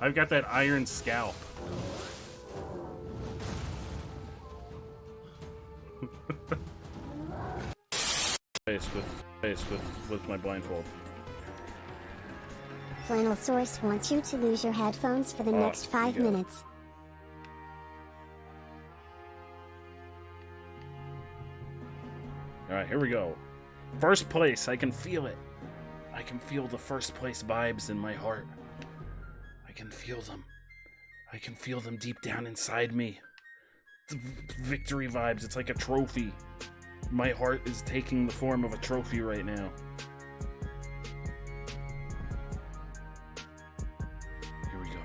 I've got that iron scalp. with my blindfold. Flannel Source wants you to lose your headphones for the next 5 minutes. Alright, here we go. First place, I can feel it. I can feel the first place vibes in my heart. I can feel them. I can feel them deep down inside me. The victory vibes, it's like a trophy. My heart is taking the form of a trophy right now. Here we go.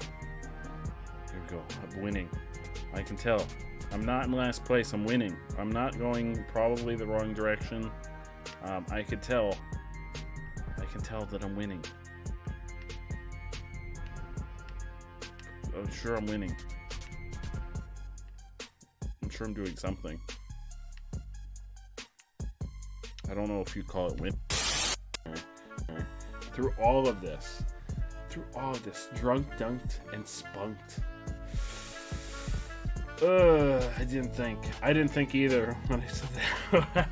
Here we go. I'm winning. I can tell. I'm not in last place. I'm winning. I'm not going probably the wrong direction. I can tell. I can tell that I'm winning. I'm sure I'm winning. I'm sure I'm doing something. I don't know if you call it win. Through all of this, drunk, dunked, and spunked. I didn't think either when I said that.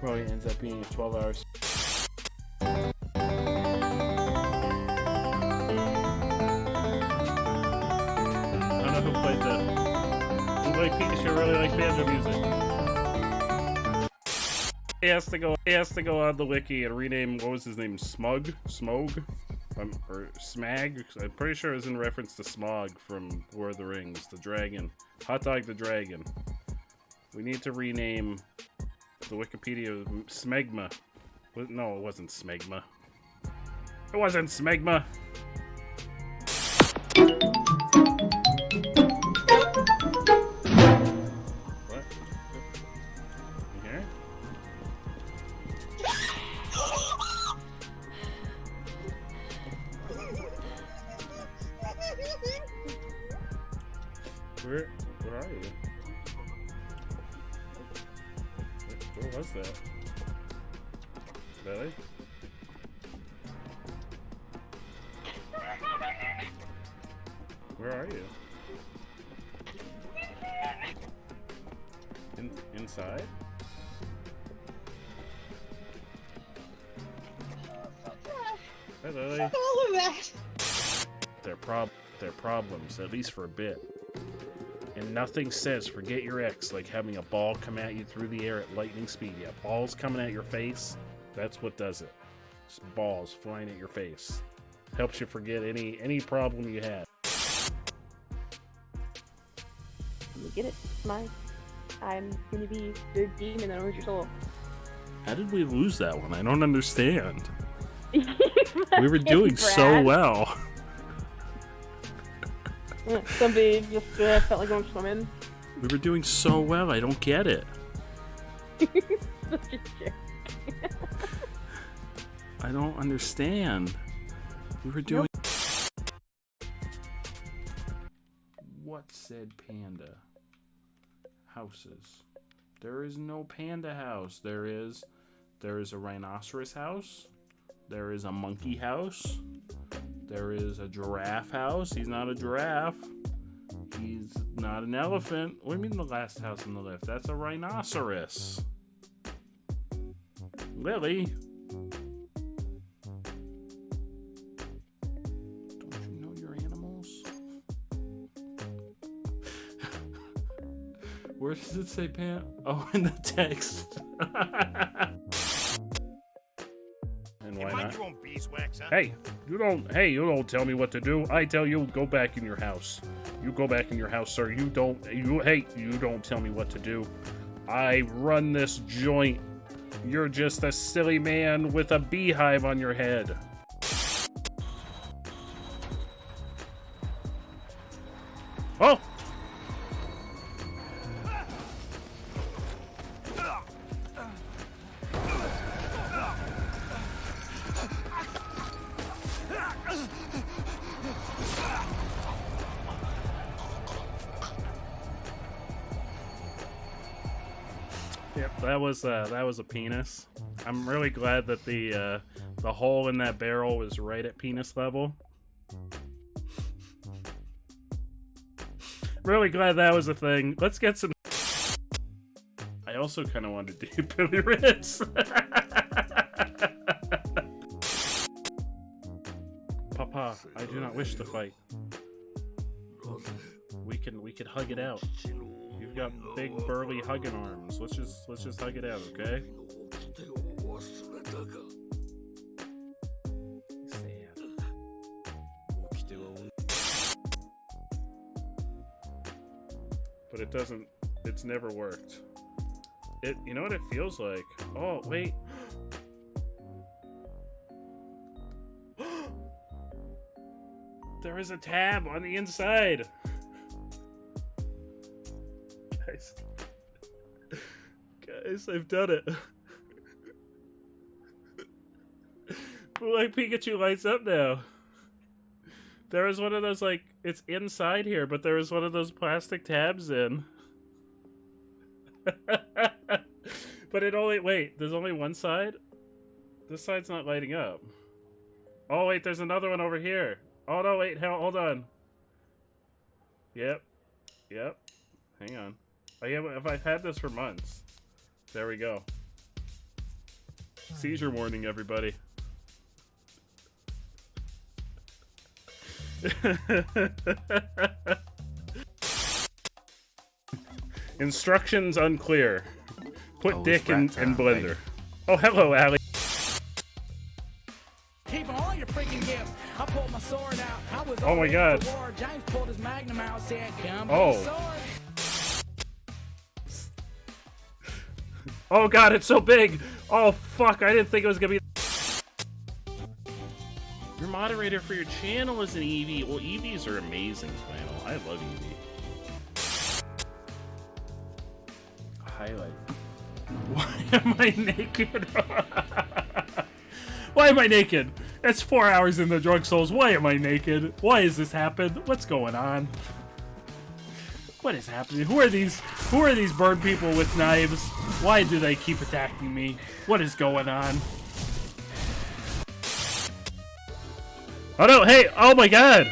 Probably ends up being 12 hours. I don't know who played that. Who like Pikachu really like banjo music. He has to go on the wiki and rename, what was his name? Smog? Or Smag? I'm pretty sure it's in reference to Smog from Lord of the Rings, the dragon. Hot Dog the Dragon. We need to rename the Wikipedia Smegma. No, it wasn't Smegma. It wasn't Smegma! What? You hear? Where are you? Where was that? Really? Where are you? Inside? Hi, Lily. They're problems, at least for a bit. And nothing says forget your ex like having a ball come at you through the air at lightning speed. Yeah, balls coming at your face, that's what does it. Just balls flying at your face. Helps you forget any problem you had. You get it? I'm gonna be the demon that owns your soul. How did we lose that one? I don't understand. We were doing so well. Somebody just felt like going swimming. We were doing so well, I don't get it. Such a jerk. I don't understand. We were doing... What said panda? Houses. There is no panda house. There is a rhinoceros house. There is a monkey house. There is a giraffe house. He's not a giraffe. He's not an elephant. What do you mean the last house on the left? That's a rhinoceros. Lily. Don't you know your animals? Where does it say pan? Oh, in the text. And why not? Hey, you don't tell me what to do. I tell you, go back in your house. You go back in your house, sir. You don't tell me what to do. I run this joint. You're just a silly man with a beehive on your head. Oh! Yep, that was a penis. I'm really glad that the hole in that barrel was right at penis level. Really glad that was a thing. Let's get some. I also kind of wanted to do Billy Ritz. Papa, I do not wish to fight. We can hug it out. You've got big burly hugging arms. Let's just hug it out, okay? But it doesn't. It's never worked. You know what it feels like? Oh wait. There is a tab on the inside. Guys, I've done it. Like Pikachu lights up now. There was one of those, like, it's inside here, but there was one of those plastic tabs in. But it only, wait, there's only one side? This side's not lighting up. Oh wait, there's another one over here. Oh no, wait, hold on. Yep. Hang on. I've had this for months. There we go. Seizure warning, everybody. Instructions unclear. Put dick in blender. Oh, hello, Allie. Keep all your freaking gifts. I pulled my sword out. I was oh my god. James pulled his magnum out, said, oh. Oh god, it's so big. Oh fuck, I didn't think it was gonna be. Your moderator for your channel is an Eevee. Well, Eevees are amazing, channel. I love Eevee. Highlight. Why am I naked? Why am I naked? It's 4 hours in the Drug Souls. Why am I naked? Why has this happened? What's going on? What is happening? Who are these bird people with knives? Why do they keep attacking me? What is going on? Oh no, hey, oh my god!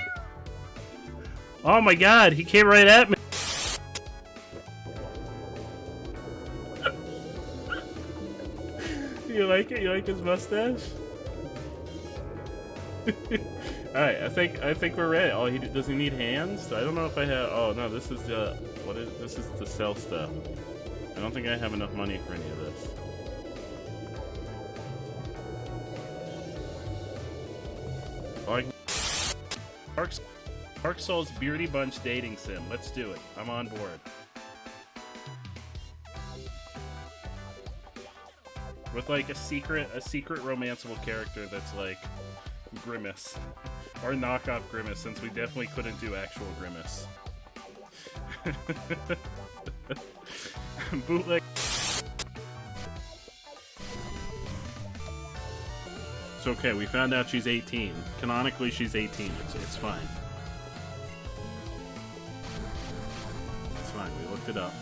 Oh my god, he came right at me. You like it? You like his mustache? Alright, I think we're ready. Oh, does he need hands? I don't know if I have. Oh no, this is the this is the sell stuff. I don't think I have enough money for any of this. Oh, Dark Souls Beardy Bunch dating sim. Let's do it. I'm on board. With like a secret romanceable character that's like Grimace. Or knockoff Grimace, since we definitely couldn't do actual Grimace. Bootleg. It's okay, we found out she's 18. Canonically, she's 18. It's fine. It's fine, we looked it up.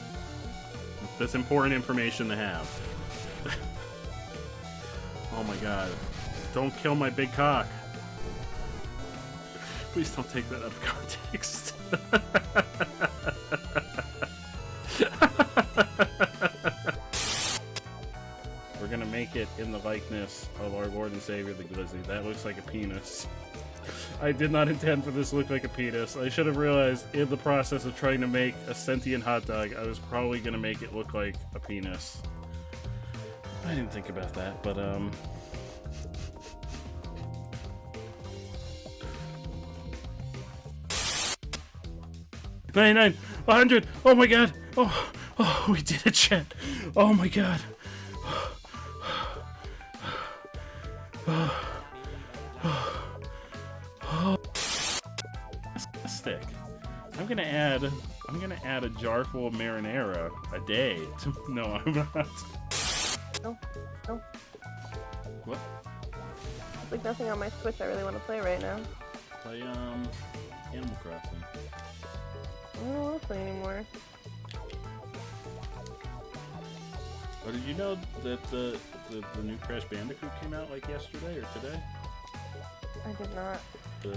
That's important information to have. Oh my god. Don't kill my big cock. Please don't take that out of context. We're gonna make it in the likeness of our Lord and Savior, the Glizzy. That looks like a penis. I did not intend for this to look like a penis. I should have realized in the process of trying to make a sentient hot dog, I was probably gonna make it look like a penis. I didn't think about that, but 99, 100, oh my god, oh, we did it, chat, oh my god, stick. I'm gonna add a jar full of marinara a day to, no, I'm not. No. What? There's like nothing on my Switch I really want to play right now. Play, Animal Crossing. I don't want to play anymore. Oh, did you know that the new Crash Bandicoot came out like yesterday or today? I did not. The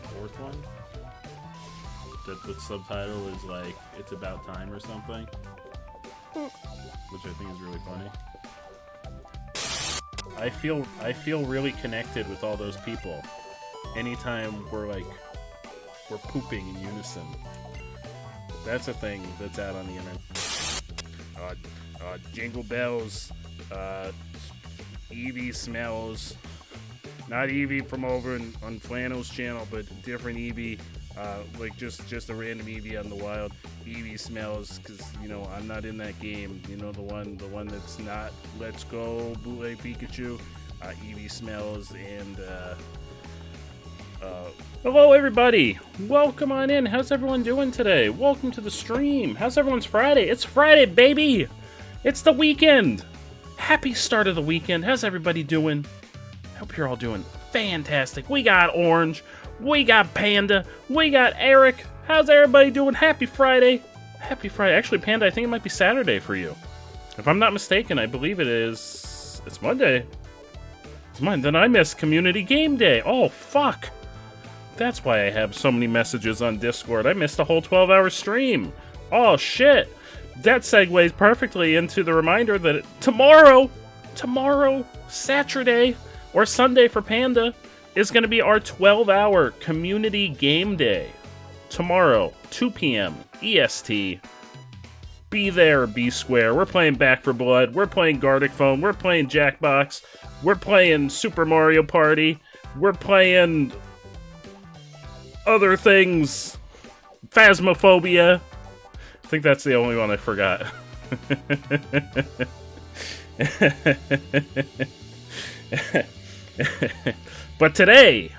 fourth one? that the subtitle is like "It's About Time" or something, which I think is really funny. I feel really connected with all those people. Anytime we're pooping in unison. That's a thing that's out on the internet. Jingle bells. Evie smells. Not Evie from over on Flannel's channel, but different Evie. Like just a random Evie on the wild. Evie smells, because I'm not in that game. The one that's not Let's Go Bootleg Pikachu. Evie smells, and hello everybody, welcome on in. How's everyone doing today? Welcome to the stream. How's everyone's Friday? It's Friday, baby. It's the weekend. Happy start of the weekend. How's everybody doing? Hope you're all doing fantastic. We got Orange, we got Panda, we got Eric. How's everybody doing? Happy Friday. Happy Friday. Actually, Panda, I think it might be Saturday for you. If I'm not mistaken, I believe it is. It's Monday. It's Monday. Then I missed Community Game Day. Oh, fuck. That's why I have so many messages on Discord. I missed a whole 12-hour stream. Oh, shit. That segues perfectly into the reminder that tomorrow, Saturday, or Sunday for Panda, is going to be our 12-hour Community Game Day. Tomorrow, 2 p.m. EST. Be there or be square. We're playing Back 4 Blood. We're playing Gartic Phone. We're playing Jackbox. We're playing Super Mario Party. We're playing other things. Phasmophobia. I think that's the only one I forgot. But today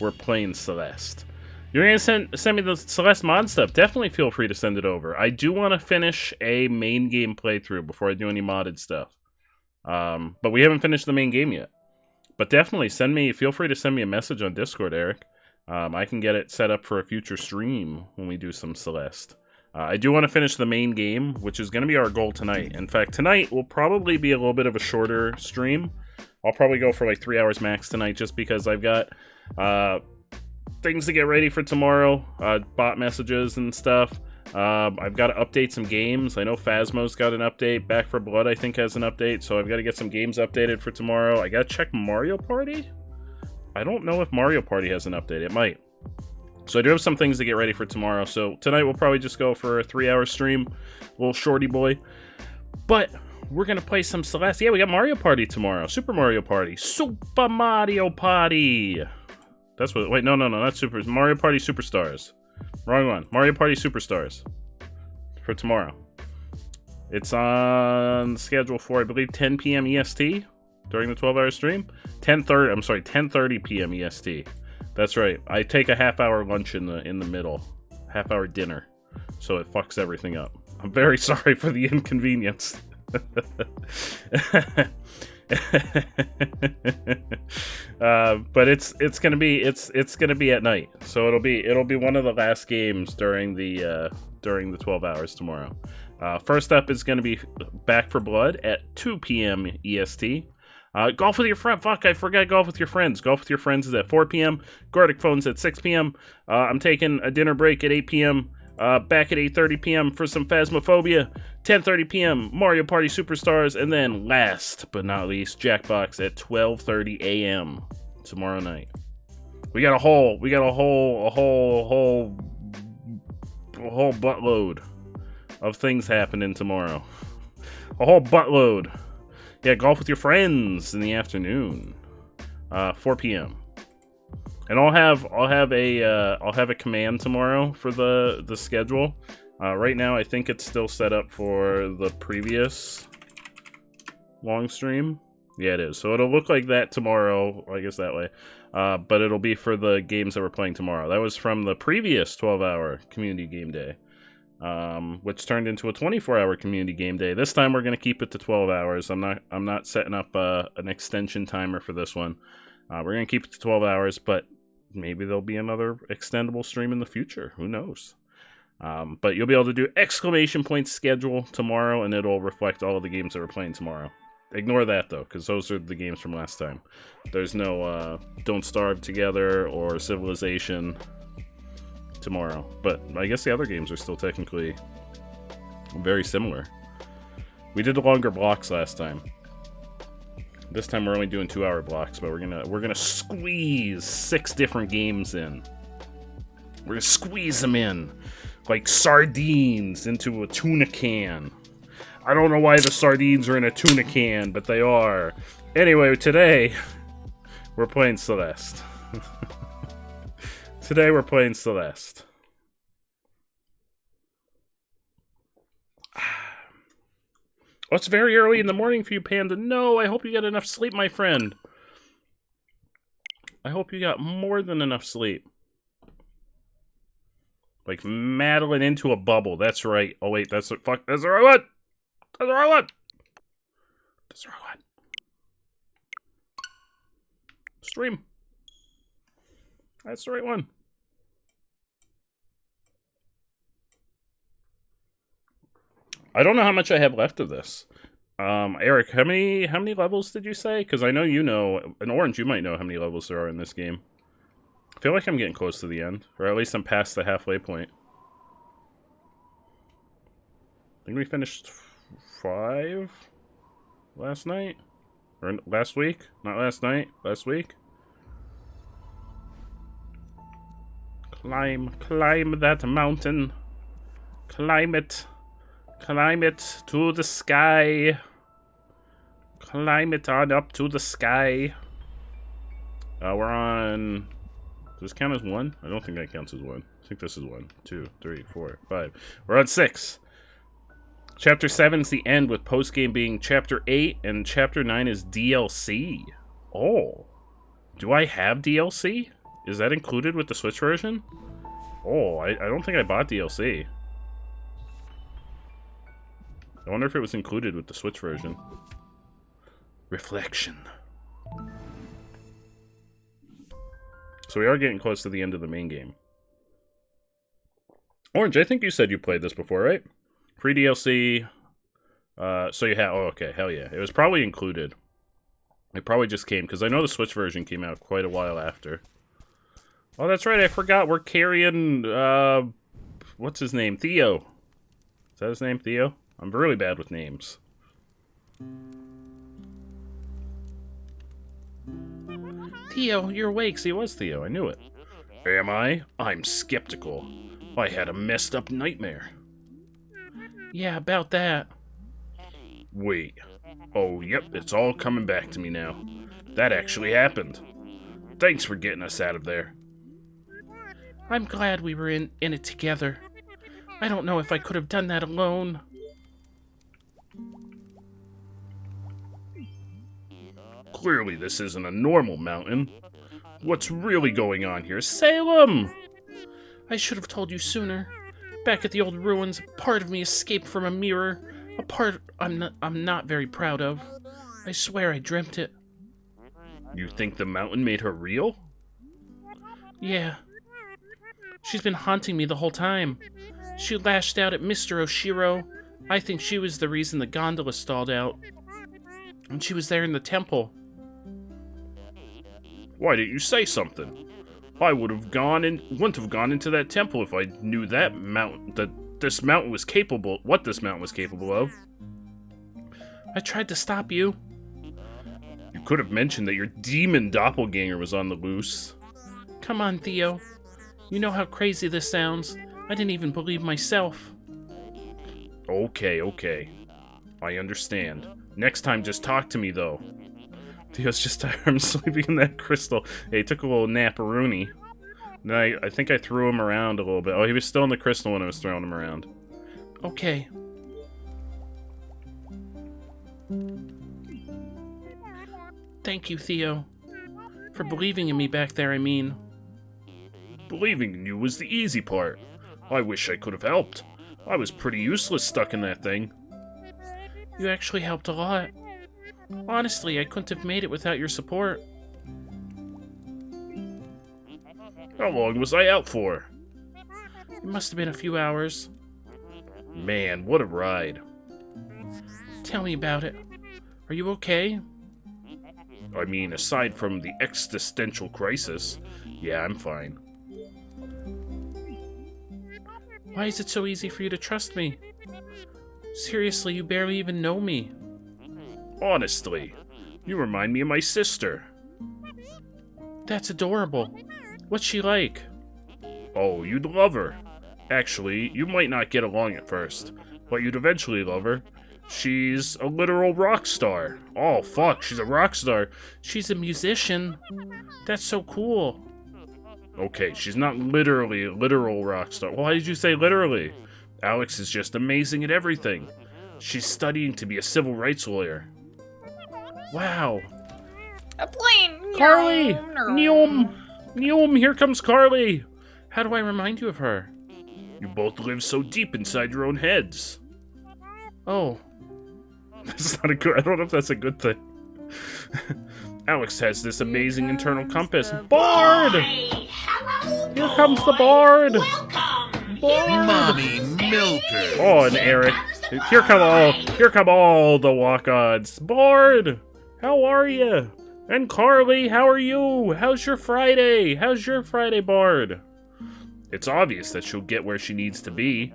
we're playing Celeste. You're gonna send me the Celeste mod stuff. Definitely feel free to send it over. I do want to finish a main game playthrough before I do any modded stuff. But we haven't finished the main game yet. But definitely feel free to send me a message on Discord, Eric. I can get it set up for a future stream when we do some Celeste. I do want to finish the main game, which is going to be our goal tonight. In fact, tonight will probably be a little bit of a shorter stream. I'll probably go for like 3 hours max tonight, just because I've got things to get ready for tomorrow, bot messages and stuff. I've got to update some games. I know Phasmo's got an update. Back 4 Blood, I think, has an update, so I've got to get some games updated for tomorrow. I got to check Mario Party? I don't know if Mario Party has an update. It might. So I do have some things to get ready for tomorrow. So tonight we'll probably just go for a 3-hour stream. Little shorty boy. But we're going to play some Celeste. Yeah, we got Mario Party tomorrow. Super Mario Party. Super Mario Party. That's what... Wait, no. Not Super... Mario Party Superstars. Wrong one. Mario Party Superstars. For tomorrow. It's on schedule for, I believe, 10 p.m. EST. During the 12-hour stream? 10:30 p.m. EST. That's right. I take a half-hour lunch in the middle. Half-hour dinner. So it fucks everything up. I'm very sorry for the inconvenience. But it's gonna be at night. So it'll be one of the last games during the 12 hours tomorrow. First up is gonna be Back 4 Blood at 2 p.m. EST. Golf with your friend. Fuck, I forgot Golf with your friends. Golf with your friends is at 4 p.m. Gartic Phone's at 6 p.m. I'm taking a dinner break at 8 p.m. Back at 8:30 p.m. for some Phasmophobia. 10:30 p.m. Mario Party Superstars, and then last but not least, Jackbox at 12:30 a.m. tomorrow night. We got a whole buttload of things happening tomorrow. A whole buttload. Yeah, golf with your friends in the afternoon, 4 p.m. And I'll have a command tomorrow for the schedule. Right now, I think it's still set up for the previous long stream. Yeah, it is. So it'll look like that tomorrow. I guess that way. But it'll be for the games that we're playing tomorrow. That was from the previous 12-hour community game day. Which turned into a 24-hour community game day. This time we're going to keep it to 12 hours. I'm not setting up an extension timer for this one. We're going to keep it to 12 hours, but maybe there'll be another extendable stream in the future. Who knows? But you'll be able to do exclamation point schedule tomorrow, and it'll reflect all of the games that we're playing tomorrow. Ignore that, though, because those are the games from last time. There's no Don't Starve Together or Civilization tomorrow. But I guess the other games are still technically very similar. We did the longer blocks last time. This time we're only doing 2-hour blocks, but we're gonna squeeze 6 different games in. We're gonna squeeze them in like sardines into a tuna can. I don't know why the sardines are in a tuna can, but they are. Anyway, today we're playing Celeste. Today we're playing Celeste. Oh, it's very early in the morning for you, Panda. No, I hope you got enough sleep, my friend. I hope you got more than enough sleep. Like Madeline into a bubble. That's right. Oh wait, that's the fuck. That's the right one. That's the right one. That's the right one. Stream. That's the right one. I don't know how much I have left of this. Eric, how many levels did you say? Because I know you know. In Orange, you might know how many levels there are in this game. I feel like I'm getting close to the end. Or at least I'm past the halfway point. I think we finished 5 last night? Or last week? Not last night, last week. Climb that mountain. Climb it to the sky. Climb it on up to the sky. We're on... Does this count as 1? I don't think that counts as 1. I think this is 1, 2, 3, 4, 5. We're on 6. Chapter 7 is the end, with post-game being Chapter 8, and Chapter 9 is DLC. Oh. Do I have DLC? Is that included with the Switch version? Oh, I don't think I bought DLC. I wonder if it was included with the Switch version. Reflection. So we are getting close to the end of the main game. Orange, I think you said you played this before, right? Free DLC. So you have... Oh, okay. Hell yeah. It was probably included. It probably just came, because I know the Switch version came out quite a while after. Oh, that's right. I forgot. We're carrying... what's his name? Theo. Is that his name? Theo? I'm really bad with names. Theo, you're awake. See, it was Theo. I knew it. Am I? I'm skeptical. I had a messed up nightmare. Yeah, about that. Wait. Oh, yep, it's all coming back to me now. That actually happened. Thanks for getting us out of there. I'm glad we were in it together. I don't know if I could have done that alone. Clearly this isn't a normal mountain. What's really going on here? Salem! I should have told you sooner. Back at the old ruins, a part of me escaped from a mirror. A part I'm not very proud of. I swear I dreamt it. You think the mountain made her real? Yeah. She's been haunting me the whole time. She lashed out at Mr. Oshiro. I think she was the reason the gondola stalled out. And she was there in the temple. Why didn't you say something? I wouldn't have gone into that temple if I knew that this mountain was capable, what this mountain was capable of. I tried to stop you. You could have mentioned that your demon doppelganger was on the loose. Come on, Theo. You know how crazy this sounds. I didn't even believe myself. Okay. I understand. Next time, just talk to me, though. Theo's just tired. I'm sleeping in that crystal. Yeah, he took a little nap-a-rooney. Then I think I threw him around a little bit. Oh, he was still in the crystal when I was throwing him around. Okay. Thank you, Theo. For believing in me back there, I mean. Believing in you was the easy part. I wish I could have helped. I was pretty useless stuck in that thing. You actually helped a lot. Honestly, I couldn't have made it without your support. How long was I out for? It must have been a few hours. Man, what a ride. Tell me about it. Are you okay? I mean, aside from the existential crisis, yeah, I'm fine. Why is it so easy for you to trust me? Seriously, you barely even know me. Honestly, you remind me of my sister. That's adorable. What's she like? Oh, you'd love her. Actually, you might not get along at first, but you'd eventually love her. She's a literal rock star. Oh, fuck, she's a rock star. She's a musician. That's so cool. Okay, she's not literally a literal rock star. Why did you say literally? Alex is just amazing at everything. She's studying to be a civil rights lawyer. Wow. A plane. Carly! Neom, here comes Carly. How do I remind you of her? You both live so deep inside your own heads. Oh. That's not a good... I don't know if that's a good thing. Alex has this amazing internal compass. Bard! Here comes the Bard! Welcome! Bard! Mommy Milker! Oh, and Eric. Here come all the walk-ons. Bard! How are you? And Carly, how are you? How's your Friday? How's your Friday, Bard? It's obvious that she'll get where she needs to be.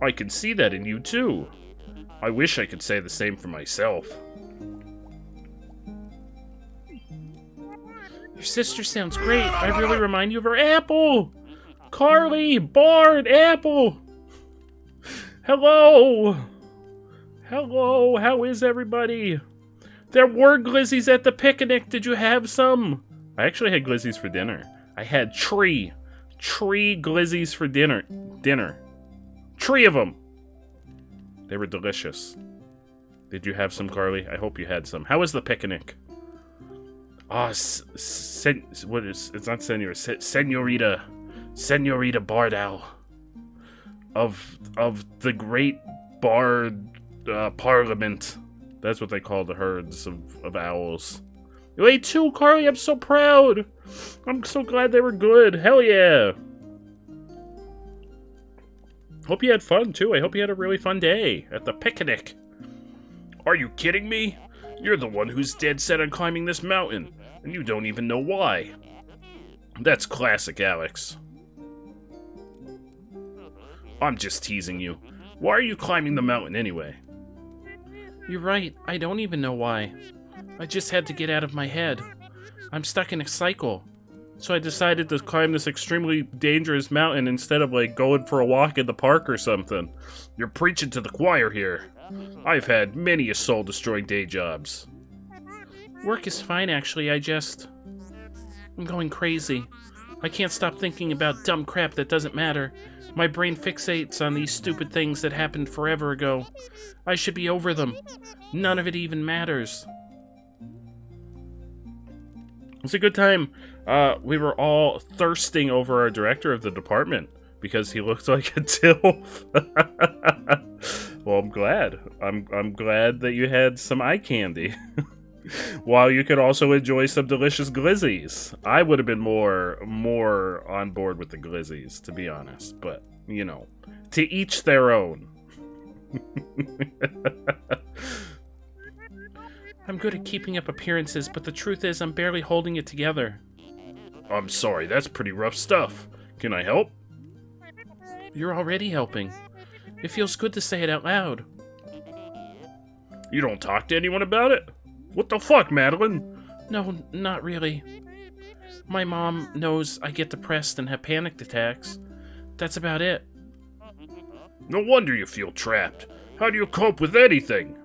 I can see that in you, too. I wish I could say the same for myself. Your sister sounds great. I really remind you of her. Apple! Carly! Bard! Apple! Hello! Hello! How is everybody? There were glizzies at the picnic. Did you have some? I actually had glizzies for dinner. I had tree glizzies for dinner. Three of them. They were delicious. Did you have some, Carly? I hope you had some. How was the picnic? Ah, it's not Senor, Senorita Bardow of the Great Bard Parliament. That's what they call the herds of owls. You ate two, Carly. I'm so proud. I'm so glad they were good. Hell yeah. Hope you had fun, too. I hope you had a really fun day at the picnic. Are you kidding me? You're the one who's dead set on climbing this mountain, and you don't even know why. That's classic, Alex. I'm just teasing you. Why are you climbing the mountain anyway? You're right. I don't even know why. I just had to get out of my head. I'm stuck in a cycle. So I decided to climb this extremely dangerous mountain instead of, like, going for a walk in the park or something. You're preaching to the choir here. I've had many a soul-destroying day jobs. Work is fine, actually. I'm going crazy. I can't stop thinking about dumb crap that doesn't matter. My brain fixates on these stupid things that happened forever ago. I should be over them. None of it even matters. It's a good time. We were all thirsting over our director of the department because he looked like a dilf. Well, I'm glad. I'm glad that you had some eye candy. While you could also enjoy some delicious glizzies. I would have been more on board with the glizzies, to be honest. But, you know, to each their own. I'm good at keeping up appearances, but the truth is I'm barely holding it together. I'm sorry, that's pretty rough stuff. Can I help? You're already helping. It feels good to say it out loud. You don't talk to anyone about it? What the fuck, Madeline? No, not really. My mom knows I get depressed and have panic attacks. That's about it. No wonder you feel trapped. How do you cope with anything?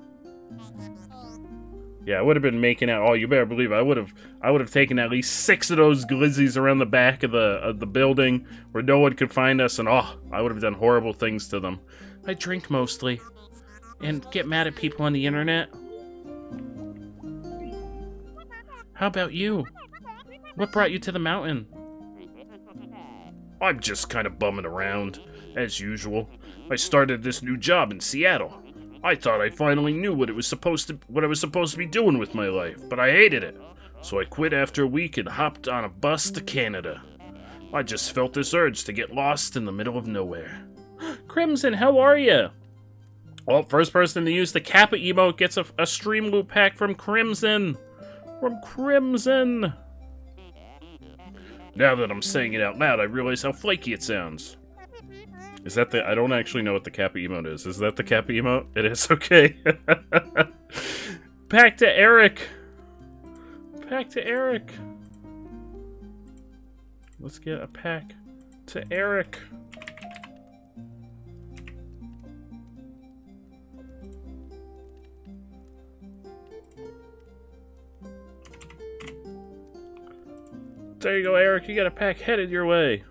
Yeah, I would have been making out. Oh, you better believe I would have taken at least 6 of those glizzies around the back of the building where no one could find us, and I would have done horrible things to them. I drink mostly, and get mad at people on the internet. How about you? What brought you to the mountain? I'm just kind of bumming around, as usual. I started this new job in Seattle. I thought I finally knew what I was supposed to be doing with my life, but I hated it. So I quit after a week and hopped on a bus to Canada. I just felt this urge to get lost in the middle of nowhere. Crimson, how are you? Well, first person to use the Kappa emote gets a stream loop pack from Crimson. From Crimson. Now that I'm saying it out loud, I realize how flaky it sounds. Is that the... I don't actually know what the Kappa emote is. Is that the Kappa emote? It is, okay. Back to Eric. Back to Eric. Let's get a pack to Eric. There you go, Eric. You got a pack headed your way.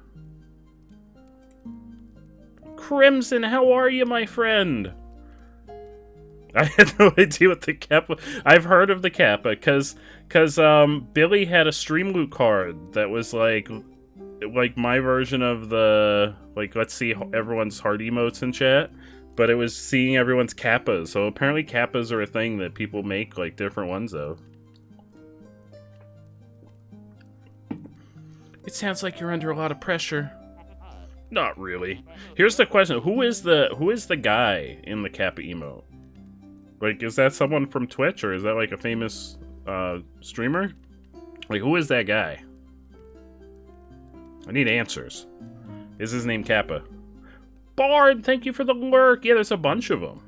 Crimson, how are you, my friend? I had no idea what the Kappa... I've heard of the Kappa, because Billy had a stream loot card that was like my version of the... Like, let's see everyone's heart emotes in chat. But it was seeing everyone's Kappas. So apparently Kappas are a thing that people make, like, different ones of. It sounds like you're under a lot of pressure. Not really. Here's the question: who is the guy in the Kappa emote? Like, is that someone from Twitch, or is that like a famous streamer? Like, who is that guy? I need answers. Is his name Kappa? Bard, thank you for the lurk. Yeah, there's a bunch of them,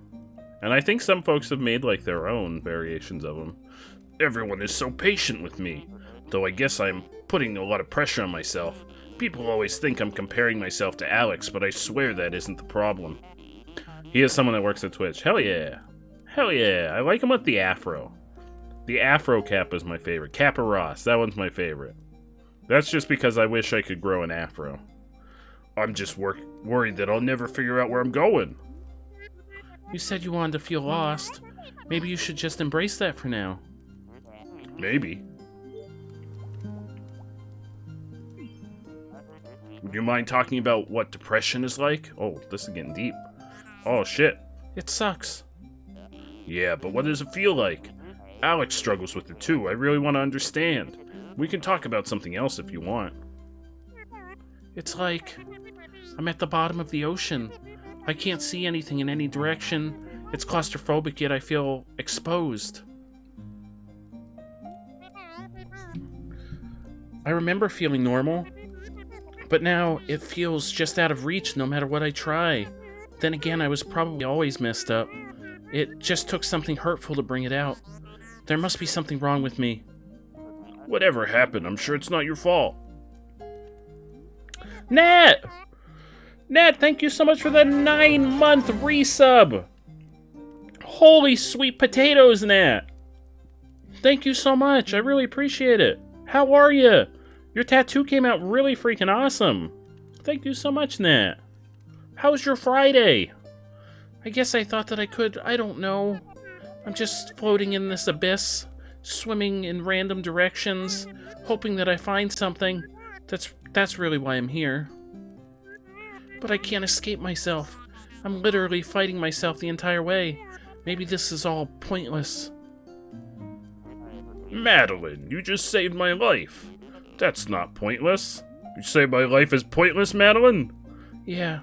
and I think some folks have made like their own variations of them. Everyone is so patient with me, though I guess I'm putting a lot of pressure on myself. People always think I'm comparing myself to Alex, but I swear that isn't the problem. He is someone that works at Twitch. Hell yeah. Hell yeah. I like him with the afro. The afro Kappa is my favorite. Kappa Ross, that one's my favorite. That's just because I wish I could grow an afro. I'm just worried that I'll never figure out where I'm going. You said you wanted to feel lost. Maybe you should just embrace that for now. Maybe. Would you mind talking about what depression is like? Oh, this is getting deep. Oh, shit. It sucks. Yeah, but what does it feel like? Alex struggles with it too. I really want to understand. We can talk about something else if you want. It's like I'm at the bottom of the ocean. I can't see anything in any direction. It's claustrophobic, yet I feel exposed. I remember feeling normal. But now, it feels just out of reach no matter what I try. Then again, I was probably always messed up. It just took something hurtful to bring it out. There must be something wrong with me. Whatever happened, I'm sure it's not your fault. Nat! Nat, thank you so much for the 9-month resub! Holy sweet potatoes, Nat! Thank you so much, I really appreciate it. How are you? Your tattoo came out really freaking awesome. Thank you so much, Nat. How's your Friday? I guess I thought that I could, I don't know. I'm just floating in this abyss, swimming in random directions, hoping that I find something. That's really why I'm here. But I can't escape myself. I'm literally fighting myself the entire way. Maybe this is all pointless. Madeline, you just saved my life. That's not pointless. You say my life is pointless, Madeline? Yeah.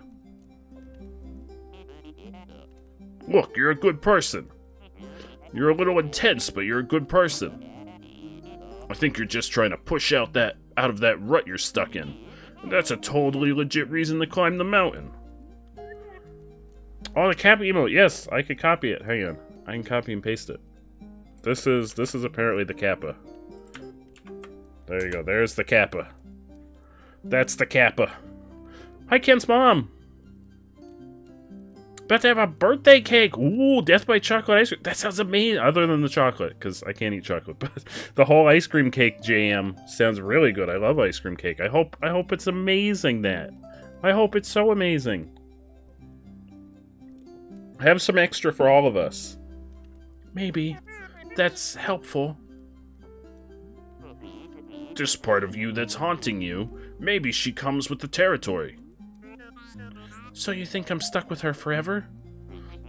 Look, you're a good person. You're a little intense, but you're a good person. I think you're just trying to push out of that rut you're stuck in. And that's a totally legit reason to climb the mountain. Oh, the Kappa emote. Yes, I could copy it. Hang on. I can copy and paste it. This is apparently the Kappa. There you go. There's the Kappa. That's the Kappa. Hi, Ken's mom. About to have a birthday cake. Ooh, death by chocolate ice cream. That sounds amazing. Other than the chocolate, because I can't eat chocolate. But the whole ice cream cake jam sounds really good. I love ice cream cake. I hope it's amazing, Nat. I hope it's so amazing. Have some extra for all of us. Maybe. That's helpful. This part of you that's haunting you, maybe she comes with the territory. So you think I'm stuck with her forever?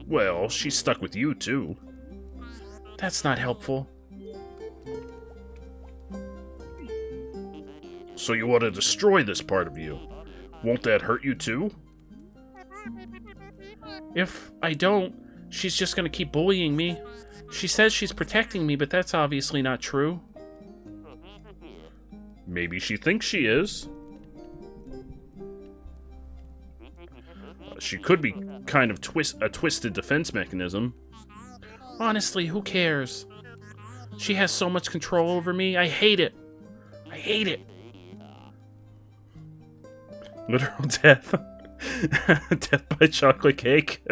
Well, she's stuck with you, too. That's not helpful. So you want to destroy this part of you. Won't that hurt you, too? If I don't, she's just gonna keep bullying me. She says she's protecting me, but that's obviously not true. Maybe she thinks she is. she could be kind of a twisted defense mechanism. Honestly, who cares? She has so much control over me. I hate it. I hate it. Literal death. Death by chocolate cake.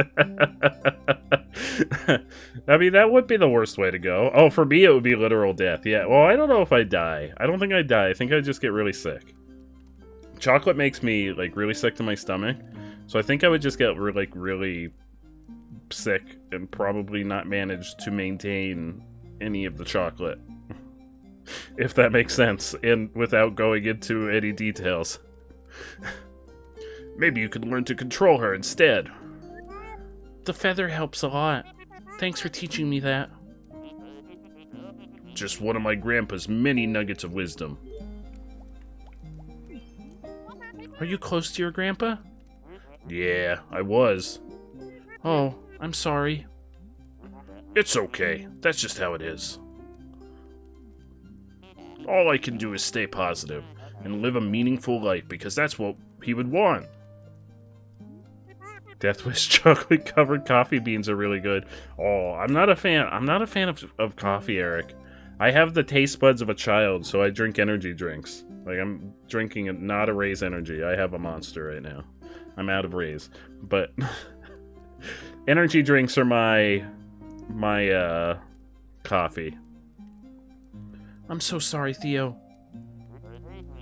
I mean, that would be the worst way to go. Oh, for me, it would be literal death. Yeah, well, I don't know if I die. I don't think I die. I think I just get really sick. Chocolate makes me, like, really sick to my stomach. So I think I would just get, like, really sick and probably not manage to maintain any of the chocolate. If that makes sense, and without going into any details. Maybe you could learn to control her instead. The feather helps a lot. Thanks for teaching me that. Just one of my grandpa's many nuggets of wisdom. Are you close to your grandpa? Yeah, I was. Oh, I'm sorry. It's okay. That's just how it is. All I can do is stay positive and live a meaningful life because that's what he would want. Death Wish chocolate covered coffee beans are really good. Oh, I'm not a fan of coffee, Eric. I have the taste buds of a child, so I drink energy drinks. Like, I'm drinking not a Raise energy. I have a Monster right now. I'm out of Raise. But energy drinks are my coffee. I'm so sorry, Theo.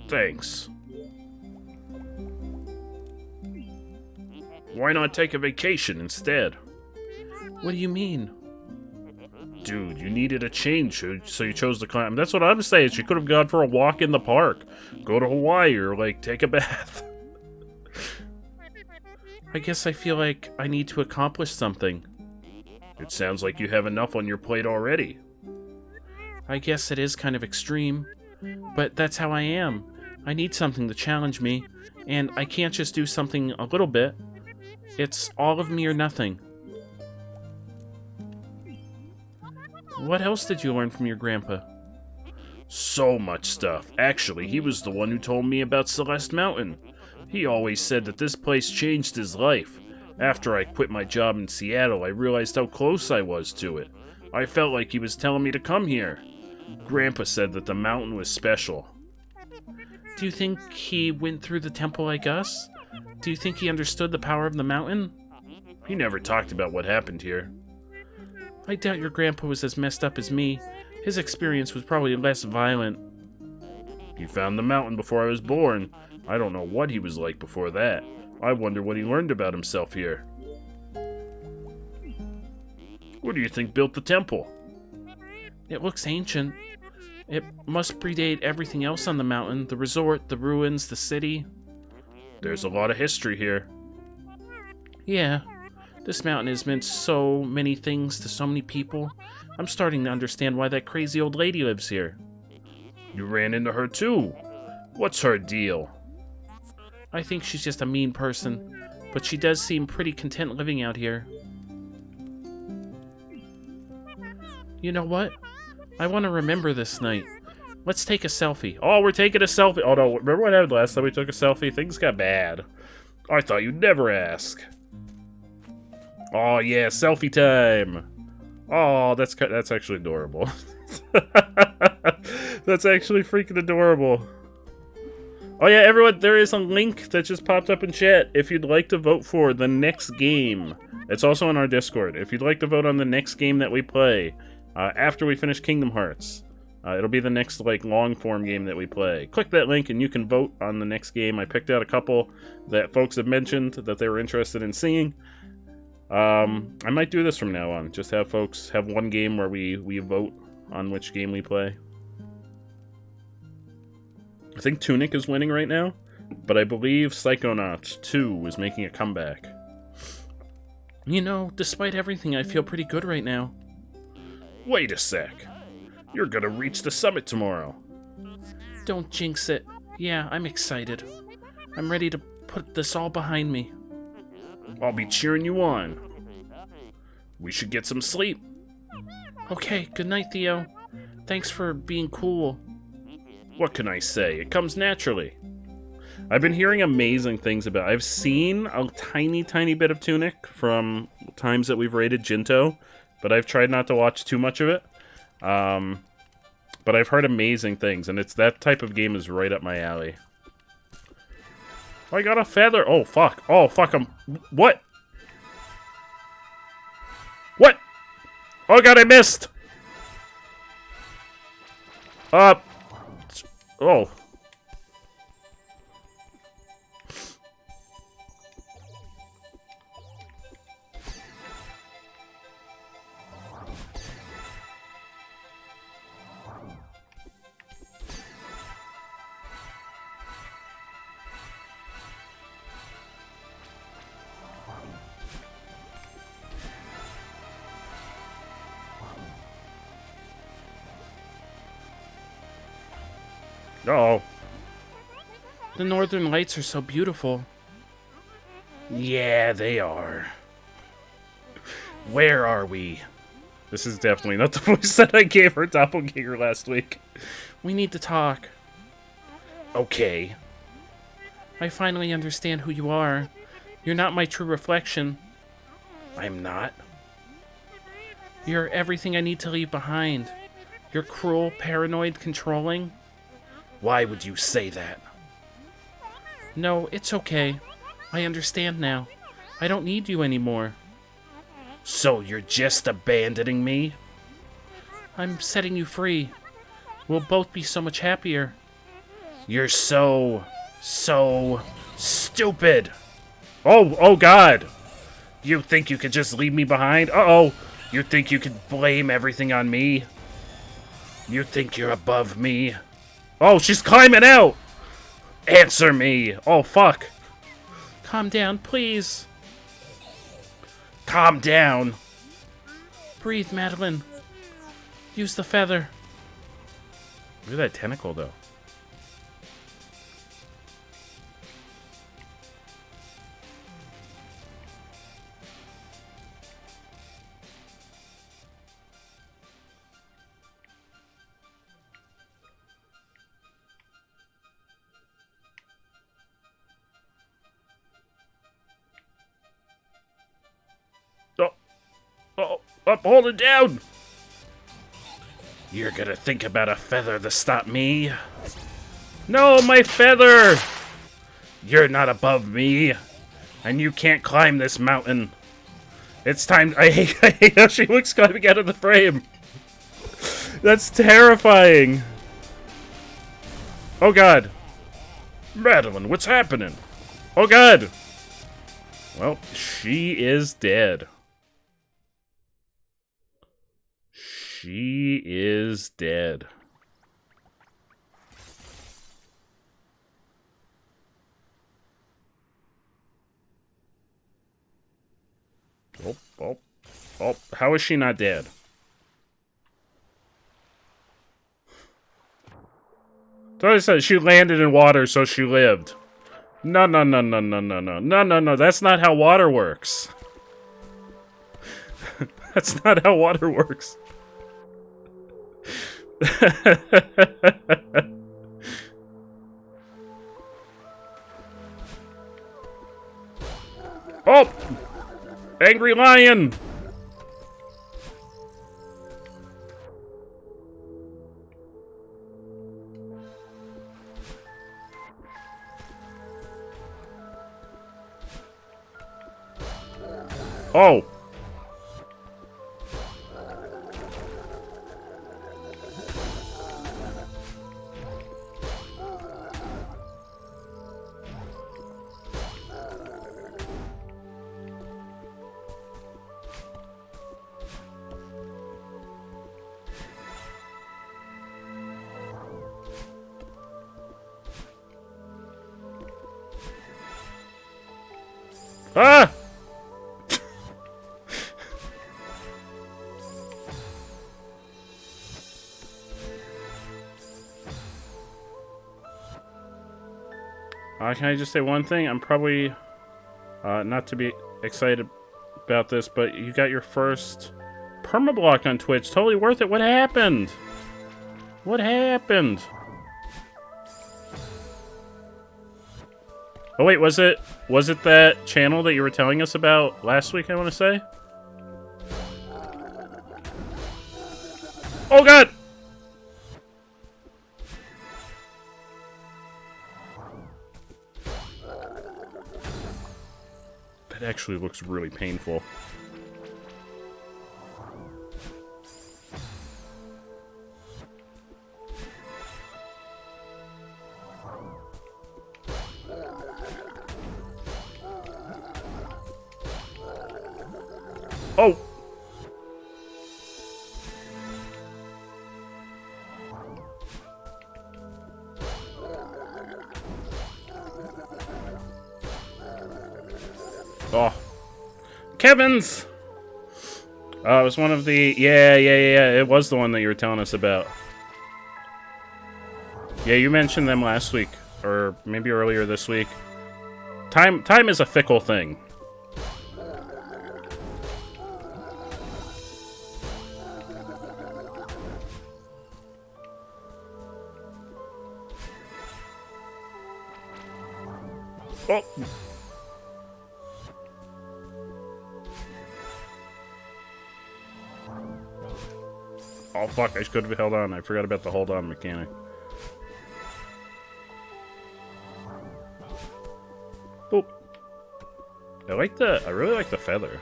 Thanks. Why not take a vacation instead? What do you mean? Dude, you needed a change, so you chose to climb. That's what I'm saying. She could have gone for a walk in the park. Go to Hawaii or, like, take a bath. I guess I feel like I need to accomplish something. It sounds like you have enough on your plate already. I guess it is kind of extreme, but that's how I am. I need something to challenge me, and I can't just do something a little bit. It's all of me or nothing. What else did you learn from your grandpa? So much stuff. Actually, he was the one who told me about Celeste Mountain. He always said that this place changed his life. After I quit my job in Seattle, I realized how close I was to it. I felt like he was telling me to come here. Grandpa said that the mountain was special. Do you think he went through the temple like us? Do you think he understood the power of the mountain? He never talked about what happened here. I doubt your grandpa was as messed up as me. His experience was probably less violent. He found the mountain before I was born. I don't know what he was like before that. I wonder what he learned about himself here. What do you think built the temple? It looks ancient. It must predate everything else on the mountain. The resort, the ruins, the city. There's a lot of history here. Yeah. This mountain has meant so many things to so many people. I'm starting to understand why that crazy old lady lives here. You ran into her too. What's her deal? I think she's just a mean person, but she does seem pretty content living out here. You know what? I want to remember this night. Let's take a selfie. Oh, we're taking a selfie. Oh no, remember what happened last time we took a selfie? Things got bad. I thought you'd never ask. Oh yeah, selfie time. Oh, that's actually adorable. That's actually freaking adorable. Oh yeah, everyone, there is a link that just popped up in chat if you'd like to vote for the next game. It's also on our Discord. If you'd like to vote on the next game that we play after we finish Kingdom Hearts, it'll be the next like long-form game that we play. Click that link and you can vote on the next game. I picked out a couple that folks have mentioned that they were interested in seeing. I might do this from now on. Just have folks have one game where we vote on which game we play. I think Tunic is winning right now, but I believe Psychonauts 2 is making a comeback. You know, despite everything, I feel pretty good right now. Wait a sec. You're gonna reach the summit tomorrow. Don't jinx it. Yeah, I'm excited. I'm ready to put this all behind me. I'll be cheering you on. We should get some sleep. Okay, good night, Theo. Thanks for being cool. What can I say? It comes naturally. I've been hearing amazing things about it. I've seen a tiny bit of Tunic from times that we've raided Jinto, but I've tried not to watch too much of it. But I've heard amazing things, and it's that type of game is right up my alley. Oh, I got a feather. Oh, fuck. Oh, fuck. What? What? Oh, God, I missed. Oh. Uh-oh. The northern lights are so beautiful. Yeah, they are. Where are we? This is definitely not the voice that I gave her doppelganger last week. We need to talk. Okay. I finally understand who you are. You're not my true reflection. I'm not. You're everything I need to leave behind. You're cruel, paranoid, controlling. Why would you say that? No, it's okay. I understand now. I don't need you anymore. So you're just abandoning me? I'm setting you free. We'll both be so much happier. You're so stupid. Oh God. You think you could just leave me behind? Uh-oh. You think you could blame everything on me? You think you're above me? Oh, she's climbing out! Answer me! Oh, fuck. Calm down, please. Calm down. Breathe, Madeline. Use the feather. Look at that tentacle, though. Oh, up, hold it down! You're gonna think about a feather to stop me? No, my feather! You're not above me, and you can't climb this mountain. It's time. I hate how she looks climbing out of the frame. That's terrifying. Oh God. Madeline, what's happening? Oh God. Well, she is dead. She is dead. Oh, how is she not dead? So I said she landed in water, so she lived. No, that's not how water works. That's not how water works. Oh! Angry lion! Oh! Ah! Can I just say one thing? I'm probably not to be excited about this, but you got your first permablock on Twitch. Totally worth it. What happened? What happened? Oh wait, was it that channel that you were telling us about last week, I want to say? Oh god! That actually looks really painful. Oh! Oh. Kevin's! It was one of the... Yeah. It was the one that you were telling us about. Yeah, you mentioned them last week. Or maybe earlier this week. Time is a fickle thing. Oh! Oh fuck, I could have held on. I forgot about the hold on mechanic. Boop. I really like the feather.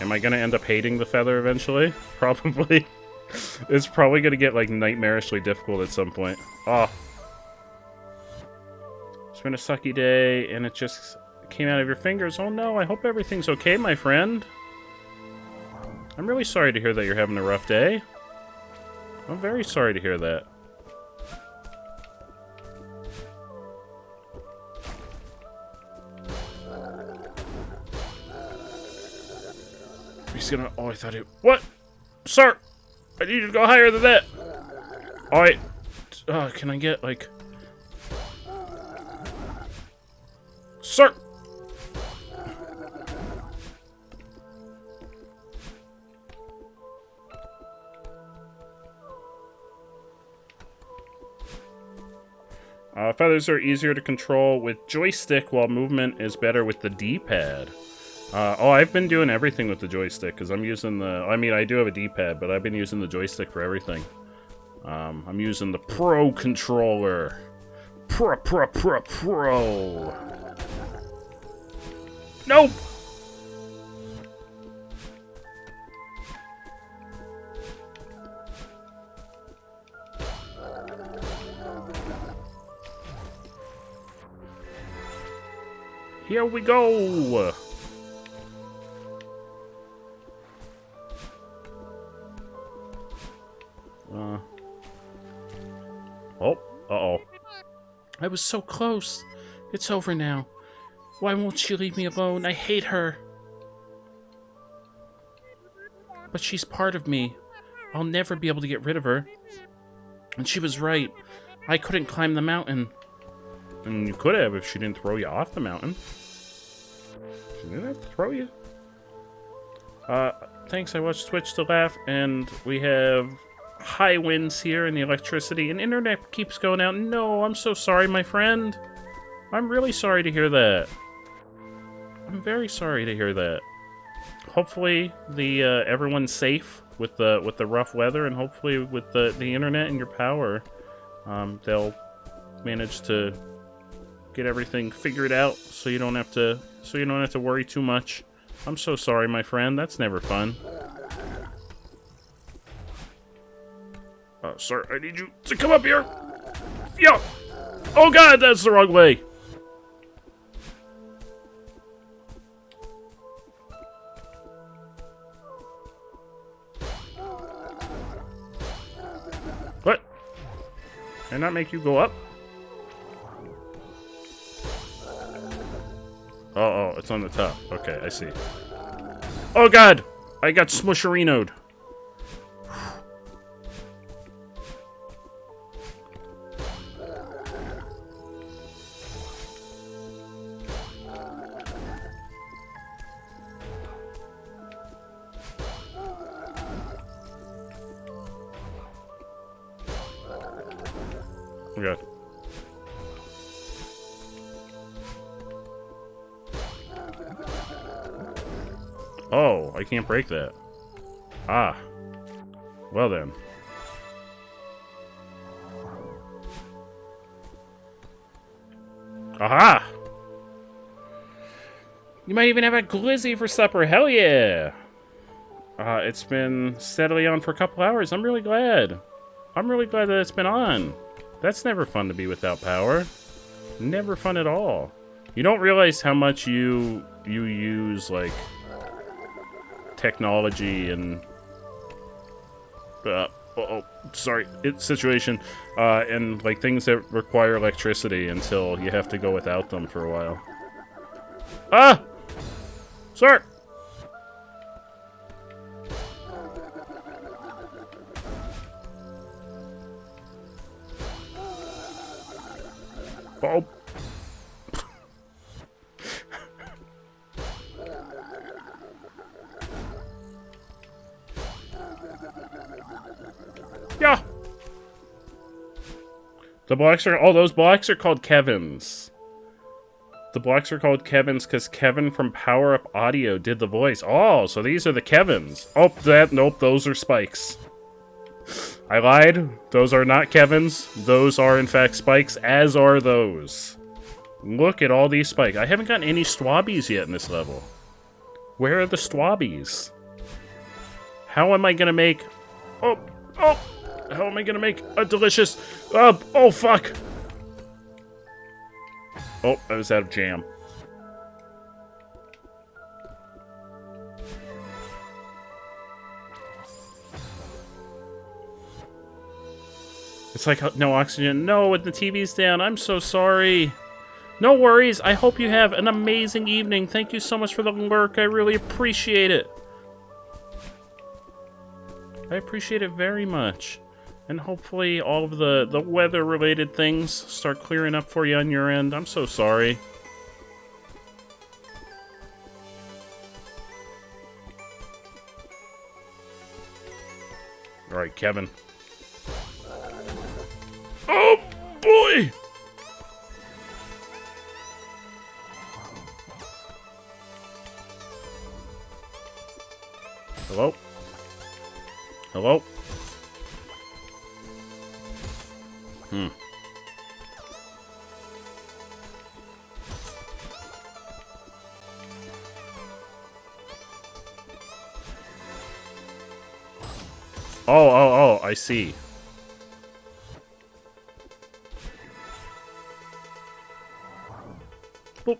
Am I gonna end up hating the feather eventually? Probably. It's probably gonna get like nightmarishly difficult at some point. Oh. It's been a sucky day and it just came out of your fingers. Oh no, I hope everything's okay, my friend. I'm really sorry to hear that you're having a rough day. I'm very sorry to hear that. He's gonna... Oh, I thought he... What? Sir! I need you to go higher than that! Alright. Can I get, like... Sir! Feathers are easier to control with joystick, while movement is better with the D-pad. Oh, I've been doing everything with the joystick, because I'm using the... I mean, I do have a D-pad, but I've been using the joystick for everything. I'm using the Pro controller. Pro. Nope! Here we go! Oh, uh-oh. I was so close. It's over now. Why won't she leave me alone? I hate her. But she's part of me. I'll never be able to get rid of her. And she was right. I couldn't climb the mountain. And you could have if she didn't throw you off the mountain. She didn't have to throw you. Thanks, I watched Twitch to laugh, and we have high winds here and the electricity, and internet keeps going out. No, I'm so sorry, my friend. I'm really sorry to hear that. I'm very sorry to hear that. Hopefully, the everyone's safe with the rough weather, and hopefully with the internet and your power, they'll manage to get everything figured out so you don't have to worry too much. I'm so sorry, my friend. That's never fun. Sir, I need you to come up here. Yeah. Oh god, that's the wrong way. What? Did I not make you go up? Oh, it's on the top. Okay, I see. Oh god! I got smusherinoed. Oh god. Oh, I can't break that. Ah. Well then. Aha! You might even have a glizzy for supper. Hell yeah! It's been steadily on for a couple hours. I'm really glad. I'm really glad that it's been on. That's never fun to be without power. Never fun at all. You don't realize how much you use, like, technology and... situation, and, like, things that require electricity until you have to go without them for a while. Ah! Sir! Oh. Yeah. The blocks are... Oh, those blocks are called Kevin's. The blocks are called Kevin's because Kevin from Power Up Audio did the voice. Oh, so these are the Kevin's. Oh, nope, those are Spike's. I lied. Those are not Kevin's. Those are, in fact, Spike's, as are those. Look at all these Spikes. I haven't gotten any Swabbies yet in this level. Where are the Swabbies? How am I gonna make... Oh! How am I gonna make a delicious... oh, fuck! Oh, I was out of jam. It's like, no oxygen. No, when the TV's down. I'm so sorry. No worries. I hope you have an amazing evening. Thank you so much for the lurk. I really appreciate it. I appreciate it very much. And hopefully all of the weather-related things start clearing up for you on your end. I'm so sorry. Alright, Kevin. Oh, boy! Hello? Hello? Oh, I see. Boop.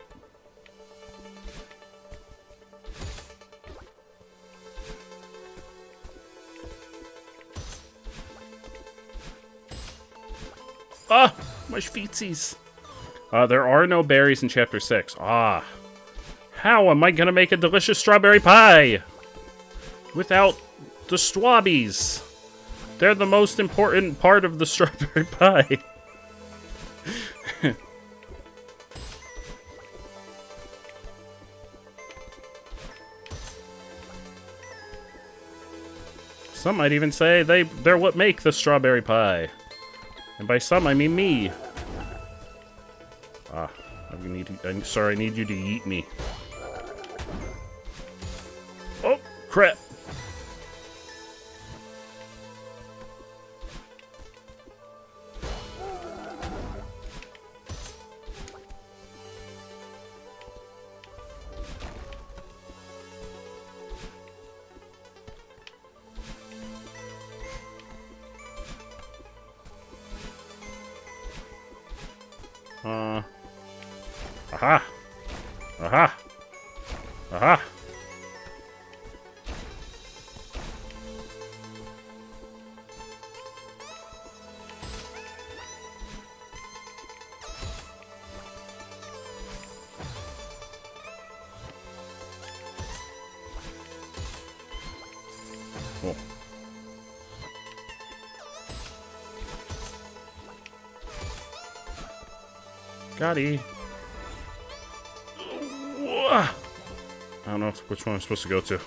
Ah! My feetsies! There are no berries in Chapter 6. Ah. How am I gonna make a delicious strawberry pie? Without the Swabbies. They're the most important part of the strawberry pie. Some might even say they're what make the strawberry pie. And by some, I mean me. I'm sorry, I need you to eat me. Oh, crap. Aha! Aha! Aha! Cool. Gotti. I don't know which one I'm supposed to go to.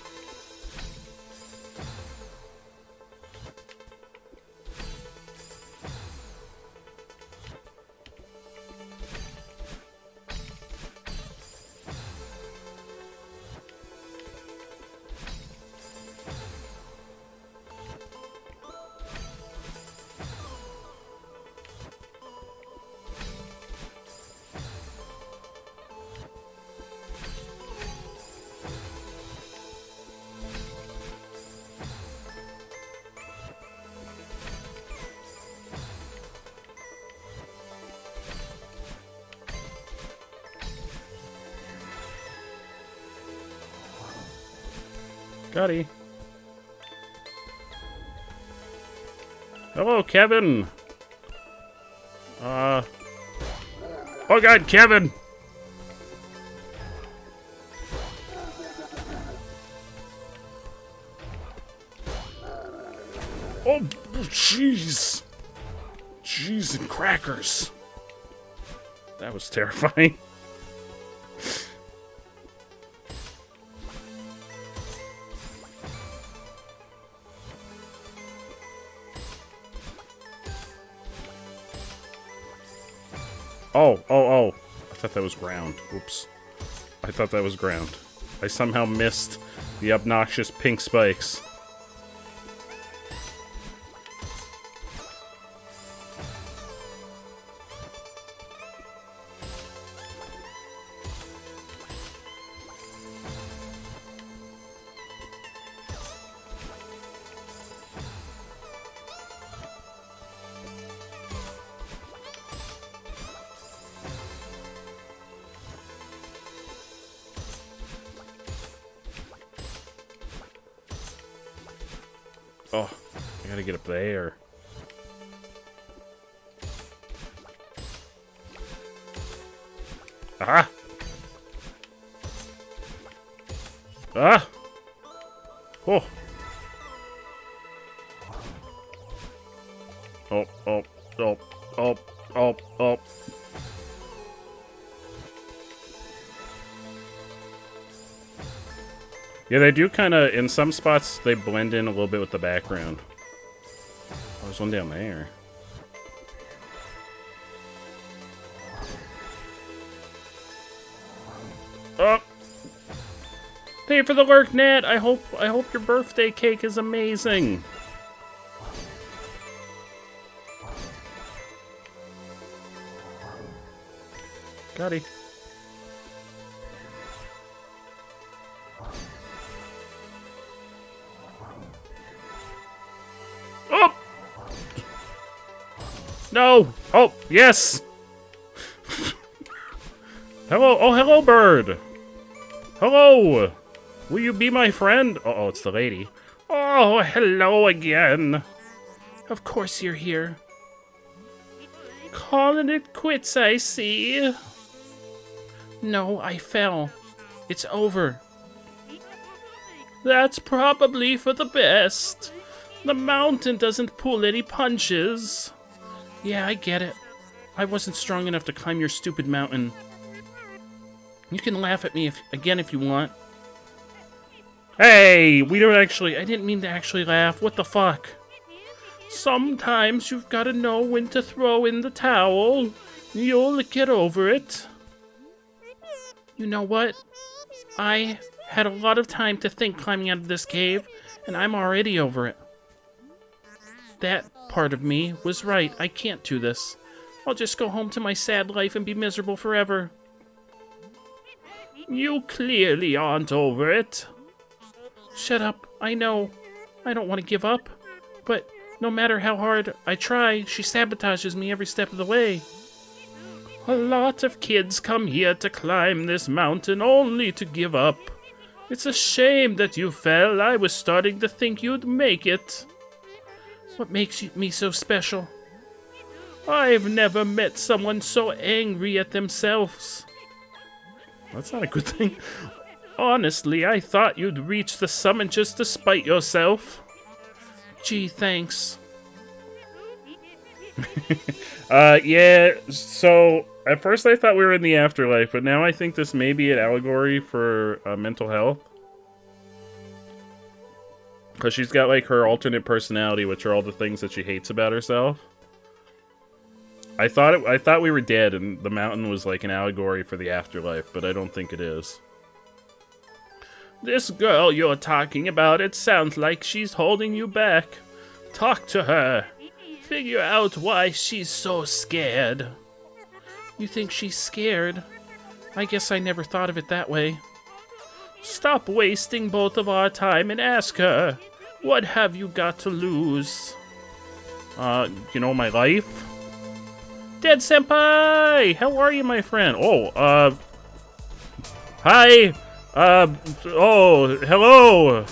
Gotti. Hello, Kevin. Oh God, Kevin. Oh, jeez. Jeez and crackers. That was terrifying. Oh. I thought that was ground. Oops. I thought that was ground. I somehow missed the obnoxious pink spikes. Oh, I gotta get up there. Ah! Ah! Oh! Oh. Yeah, they do kind of, in some spots, they blend in a little bit with the background. Oh, there's one down there. Oh! Pay for the lurk, Nat! I hope your birthday cake is amazing! Gotti. Oh! No! Oh, yes! Hello! Oh, hello, bird! Hello! Will you be my friend? Uh-oh, it's the lady. Oh, hello again! Of course you're here. Calling it quits, I see. No, I fell. It's over. That's probably for the best. The mountain doesn't pull any punches. Yeah, I get it. I wasn't strong enough to climb your stupid mountain. You can laugh at me again if you want. Hey, we don't actually... I didn't mean to actually laugh. What the fuck? Sometimes you've got to know when to throw in the towel. You'll get over it. You know what? I had a lot of time to think climbing out of this cave, and I'm already over it. That part of me was right. I can't do this. I'll just go home to my sad life and be miserable forever. You clearly aren't over it. Shut up. I know. I don't want to give up. But no matter how hard I try, she sabotages me every step of the way. A lot of kids come here to climb this mountain only to give up. It's a shame that you fell. I was starting to think you'd make it. What makes me so special? I've never met someone so angry at themselves. That's not a good thing. Honestly, I thought you'd reach the summit just to spite yourself. Gee, thanks. Yeah, so at first I thought we were in the afterlife, but now I think this may be an allegory for mental health. Because she's got, like, her alternate personality, which are all the things that she hates about herself. I thought we were dead, and the mountain was, like, an allegory for the afterlife, but I don't think it is. This girl you're talking about, it sounds like she's holding you back. Talk to her. Figure out why she's so scared. You think she's scared? I guess I never thought of it that way. Stop wasting both of our time and ask her. What have you got to lose? You know, my life? Dead Senpai! How are you, my friend? Oh, hi! Oh, hello!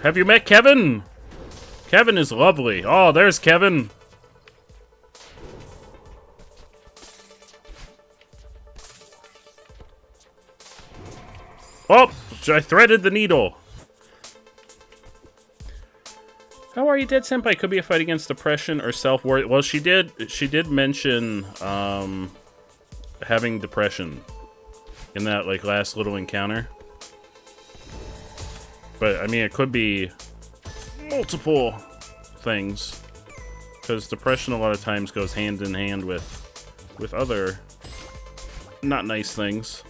Have you met Kevin? Kevin is lovely. Oh, there's Kevin. Oh, I threaded the needle. How are you, Dead Senpai? Could be a fight against depression or self-worth. Well, she did mention having depression in that like last little encounter. But I mean, it could be multiple things, because depression a lot of times goes hand in hand with other not nice things.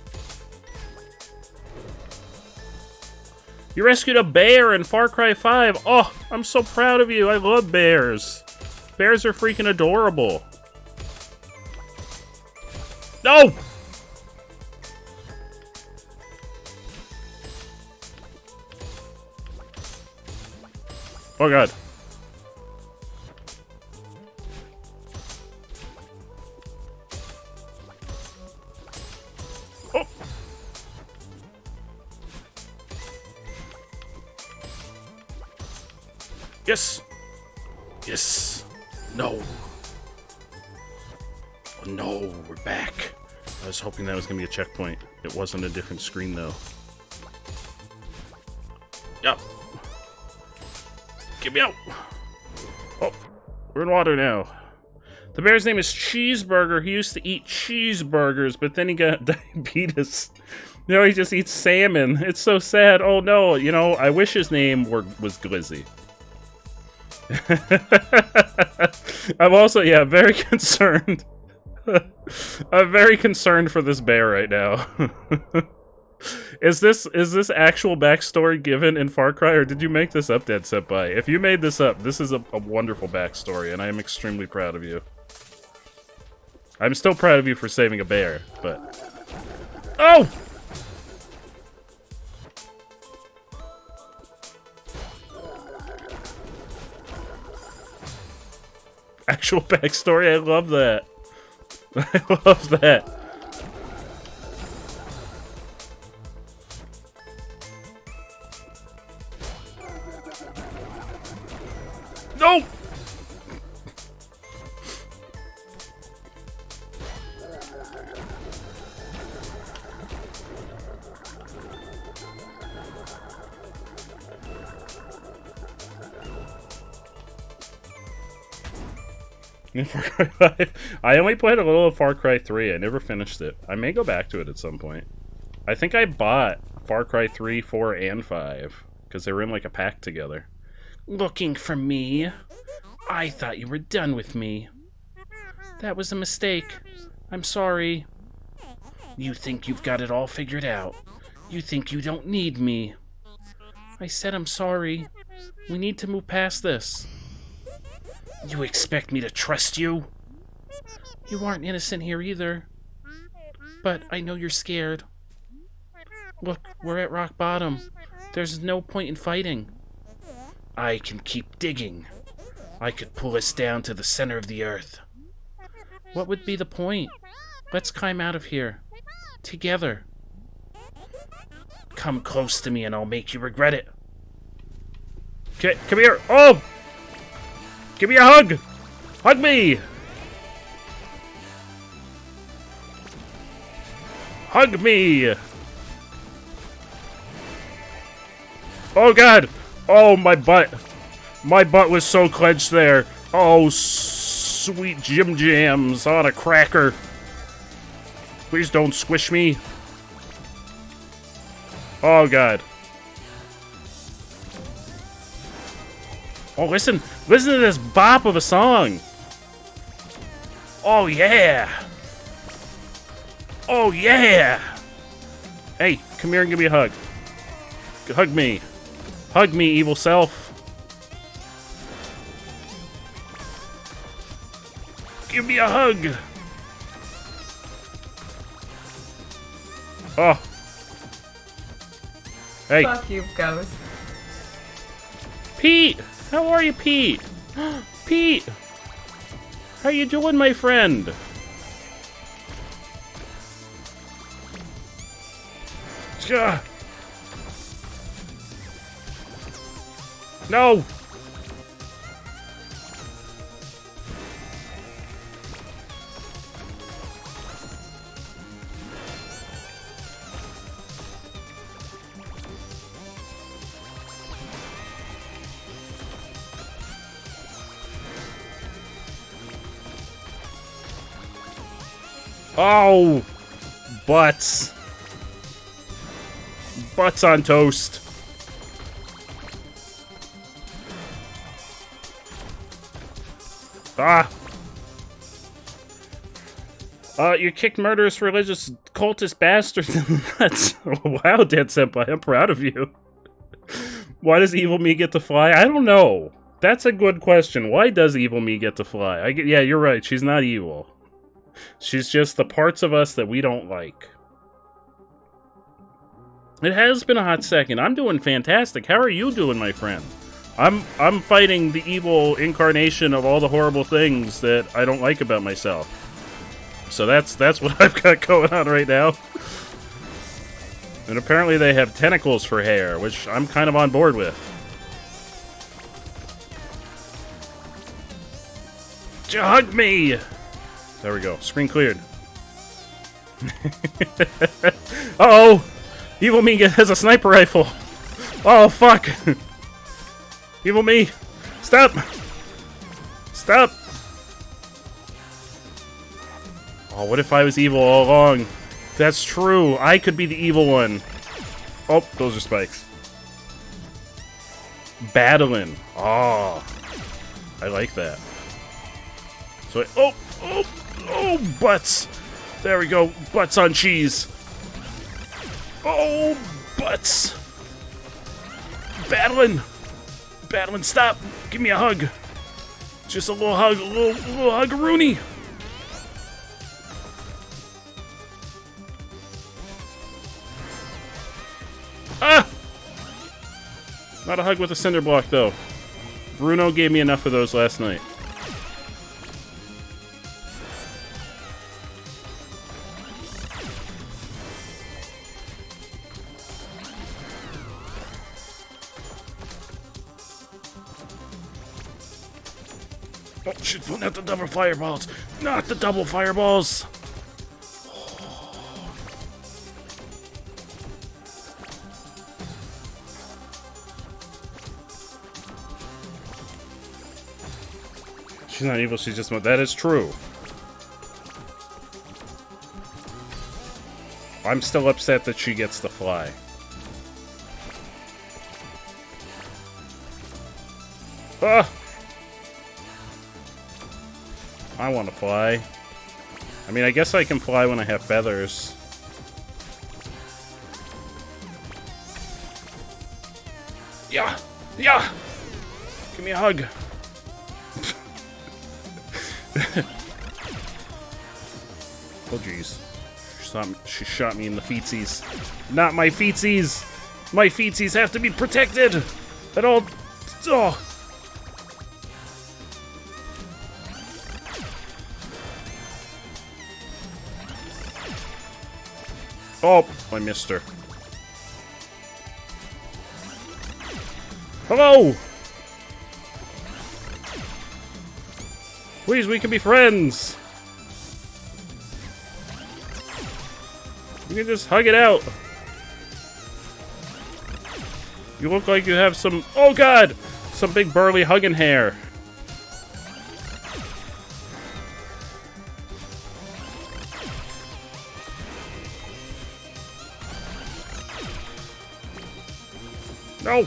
You rescued a bear in Far Cry 5. Oh, I'm so proud of you. I love bears. Bears are freaking adorable. No! Oh, God. Oh! Yes! Yes! No! Oh, no, we're back. I was hoping that was going to be a checkpoint. It wasn't a different screen, though. Yep. Get me out! Oh, we're in water now. The bear's name is Cheeseburger. He used to eat cheeseburgers, but then he got diabetes. Now he just eats salmon. It's so sad. Oh no, you know, I wish his name was Glizzy. I'm also, yeah, very concerned. I'm very concerned for this bear right now. Is this actual backstory given in Far Cry, or did you make this up, Dead Senpai? If you made this up, this is a wonderful backstory, and I am extremely proud of you. I'm still proud of you for saving a bear, but... Oh! Actual backstory, I love that. I love that. No! In Far Cry 5. I only played a little of Far Cry 3. I never finished it. I may go back to it at some point. I think I bought Far Cry 3, 4, and 5 because they were in like a pack together. Looking for me? I thought you were done with me. That was a mistake. I'm sorry. You think you've got it all figured out. You think you don't need me. I said I'm sorry. We need to move past this. You expect me to trust you? You aren't innocent here either. But I know you're scared. Look, we're at rock bottom. There's no point in fighting. I can keep digging. I could pull us down to the center of the earth. What would be the point? Let's climb out of here. Together. Come close to me and I'll make you regret it. Okay, come here. Oh! Give me a hug! Hug me! Hug me! Oh god! Oh, my butt. My butt was so clenched there. Oh, sweet Jim Jams on a cracker. Please don't squish me. Oh god. Oh, listen to this bop of a song. Oh, yeah. Oh, yeah. Hey, come here and give me a hug. Hug me. Hug me, evil self. Give me a hug. Oh. Hey. Fuck you, Ghost. Pete! How are you, Pete? Pete! How you doing, my friend? No! Oh! Butts. Butts on toast. Ah! You kicked murderous religious cultist bastards in the nuts. Wow, Dead Senpai, I'm proud of you. Why does evil me get to fly? I don't know. That's a good question. Why does evil me get to fly? Yeah, you're right. She's not evil. She's just the parts of us that we don't like. It has been a hot second. I'm doing fantastic. How are you doing, my friend? I'm fighting the evil incarnation of all the horrible things that I don't like about myself. So that's what I've got going on right now. And apparently they have tentacles for hair, which I'm kind of on board with. Hug me! There we go. Screen cleared. Uh-oh! Evil me has a sniper rifle! Oh, fuck! Evil me! Stop! Stop! Oh, what if I was evil all along? That's true. I could be the evil one. Oh, those are spikes. Battling. Oh. I like that. So, oh, butts. There we go. Butts on cheese. Oh, butts. Battling. Battling, stop. Give me a hug. Just a little hug, a little hug-a-rooney. Ah! Not a hug with a cinder block, though. Bruno gave me enough of those last night. Oh, shit, not the double fireballs! Not the double fireballs! She's not evil, she's just... That is true. I'm still upset that she gets to fly. Ah! I want to fly. I mean, I guess I can fly when I have feathers. Yeah! Yeah! Give me a hug. Oh, jeez. She shot me in the feetsies. Not my feetsies! My feetsies have to be protected! At all... Oh! Oh, I missed her. Hello! Please, we can be friends! You can just hug it out. You look like you have some... Oh, God! Some big burly hugging hair. No!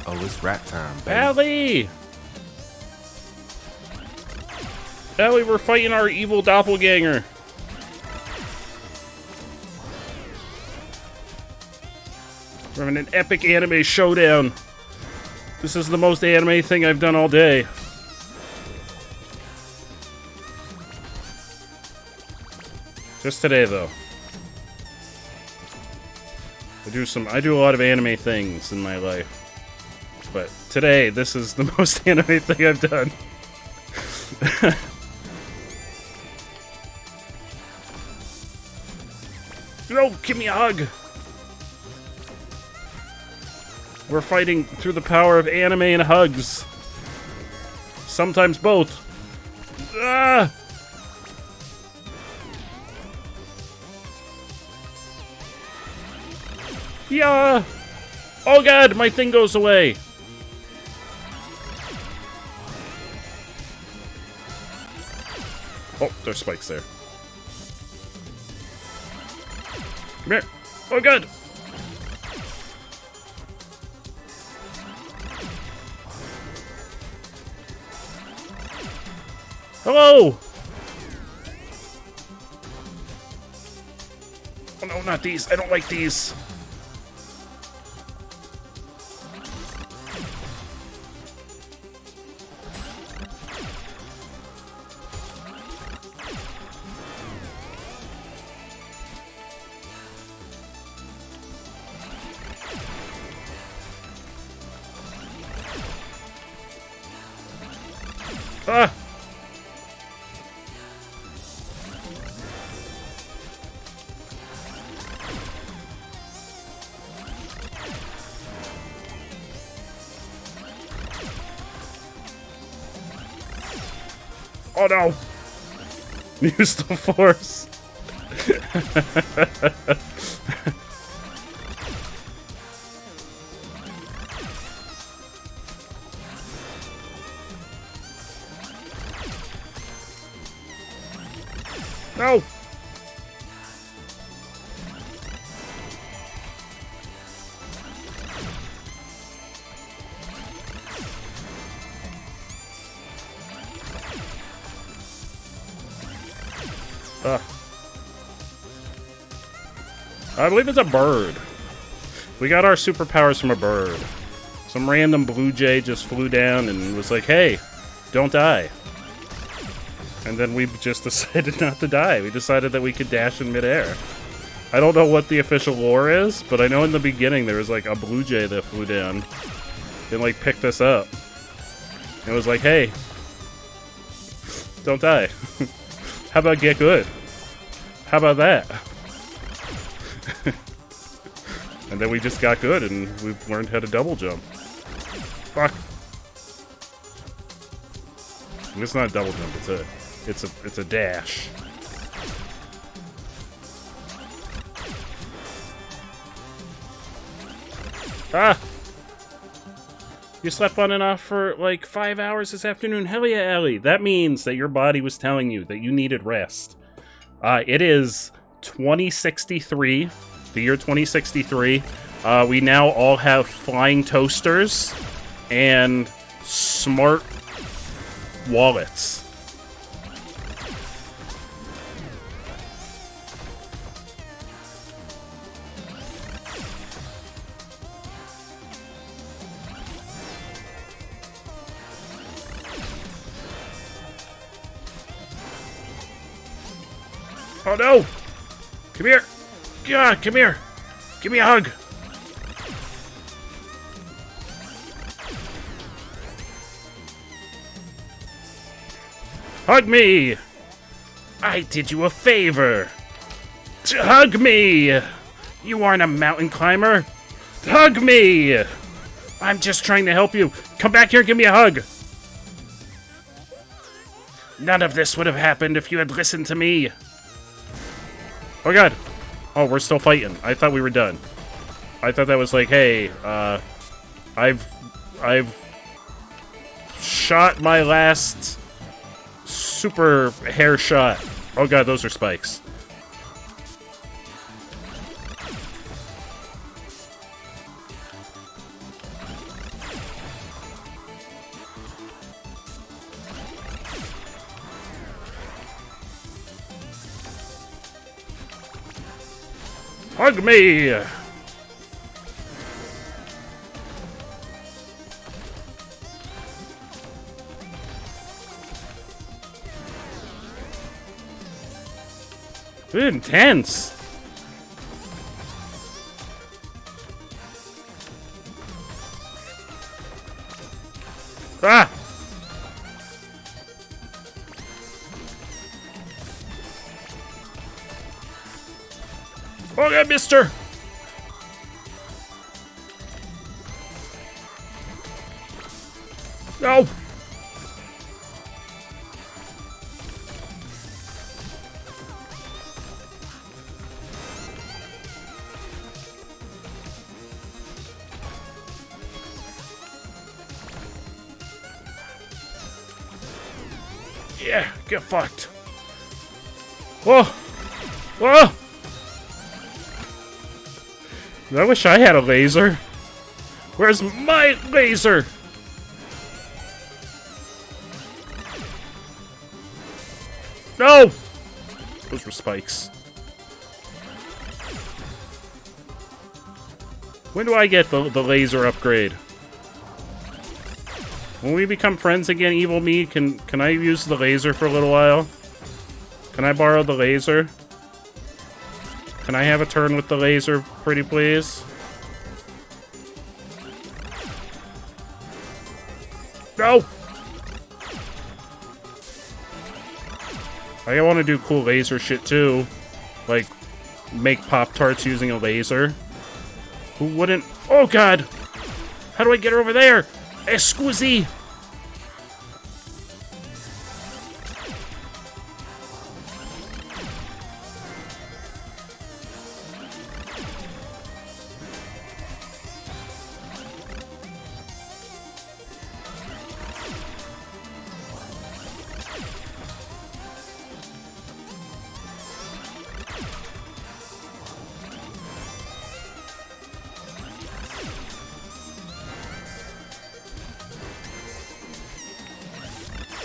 Oh, it's rat time, baby. Allie! Allie, we're fighting our evil doppelganger. We're having an epic anime showdown. This is the most anime thing I've done all day. Just today, though. I do a lot of anime things in my life. But today, this is the most anime thing I've done. No, give me a hug! We're fighting through the power of anime and hugs. Sometimes both. Ah! Yeah! Oh god, my thing goes away! Oh, there's spikes there. Come here! Oh god! Hello! Oh no, not these. I don't like these. Ah! Oh no! Use the force! No! I believe it's a bird. We got our superpowers from a bird. Some random blue jay just flew down and was like, hey, don't die. And then we just decided not to die. We decided that we could dash in midair. I don't know what the official lore is, but I know in the beginning there was like a blue jay that flew down and like picked us up. It was like, hey, don't die. How about get good? How about that? And then we just got good and we've learned how to double jump. Fuck. It's not a double jump, it's a dash. Ah! You slept on and off for like 5 hours this afternoon? Hell yeah, Ellie. That means that your body was telling you that you needed rest. It is 2063, the year 2063. We now all have flying toasters and smart wallets. Oh no! Come here! God, come here! Give me a hug! Hug me! I did you a favor! Hug me! You aren't a mountain climber! Hug me! I'm just trying to help you! Come back here and give me a hug! None of this would have happened if you had listened to me! Oh god! Oh, we're still fighting. I thought we were done. I thought that was like, hey, I've shot my last super hair shot. Oh god, those are spikes. Hug me! Intense! Ah! Oh, God, mister! No! Yeah, get fucked. Whoa! Whoa! I wish I had a laser. Where's my laser? No! Those were spikes. When do I get the laser upgrade? When we become friends again, evil me, can I use the laser for a little while? Can I borrow the laser? Can I have a turn with the laser, pretty please? No! I want to do cool laser shit too. Like, make Pop-Tarts using a laser. Who wouldn't? Oh god! How do I get her over there? Excusez!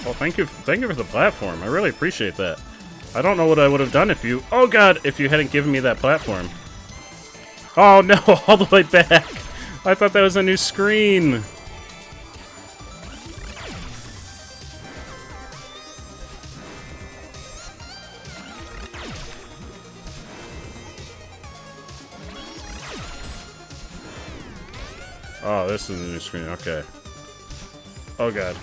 Well, thank you for the platform. I really appreciate that. I don't know what I would have done if you... Oh god, if you hadn't given me that platform. Oh no, all the way back. I thought that was a new screen. Oh, this is a new screen. Okay. Oh god.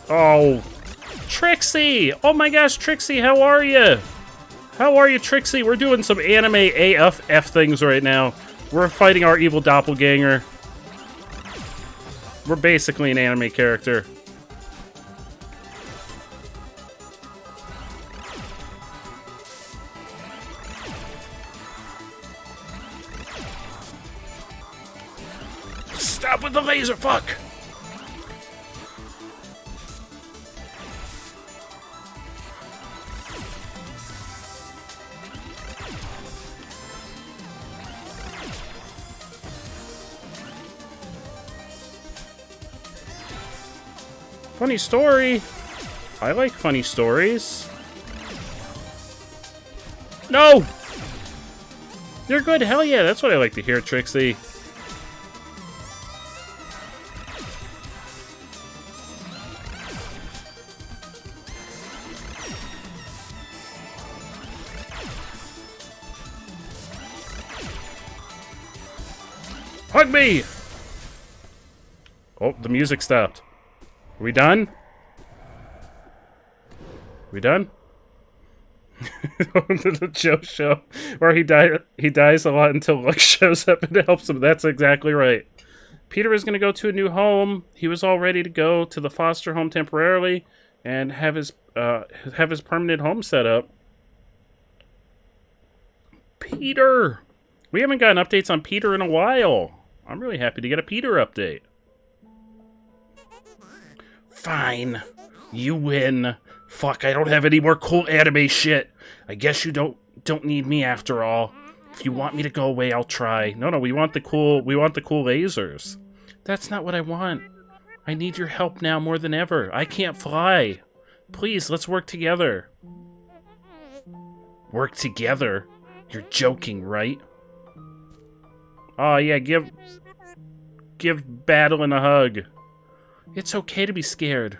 Oh, Trixie! Oh my gosh, Trixie, how are you? How are you, Trixie? We're doing some anime AF things right now. We're fighting our evil doppelganger. We're basically an anime character. Stop with the laser, fuck! Funny story. I like funny stories. No! You're good, hell yeah, that's what I like to hear, Trixie. Hug me! Oh, the music stopped. Are we done? We done? The Joe show where he dies a lot until Lux shows up and helps him. That's exactly right. Peter is going to go to a new home. He was all ready to go to the foster home temporarily and have his permanent home set up. Peter! We haven't gotten updates on Peter in a while. I'm really happy to get a Peter update. Fine. You win. Fuck, I don't have any more cool anime shit. I guess you don't need me after all. If you want me to go away, I'll try. No, we want the cool lasers. That's not what I want. I need your help now more than ever. I can't fly. Please, let's work together. Work together? You're joking, right? Oh yeah, give Battling a hug. It's okay to be scared.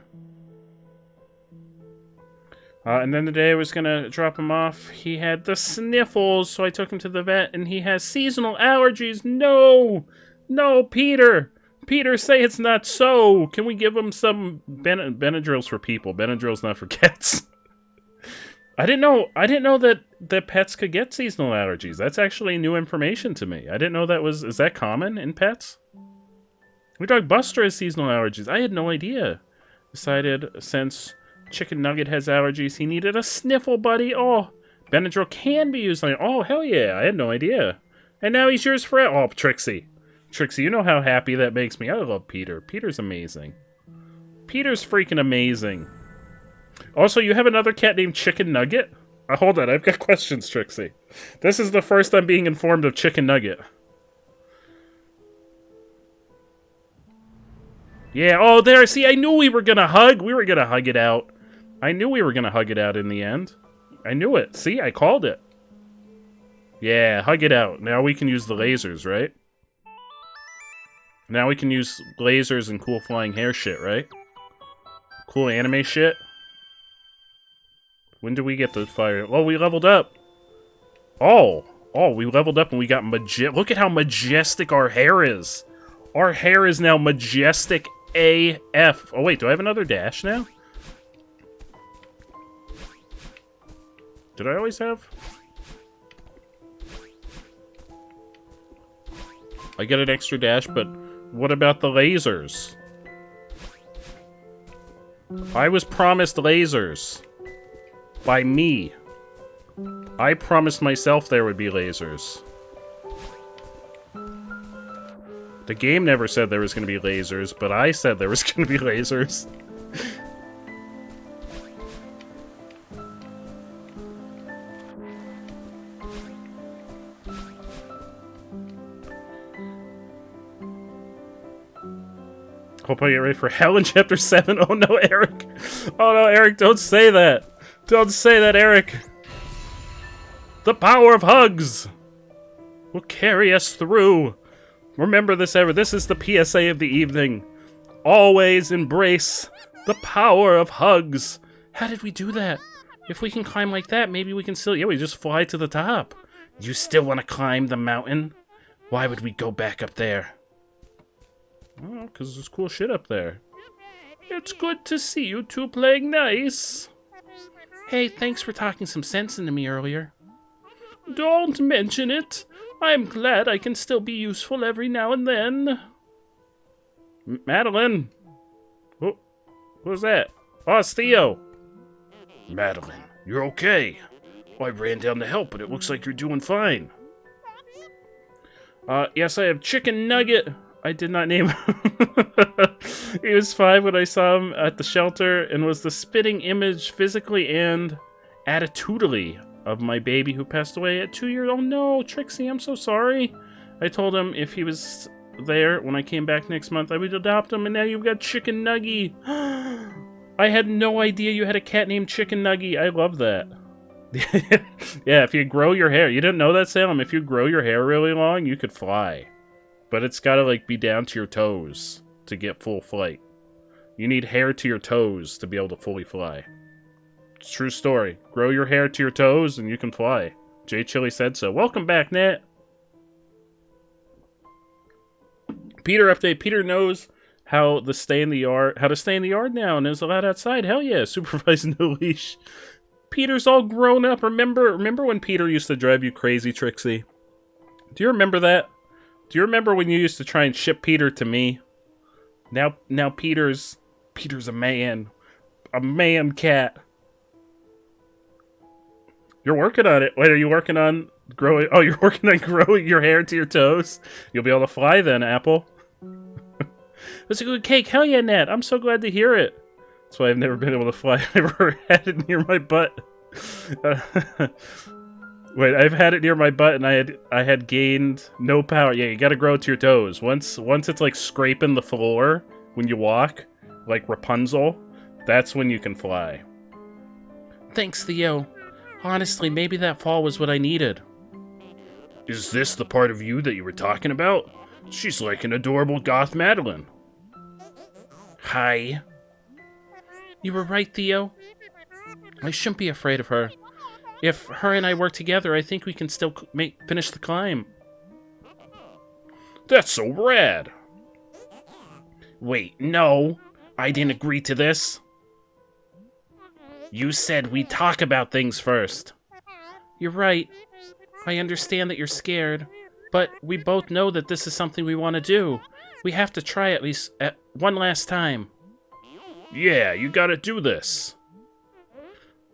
And then the day I was gonna drop him off, he had the sniffles, so I took him to the vet, and he has seasonal allergies. No! No, Peter! Peter, say it's not so! Can we give him some Benadryl's for people? Benadryl's not for cats. I didn't know that pets could get seasonal allergies. That's actually new information to me. I didn't know that was... Is that common in pets? My dog Buster has seasonal allergies. I had no idea. Decided since Chicken Nugget has allergies, he needed a sniffle buddy. Oh, Benadryl can be used on it. Oh, hell yeah. I had no idea. And now he's yours forever. Oh, Trixie. Trixie, you know how happy that makes me. I love Peter. Peter's amazing. Peter's freaking amazing. Also, you have another cat named Chicken Nugget? Hold on, I've got questions, Trixie. This is the first I'm being informed of Chicken Nugget. Yeah, oh, there, see, I knew we were gonna hug. We were gonna hug it out. I knew we were gonna hug it out in the end. I knew it. See, I called it. Yeah, hug it out. Now we can use the lasers, right? Now we can use lasers and cool flying hair shit, right? Cool anime shit. When do we get the fire? Oh, we leveled up. Oh, we leveled up and we got Look at how majestic our hair is. Our hair is now majestic AF. Oh, wait, do I have another dash now? Did I always have? I get an extra dash, but what about the lasers? I was promised lasers. By me. I promised myself there would be lasers. The game never said there was going to be lasers, but I said there was going to be lasers. Hope I get ready for hell in Chapter 7. Oh no, Eric. Oh no, Eric, don't say that. Don't say that, Eric. The power of hugs will carry us through. Remember this ever. This is the PSA of the evening. Always embrace the power of hugs. How did we do that? If we can climb like that, maybe we can still... Yeah, we just fly to the top. You still want to climb the mountain? Why would we go back up there? Oh, because there's cool shit up there. It's good to see you two playing nice. Hey, thanks for talking some sense into me earlier. Don't mention it. I'm glad I can still be useful every now and then. Madeline? Who's that? Oh, it's Theo. Madeline, you're okay. Oh, I ran down to help, but it looks like you're doing fine. Yes, I have Chicken Nugget. I did not name him. He was 5 when I saw him at the shelter and was the spitting image physically and attitudinally of my baby who passed away at 2 years. Oh no, Trixie, I'm so sorry. I told him if he was there when I came back next month, I would adopt him, and now you've got Chicken Nuggy. I had no idea you had a cat named Chicken Nuggy. I love that. Yeah, if you grow your hair. You didn't know that, Salem? If you grow your hair really long, you could fly. But it's gotta, like, be down to your toes to get full flight. You need hair to your toes to be able to fully fly. It's a true story. Grow your hair to your toes and you can fly. Jay Chili said so. Welcome back, Nat. Peter update. Peter knows how to stay in the yard now and is allowed outside. Hell yeah, supervised no leash. Peter's all grown up. Remember when Peter used to drive you crazy, Trixie? Do you remember that? Do you remember when you used to try and ship Peter to me? Now Peter's a man cat. You're working on it. Wait, are you working on growing? Oh, you're working on growing your hair to your toes. You'll be able to fly then, Apple. That's a good cake. Hell yeah, Nat. I'm so glad to hear it. That's why I've never been able to fly. I've never had it near my butt. Wait, I've had it near my butt, and I had gained no power. Yeah, you gotta grow it to your toes. Once it's like scraping the floor when you walk, like Rapunzel, that's when you can fly. Thanks, Theo. Honestly, maybe that fall was what I needed. Is this the part of you that you were talking about? She's like an adorable goth Madeline. Hi. You were right, Theo. I shouldn't be afraid of her. If her and I work together, I think we can still finish the climb. That's so rad. Wait, no. I didn't agree to this. You said we talk about things first. You're right. I understand that you're scared, but we both know that this is something we want to do. We have to try at least one last time. Yeah, you gotta do this.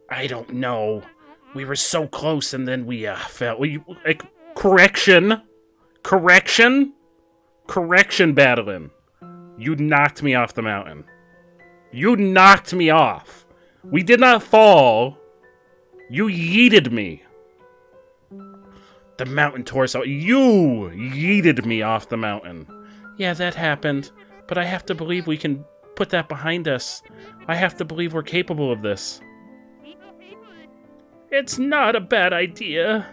I don't know. We were so close and then we fell. Correction, Battling. You knocked me off the mountain. You knocked me off. We did not fall. You yeeted me. The mountain torso. You yeeted me off the mountain. Yeah, that happened. But I have to believe we can put that behind us. I have to believe we're capable of this. It's not a bad idea.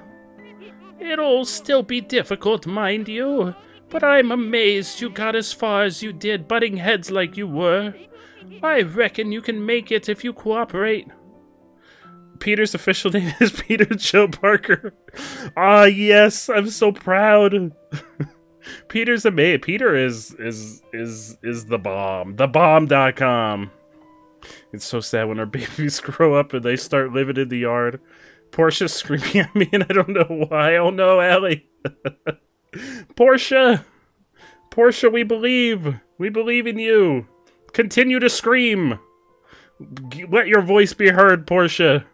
It'll still be difficult, mind you. But I'm amazed you got as far as you did, butting heads like you were. I reckon you can make it if you cooperate. Peter's official name is Peter Joe Parker. Ah, yes, I'm so proud. Peter's amazing. Peter is the bomb. Thebomb.com. It's so sad when our babies grow up and they start living in the yard. Portia's screaming at me and I don't know why. Oh no, Allie. Portia, we believe. We believe in you. Continue to scream. Let your voice be heard, Portia.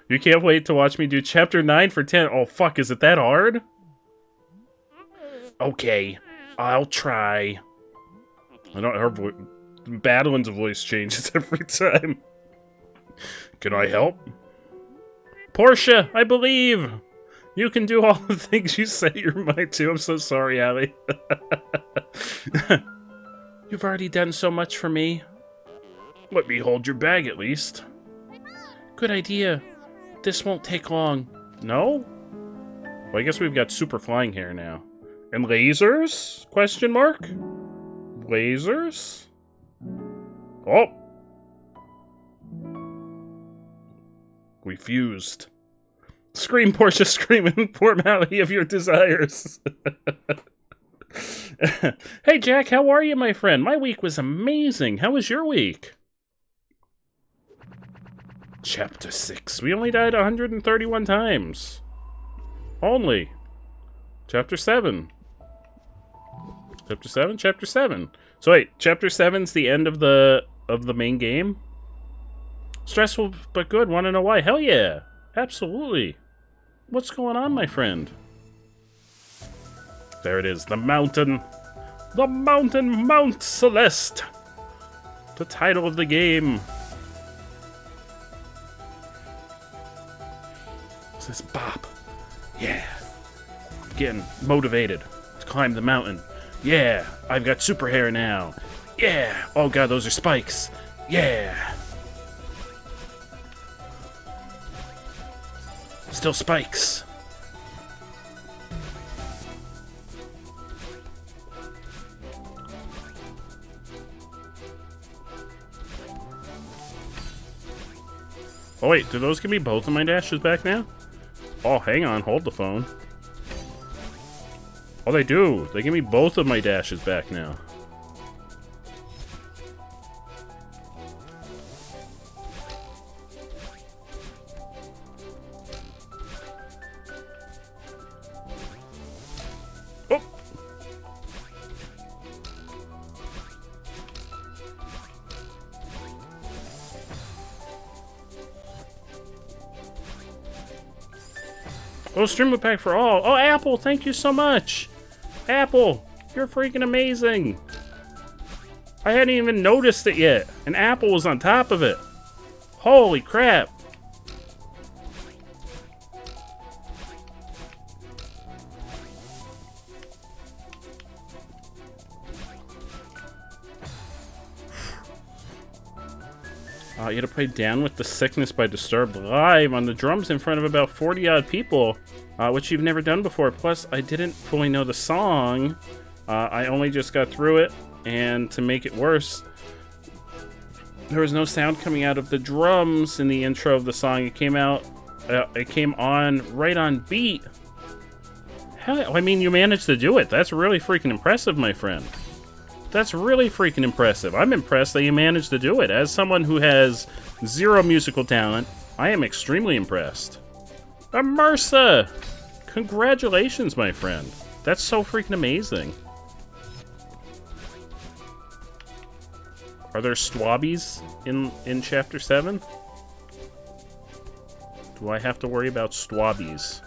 You can't wait to watch me do chapter 9 for 10. Oh, fuck, is it that hard? Okay, I'll try. I don't. Her Badeline's voice changes every time. Can I help? Portia, I believe. You can do all the things you say you're mine to. I'm so sorry, Allie. You've already done so much for me. Let me hold your bag at least. Good idea. This won't take long. No? Well, I guess we've got super flying here now. And lasers? Question mark? Lasers? Oh! We fused. Scream, Portia, scream, inform Allie of your desires. Hey, Jack, how are you, my friend? My week was amazing. How was your week? Chapter 6. We only died 131 times. Only. Chapter 7. Chapter 7? Chapter 7. So wait, Chapter 7's the end of the main game? Stressful but good. Want to know why? Hell yeah. Absolutely. What's going on, my friend? There it is. The mountain. The mountain, Mount Celeste. The title of the game. What's this bop? Yeah. Getting motivated to climb the mountain. Yeah. I've got super hair now. Yeah. Oh god, those are spikes. Yeah. Still spikes. Oh wait, do those give me both of my dashes back now? Oh, hang on, hold the phone. Oh, they do. They give me both of my dashes back now. Oh! Oh, stream pack for all. Oh, Apple, thank you so much. Apple, You're freaking amazing. I hadn't even noticed it yet. An apple was on top of it. Holy crap. You had to play Down with the Sickness by Disturbed live on the drums in front of about 40-odd people, which you've never done before. Plus, I didn't fully know the song. I only just got through it, and to make it worse, there was no sound coming out of the drums in the intro of the song. It came out, it came on right on beat. Hell, I mean, you managed to do it. That's really freaking impressive, my friend. That's really freaking impressive. I'm impressed that you managed to do it. As someone who has zero musical talent, I am extremely impressed. Immersa! Congratulations, my friend. That's so freaking amazing. Are there Stwabbies in Chapter 7? Do I have to worry about Stwabbies?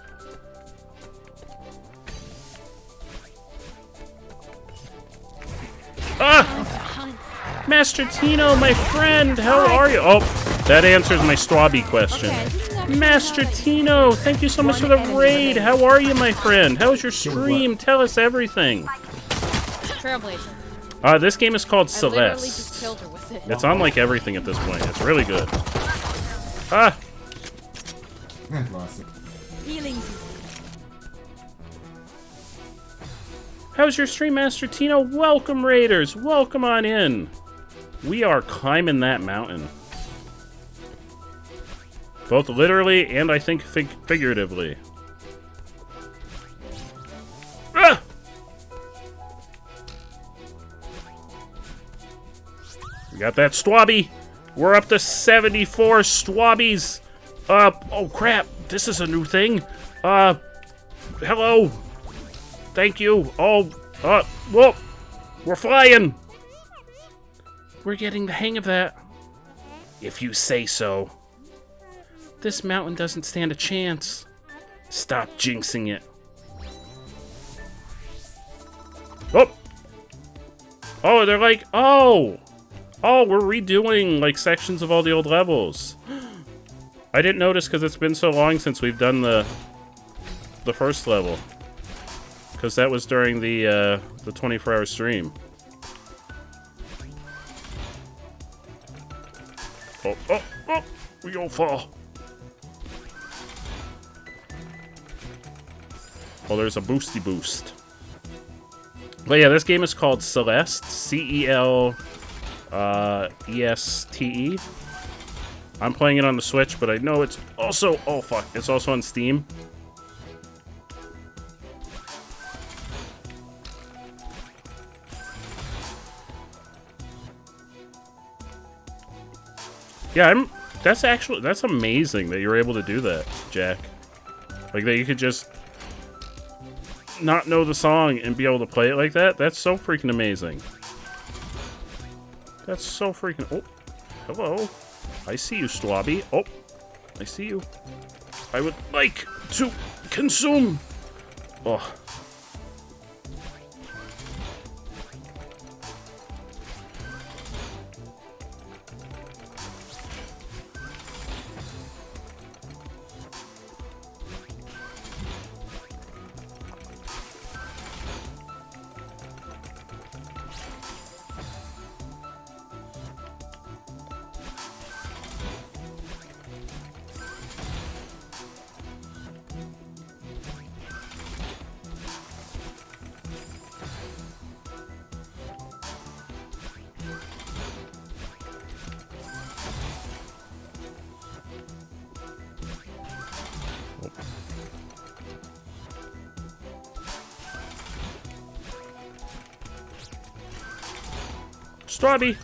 Ah! Master Tino, my friend, how are you? Oh, that answers my Stwabby question. Master Tino, thank you so much for the raid. How are you, my friend? How was your stream? Tell us everything. Trailblazer. This game is called I literally just Celeste. killed her with it. It's on like everything at this point. It's really good. Ah! Lost it. Healing. How's your stream, Master Tino? Welcome, Raiders. Welcome on in. We are climbing that mountain. Both literally and I think figuratively. Ah! We got that Stwabby. We're up to 74 Stwabbies. Oh crap. This is a new thing. Hello. Thank you. Oh, whoa. We're flying. We're getting the hang of that. If you say so. This mountain doesn't stand a chance. Stop jinxing it. Oh. Oh, they're like, oh. Oh, we're redoing, like, sections of all the old levels. I didn't notice because it's been so long since we've done the first level. Because that was during the 24-hour stream. Oh, oh, oh! We don't fall. Oh, there's a boosty boost. But yeah, this game is called Celeste. C-E-L... E-S-T-E. I'm playing it on the Switch, but I know it's also... Oh, fuck. It's also on Steam. Yeah, that's amazing that you're able to do that, Jack. Like, that you could just not know the song and be able to play it like that. That's so freaking amazing. That's so freaking... Oh, hello. I see you, Stwabby. Oh, I see you. I would like to consume... Oh. Strawberry.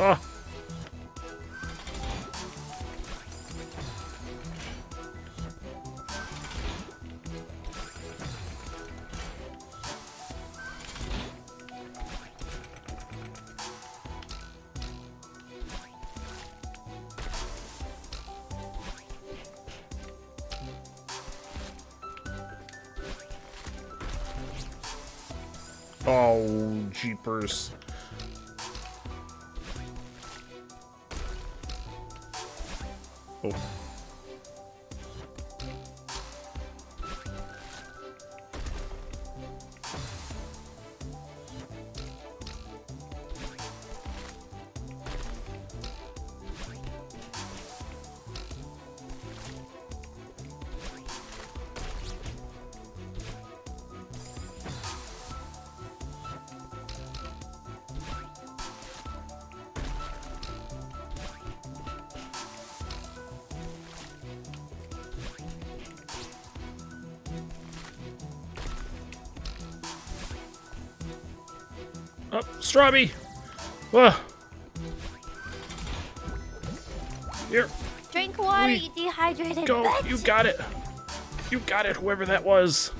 Oh. Oh, jeepers. Oh. Oh, Strawby! Whoa! Here, Drink water, Wait. you dehydrated go! bitch. You got it! You got it, whoever that was!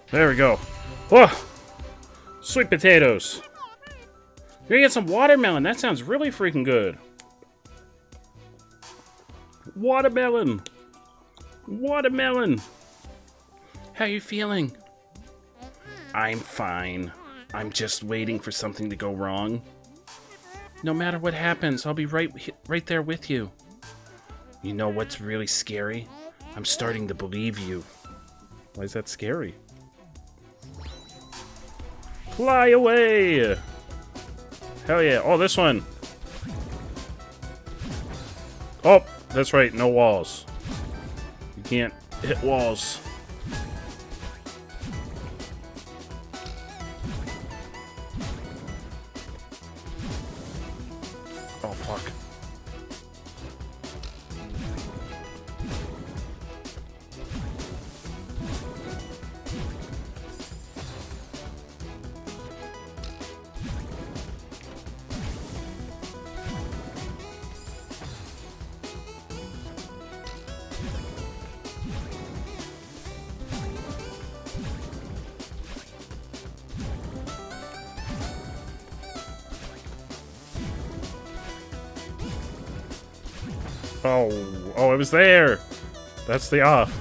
There we go. Whoa! Sweet potatoes! You're gonna get some watermelon. That sounds really freaking good. Watermelon. Watermelon. How you feeling? I'm fine. I'm just waiting for something to go wrong. No matter what happens, I'll be right there with you. You know what's really scary? I'm starting to believe you. Why is that scary? Fly away! Hell yeah. Oh, this one. Oh, that's right. No walls. You can't hit walls. Oh, fuck. Oh, it was there. That's the off.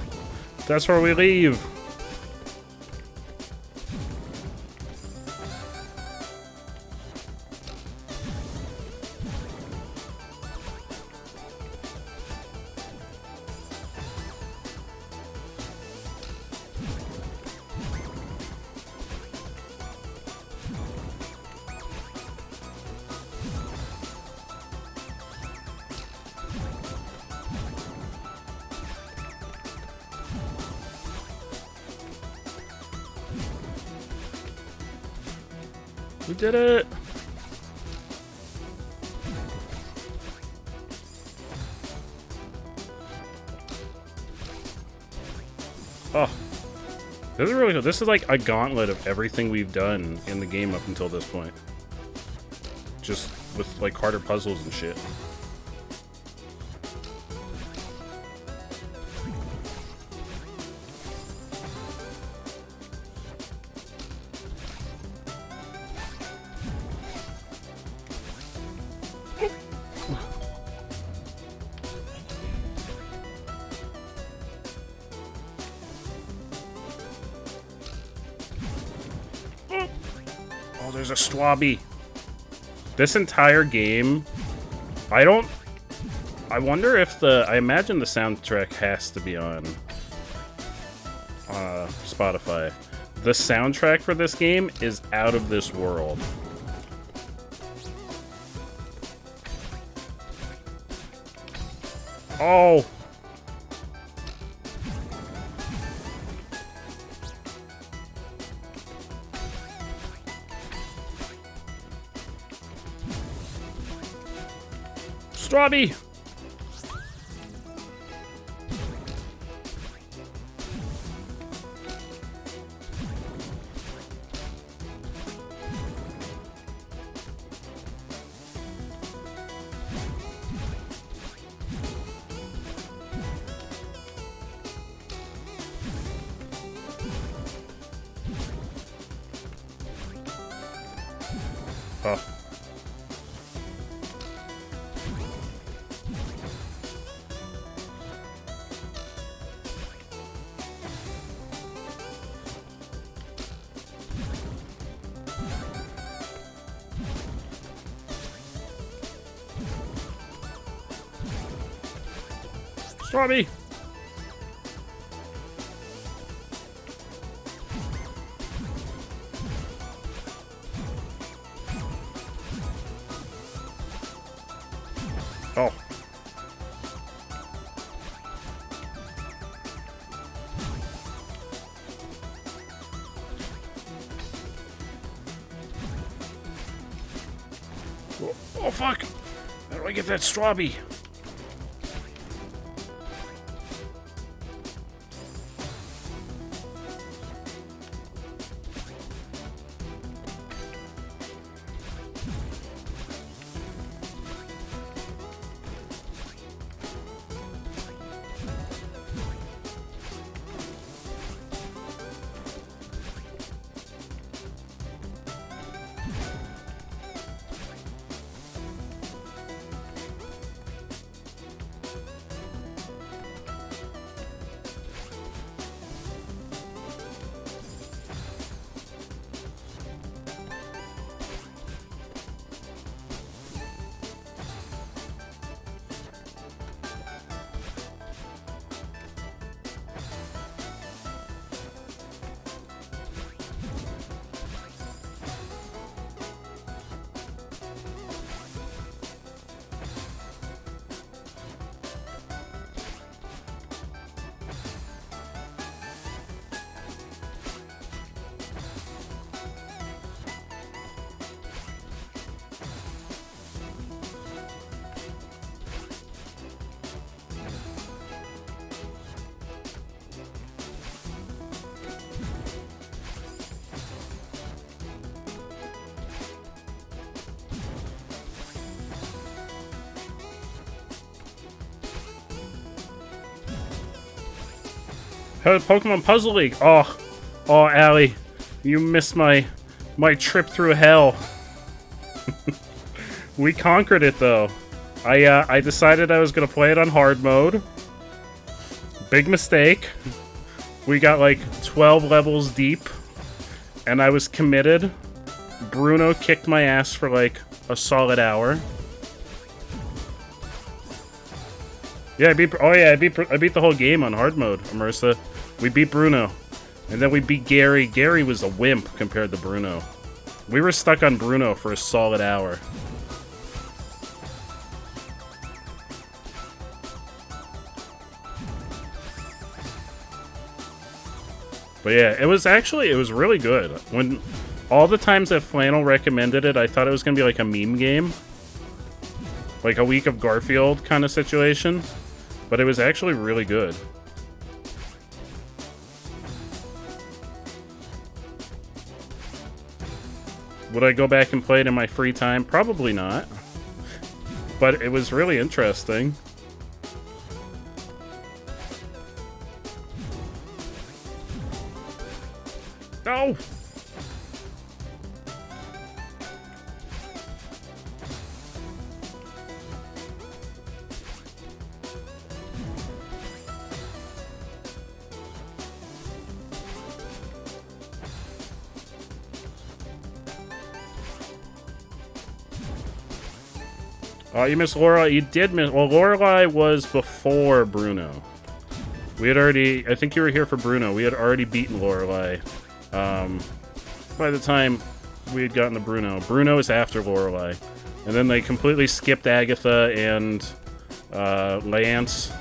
That's where we leave. We did it! Oh. This is really cool. This is like a gauntlet of everything we've done in the game up until this point. Just with like harder puzzles and shit. Oh, there's a Strawby. This entire game, I wonder if I imagine the soundtrack has to be on Spotify. The soundtrack for this game is out of this world. Oh! Strawby! Oh. Strawberry! Oh. Oh, fuck! How do I get that strawberry? Pokemon Puzzle League. Oh, Allie, you missed my trip through hell. We conquered it though. I decided I was gonna play it on hard mode. Big mistake. We got like 12 levels deep, and I was committed. Bruno kicked my ass for like a solid hour. Yeah, I beat the whole game on hard mode, Immersa. We beat Bruno. And then we beat Gary. Gary was a wimp compared to Bruno. We were stuck on Bruno for a solid hour. But yeah, it was really good. When all the times that Flannel recommended it, I thought it was gonna be like a meme game. Like a Week of Garfield kind of situation. But it was actually really good. Would I go back and play it in my free time? Probably not. But it was really interesting. No! Oh, you missed Lorelei. You did miss... Well, Lorelei was before Bruno. We had already... I think you were here for Bruno. We had already beaten Lorelei. By the time we had gotten to Bruno. Bruno is after Lorelei. And then they completely skipped Agatha and Lance.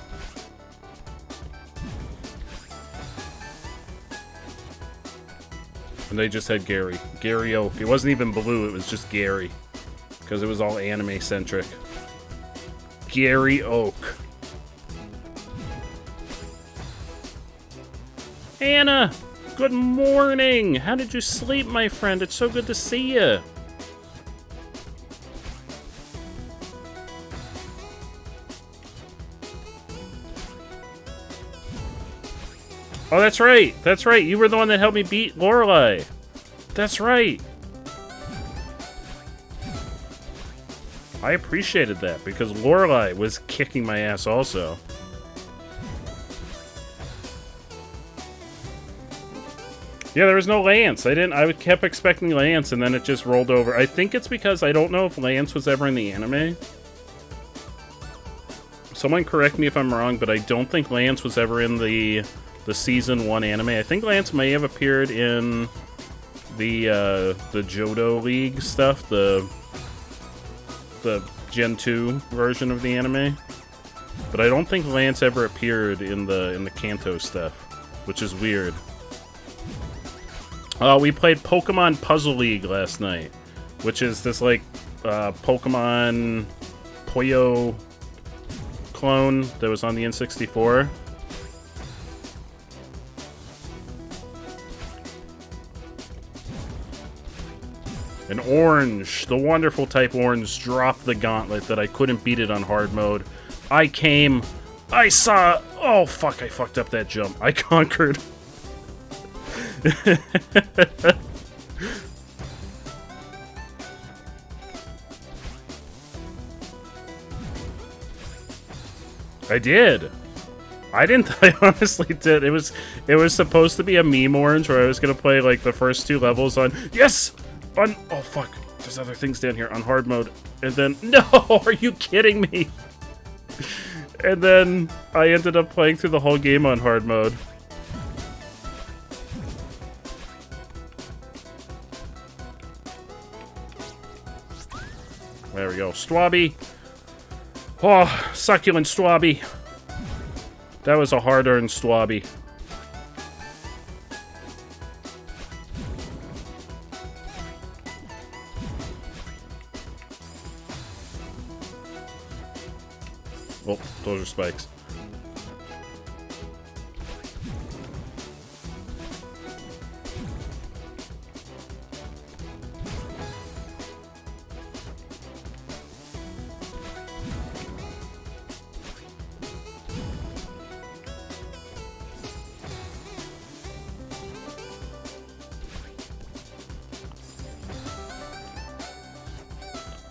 And they just had Gary. Gary Oak. It wasn't even Blue, it was just Gary. Because it was all anime-centric. Gary Oak. Anna! Good morning! How did you sleep, my friend? It's so good to see you. Oh, that's right. That's right. You were the one that helped me beat Lorelei. That's right. I appreciated that because Lorelei was kicking my ass also. Yeah, there was no Lance. I kept expecting Lance, and then it just rolled over. I think it's because I don't know if Lance was ever in the anime. Someone correct me if I'm wrong, but I don't think Lance was ever in the Season 1 anime. I think Lance may have appeared in the Johto League stuff, the Gen 2 version of the anime. But I don't think Lance ever appeared in the Kanto stuff, which is weird. We played Pokemon Puzzle League last night, which is this, like, Pokemon Puyo clone that was on the N64. And Orange, the wonderful type Orange, dropped the gauntlet that I couldn't beat it on hard mode. I saw... Oh, fuck, I fucked up that jump. I conquered... I did. I honestly did. It was supposed to be a meme Orange where I was gonna play like the first 2 levels on oh fuck, there's other things down here on hard mode, and then no, are you kidding me? And then I ended up playing through the whole game on hard mode. There we go. Swabby. Oh, succulent Swabby. That was a hard-earned Swabby. Oh, those are spikes.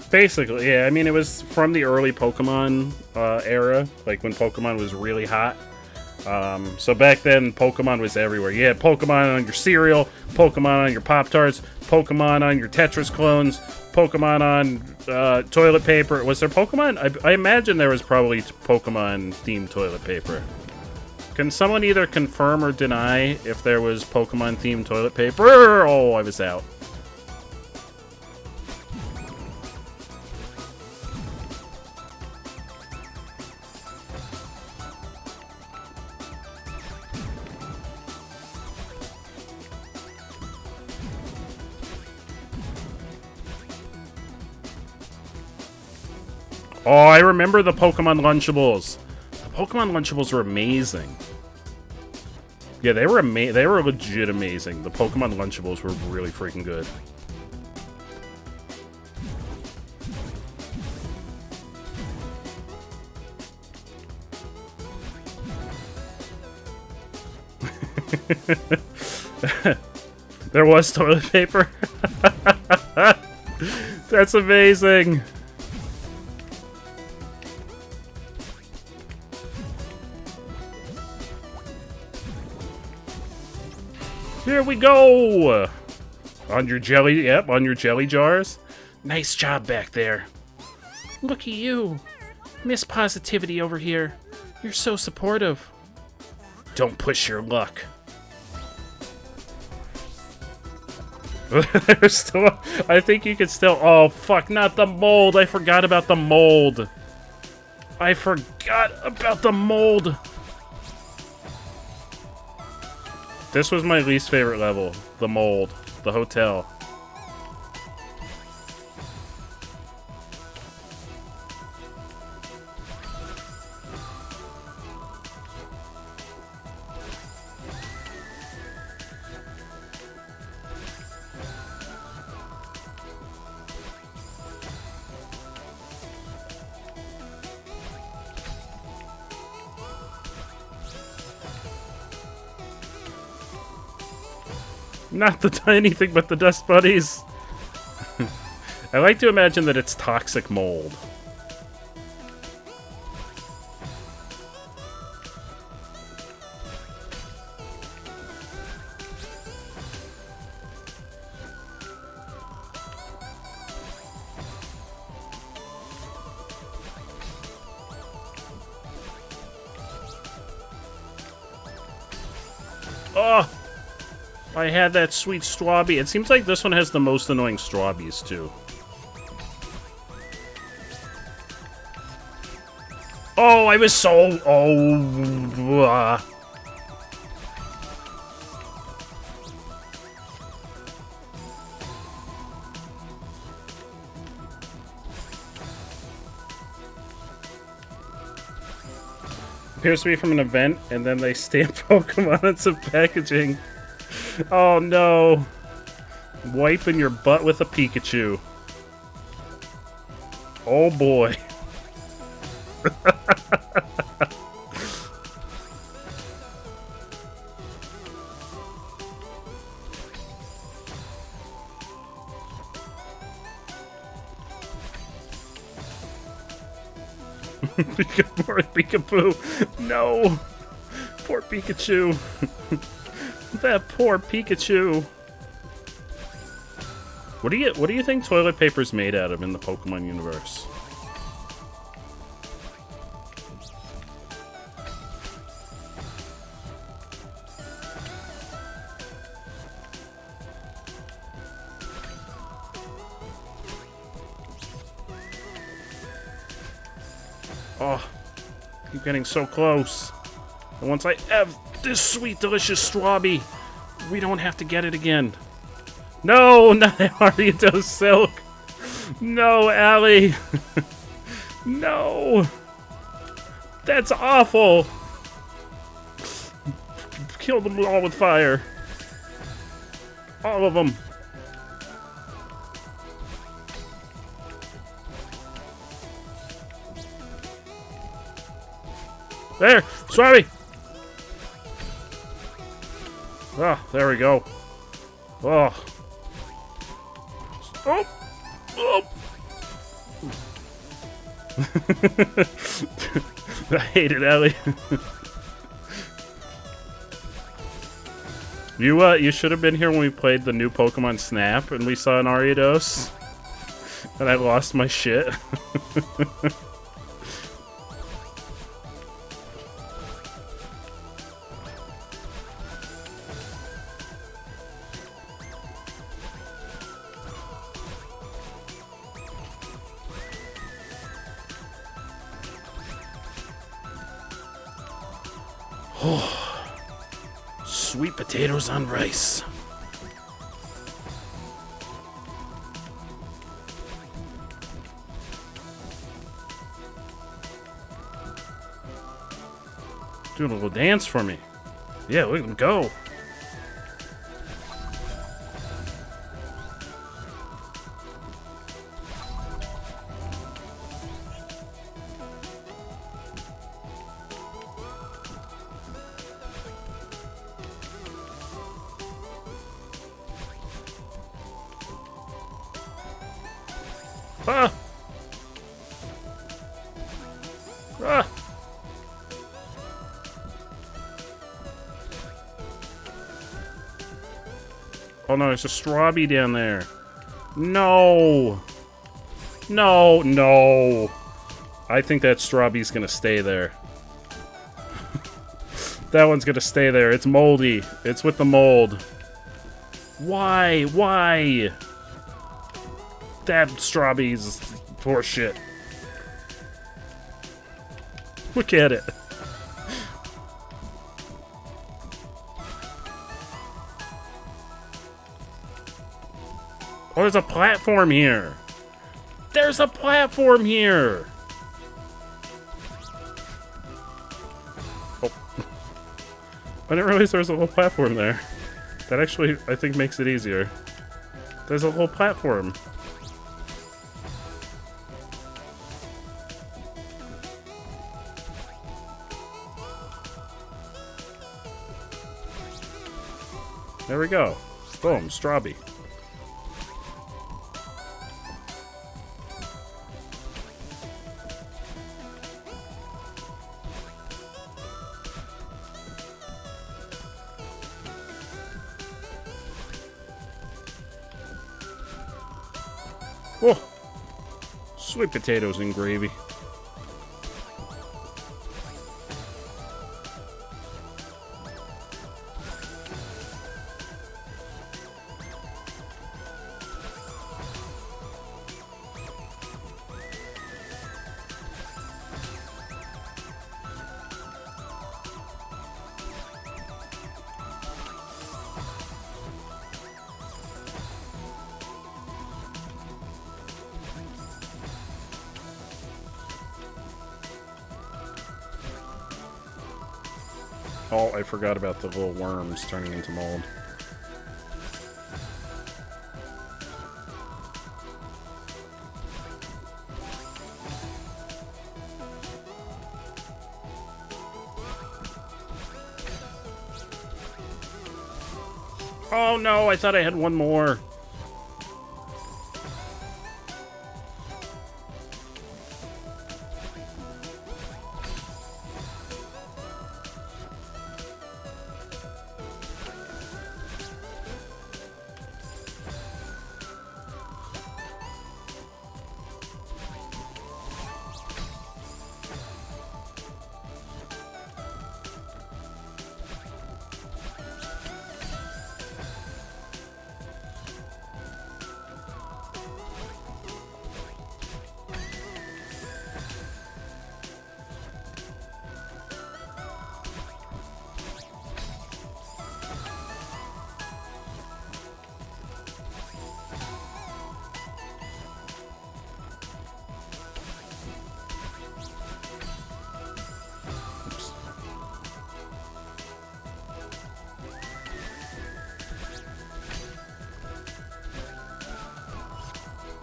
Basically, yeah. I mean, it was from the early Pokemon era, like when Pokemon was really hot. So back then, Pokemon was everywhere. You had Pokemon on your cereal, Pokemon on your Pop-Tarts, Pokemon on your Tetris clones, Pokemon on toilet paper. Was there Pokemon? I imagine there was probably Pokemon-themed toilet paper. Can someone either confirm or deny if there was Pokemon-themed toilet paper? Oh, I was out. Oh, I remember the Pokemon Lunchables. The Pokemon Lunchables were amazing. Yeah, they were legit amazing. The Pokemon Lunchables were really freaking good. There was toilet paper? That's amazing. Here we go! On your jelly, yep, on your jelly jars. Nice job back there. Look at you. Miss Positivity over here. You're so supportive. Don't push your luck. There's still... I think you could still... Oh, fuck, not the mold. I forgot about the mold. I forgot about the mold. This was my least favorite level. The mold. The hotel. Not anything but the dust buddies. I like to imagine that it's toxic mold. Oh! I had that sweet strawberry. It seems like this one has the most annoying strawberries, too. Oh, I was so... Oh... Appears to be from an event, and then they stamp Pokemon on some packaging. Oh no. Wiping your butt with a Pikachu. Oh boy. Poor Peekaboo. No. Poor Pikachu. That poor Pikachu. What do you think toilet paper's made out of in the Pokemon universe? Oh, keep getting so close. And once I have this sweet, delicious strawberry, we don't have to get it again. No, not Ariados Silk. No, Allie. No. That's awful. Kill them all with fire. All of them. There! Sorry! Ah, there we go. Oh. Oh! Oh! I hate it, Ellie. You should have been here when we played the new Pokemon Snap and we saw an Ariados. And I lost my shit. Sweet potatoes on rice. Doing a little dance for me. Yeah, look at him go. Ah! Ah! Oh no, there's a strawberry down there. No! No, no! I think that strawberry's gonna stay there. That one's gonna stay there. It's moldy. It's with the mold. Why? Why? That strawberry's poor shit. Look at it. Oh, there's a platform here. There's a platform here. Oh. I didn't realize there was a little platform there. That actually, I think, makes it easier. There's a little platform. There we go. Boom, strawberry. Oh, sweet potatoes and gravy. Oh, I forgot about the little worms turning into mold. Oh no, I thought I had one more.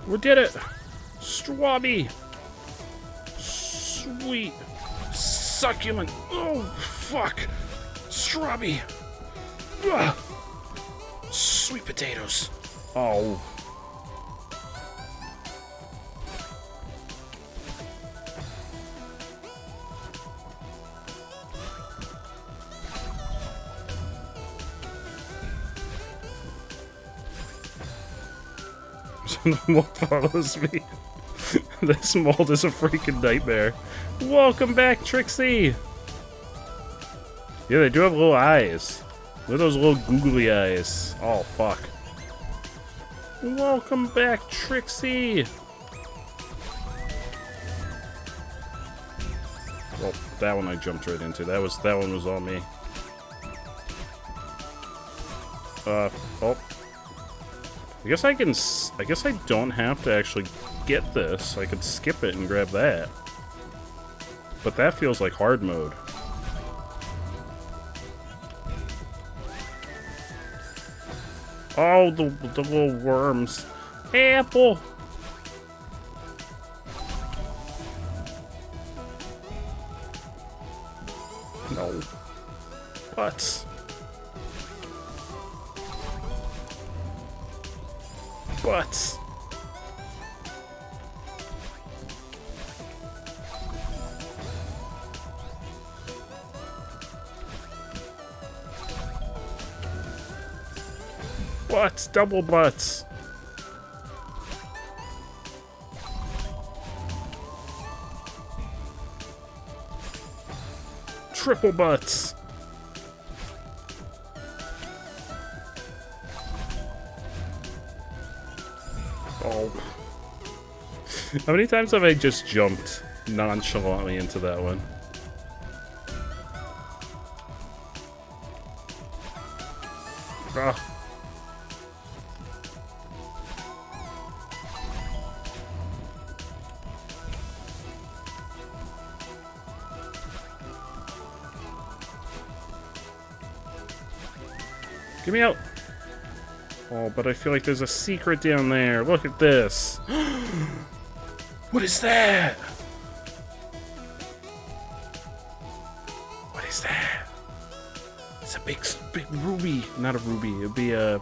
We did it! Strawberry! Sweet! Succulent! Oh, fuck! Strawberry! Ugh. Sweet potatoes! Oh. The mold follows me. This mold is a freaking nightmare. Welcome back, Trixie! Yeah, they do have little eyes. Look at those little googly eyes. Oh, fuck. Welcome back, Trixie! Well, that one I jumped right into. That one was all me. Oh. I guess I don't have to actually get this. I could skip it and grab that. But that feels like hard mode. Oh, the little worms. Apple! No. Butts. Butts. Butts, double butts. Triple butts. Oh. How many times have I just jumped nonchalantly into that one? Ah. Get me out! Oh, but I feel like there's a secret down there. Look at this. What is that? What is that? It's a big ruby. Not a ruby. It'd be a,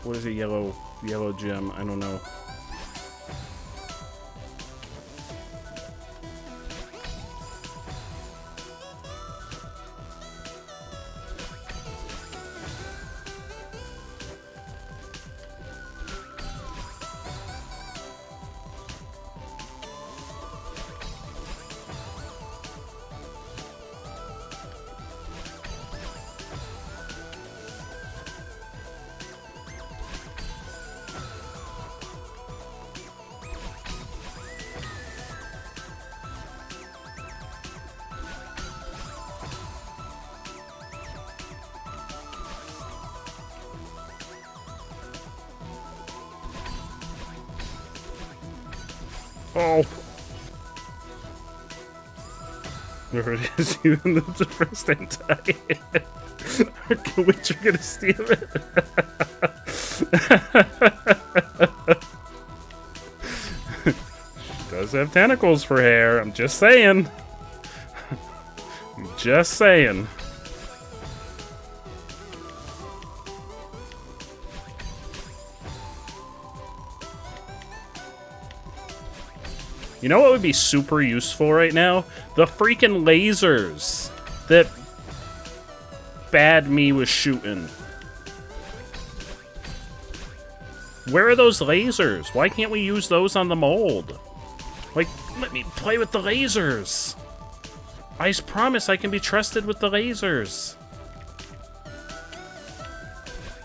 what is a yellow gem? I don't know. Oh. There it is, even the first anti. Wait, you're gonna steal it? Does have tentacles for hair, I'm just saying. Just saying. You know what would be super useful right now? The freaking lasers that Bad Me was shooting. Where are those lasers? Why can't we use those on the mold? Like, let me play with the lasers. I promise I can be trusted with the lasers.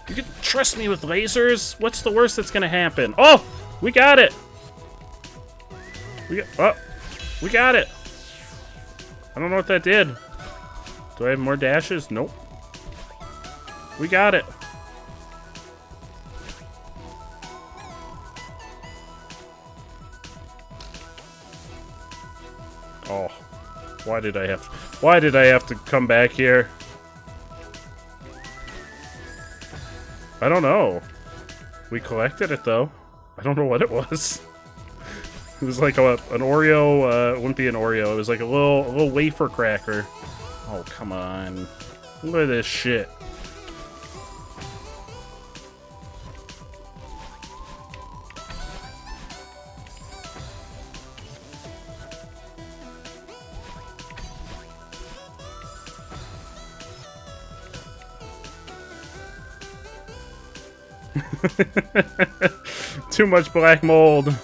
You can trust me with lasers? What's the worst that's gonna happen? Oh! We got it! We got it! I don't know what that did. Do I have more dashes? Nope. We got it. Oh. Why did I have to come back here? I don't know. We collected it though. I don't know what it was. It was like an Oreo, it wouldn't be an Oreo, it was like a little wafer cracker. Oh, come on. Look at this shit. Too much black mold.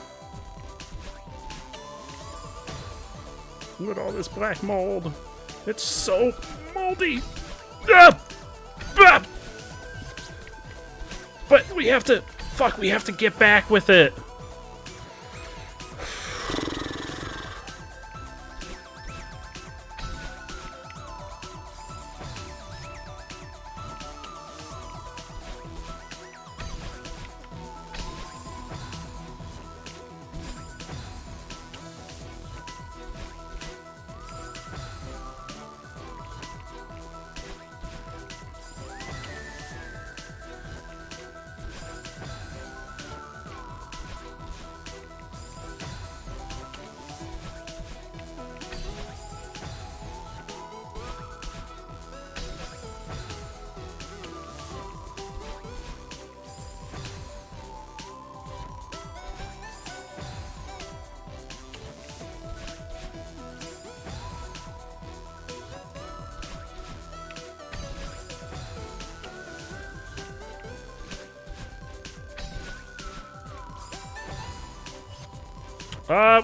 Look at all this black mold. It's so moldy. Ah! Ah! But we have to... Fuck, we have to get back with it.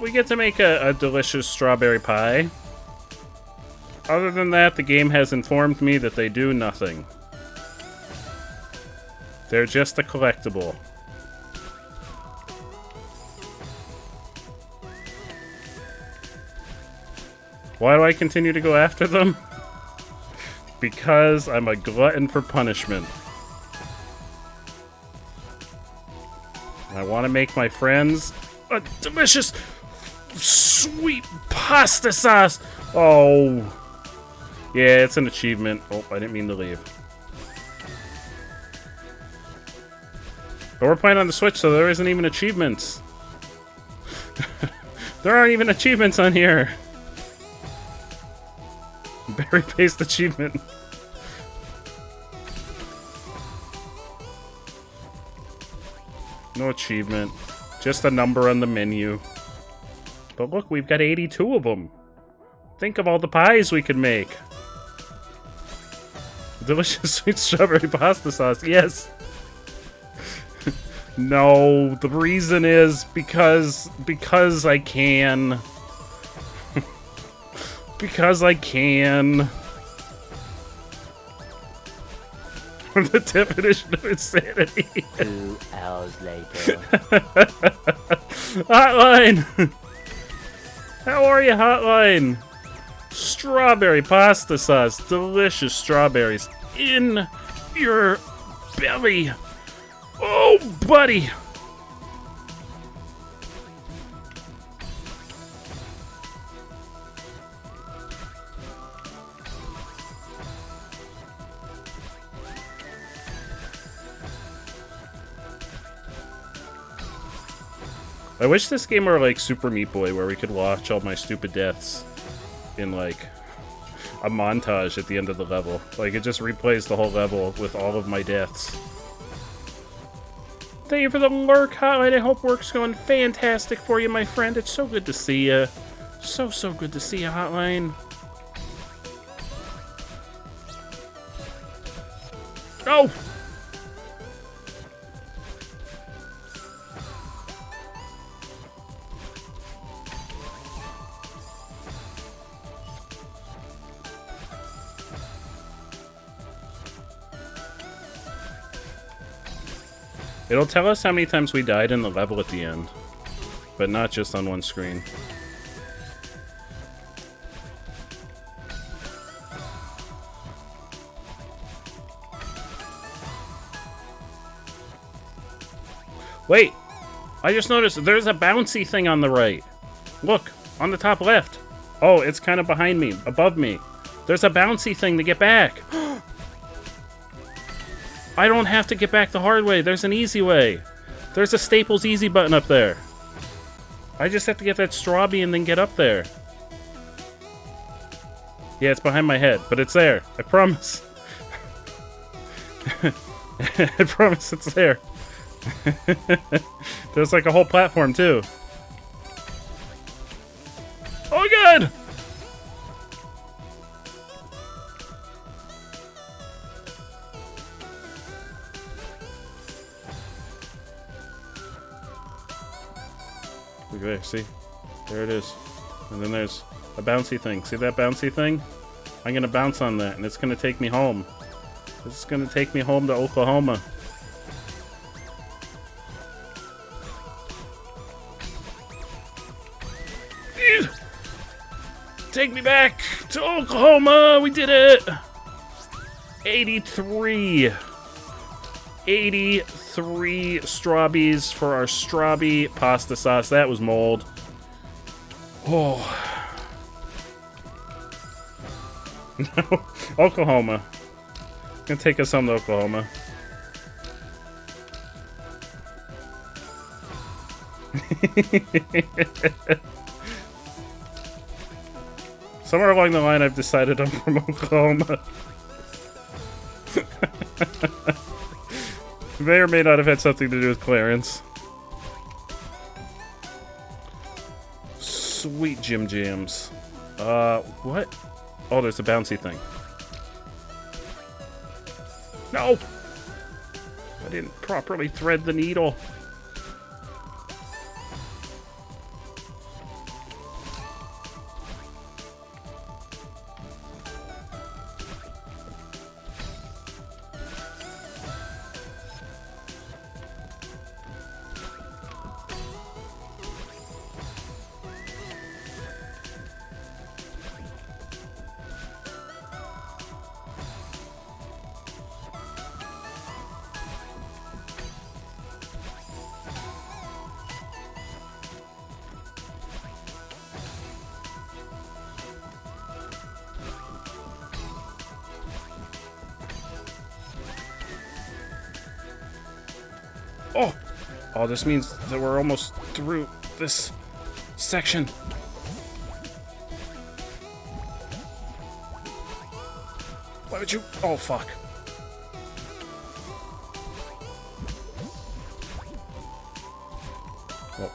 We get to make a delicious strawberry pie. Other than that, the game has informed me that they do nothing. They're just a collectible. Why do I continue to go after them? Because I'm a glutton for punishment. I want to make my friends a delicious, sweet pasta sauce. Oh. Yeah, it's an achievement. Oh, I didn't mean to leave. But we're playing on the Switch, so there isn't even achievements. There aren't even achievements on here. Berry-based achievement. No achievement. Just a number on the menu. But look, we've got 82 of them. Think of all the pies we could make. Delicious sweet strawberry pasta sauce, yes. No, the reason is because I can. Because I can. The definition of insanity. 2 hours later. Hotline! How are you, Hotline? Strawberry pasta sauce. Delicious strawberries in your belly. Oh, buddy! I wish this game were like Super Meat Boy, where we could watch all my stupid deaths in like a montage at the end of the level. Like it just replays the whole level with all of my deaths. Thank you for the lurk, Hotline. I hope work's going fantastic for you, my friend. It's so good to see you. So good to see you, Hotline. Oh! It'll tell us how many times we died in the level at the end, but not just on one screen. Wait! I just noticed there's a bouncy thing on the right. Look, on the top left. Oh, it's kind of behind me, above me. There's a bouncy thing to get back. I don't have to get back the hard way. There's an easy way. There's a Staples easy button up there. I just have to get that strawberry and then get up there. Yeah, it's behind my head, but it's there. I promise. I promise it's there. There's like a whole platform too. Oh god! Okay, see? There it is. And then there's a bouncy thing. See that bouncy thing? I'm gonna bounce on that and it's gonna take me home. It's gonna take me home to Oklahoma. Take me back to Oklahoma! We did it! 83. 83 strawberries for our strawberry pasta sauce. That was mold. Oh. No. Oklahoma. Gonna take us home to Oklahoma. Somewhere along the line, I've decided I'm from Oklahoma. May or may not have had something to do with Clarence. Sweet Jim Jams. What? Oh, there's a bouncy thing. No! I didn't properly thread the needle. Oh, this means that we're almost through this section. Why would you? Oh, fuck. Oh.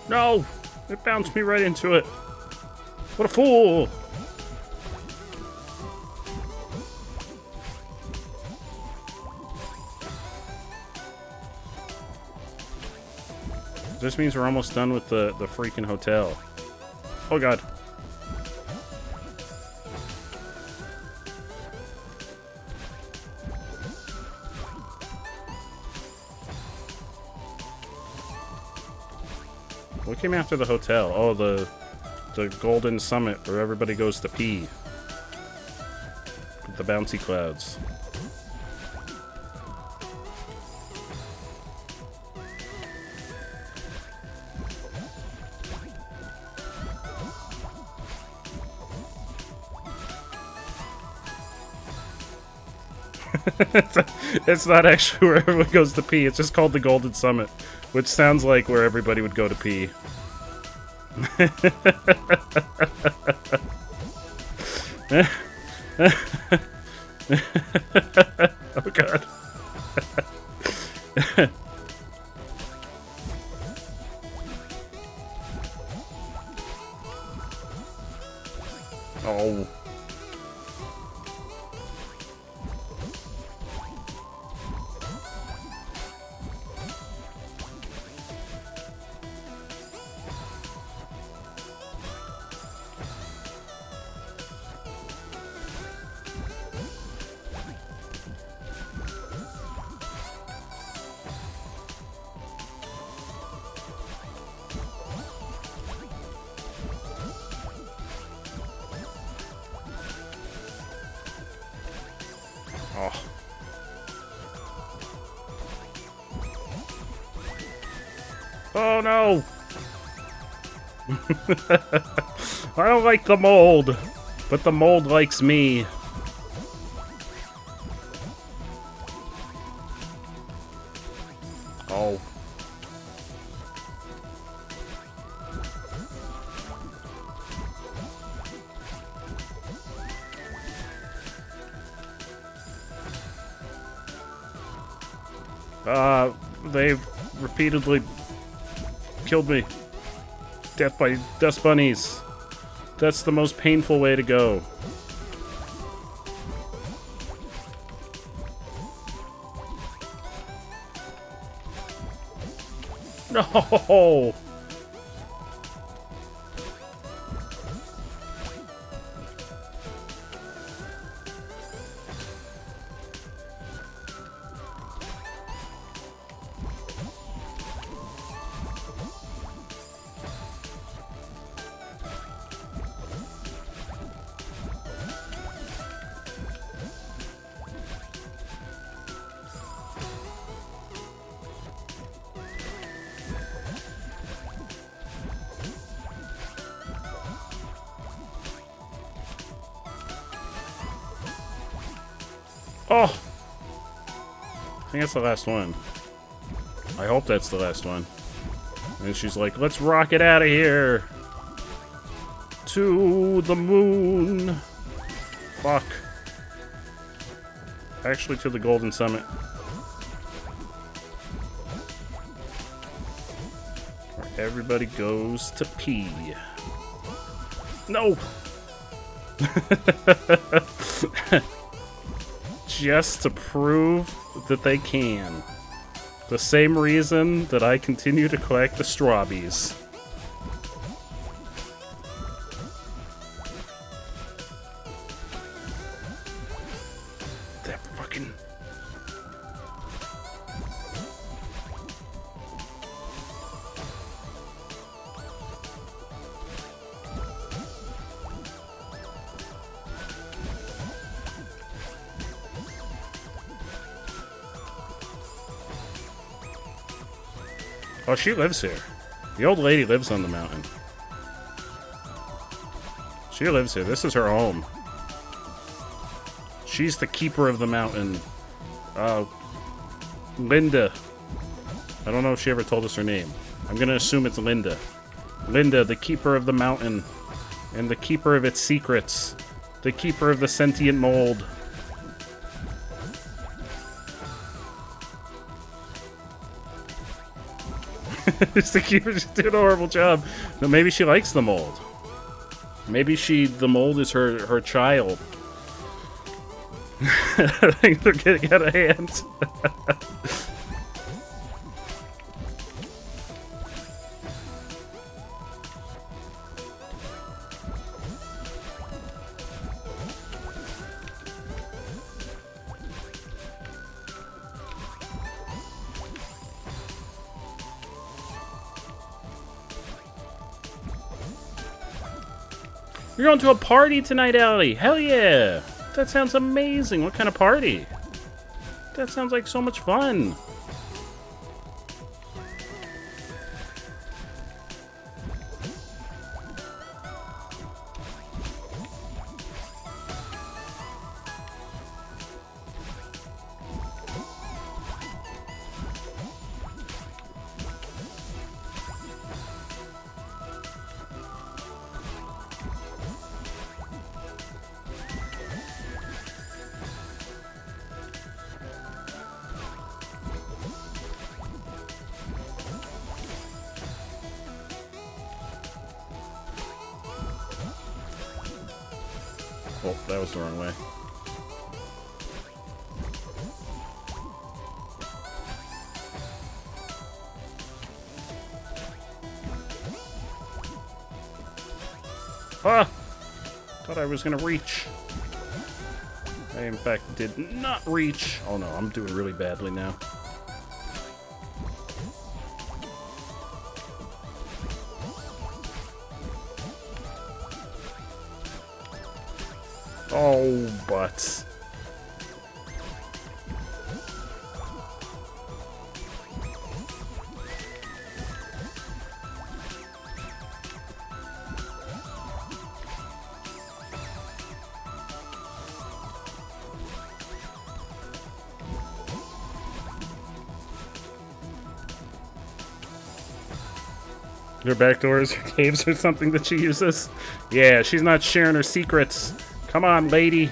No! It bounced me right into it. What a fool! This means we're almost done with the freaking hotel. Oh god. What came after the hotel? Oh, the Golden Summit where everybody goes to pee. With the bouncy clouds. It's not actually where everyone goes to pee. It's just called the Golden Summit, which sounds like where everybody would go to pee. Oh god. Oh. Oh. Oh no! I don't like the mold, but the mold likes me. Oh. They've repeatedly killed me. Death by dust bunnies. That's the most painful way to go. No! Oh! I think that's the last one. I hope that's the last one. And she's like, let's rocket out of here! To the moon! Fuck. Actually, to the Golden Summit. Where everybody goes to pee. No! Just to prove that they can. The same reason that I continue to collect the strawbies. That fucking... Oh, she lives here. The old lady lives on the mountain. She lives here. This is her home. She's the keeper of the mountain. Linda. I don't know if she ever told us her name. I'm gonna assume it's Linda. Linda, the keeper of the mountain. And the keeper of its secrets. The keeper of the sentient mold. She's doing a horrible job. No, maybe she likes the mold. Maybe the mold is her child. I think they're getting out of hand. You're going to a party tonight, Allie. Hell yeah. That sounds amazing. What kind of party? That sounds like so much fun. Oh, that was the wrong way. Ah! Thought I was gonna reach. I, in fact, did not reach. Oh no, I'm doing really badly now. Oh, butts. Her back doors, her caves, or something that she uses. Yeah, she's not sharing her secrets. Come on, lady.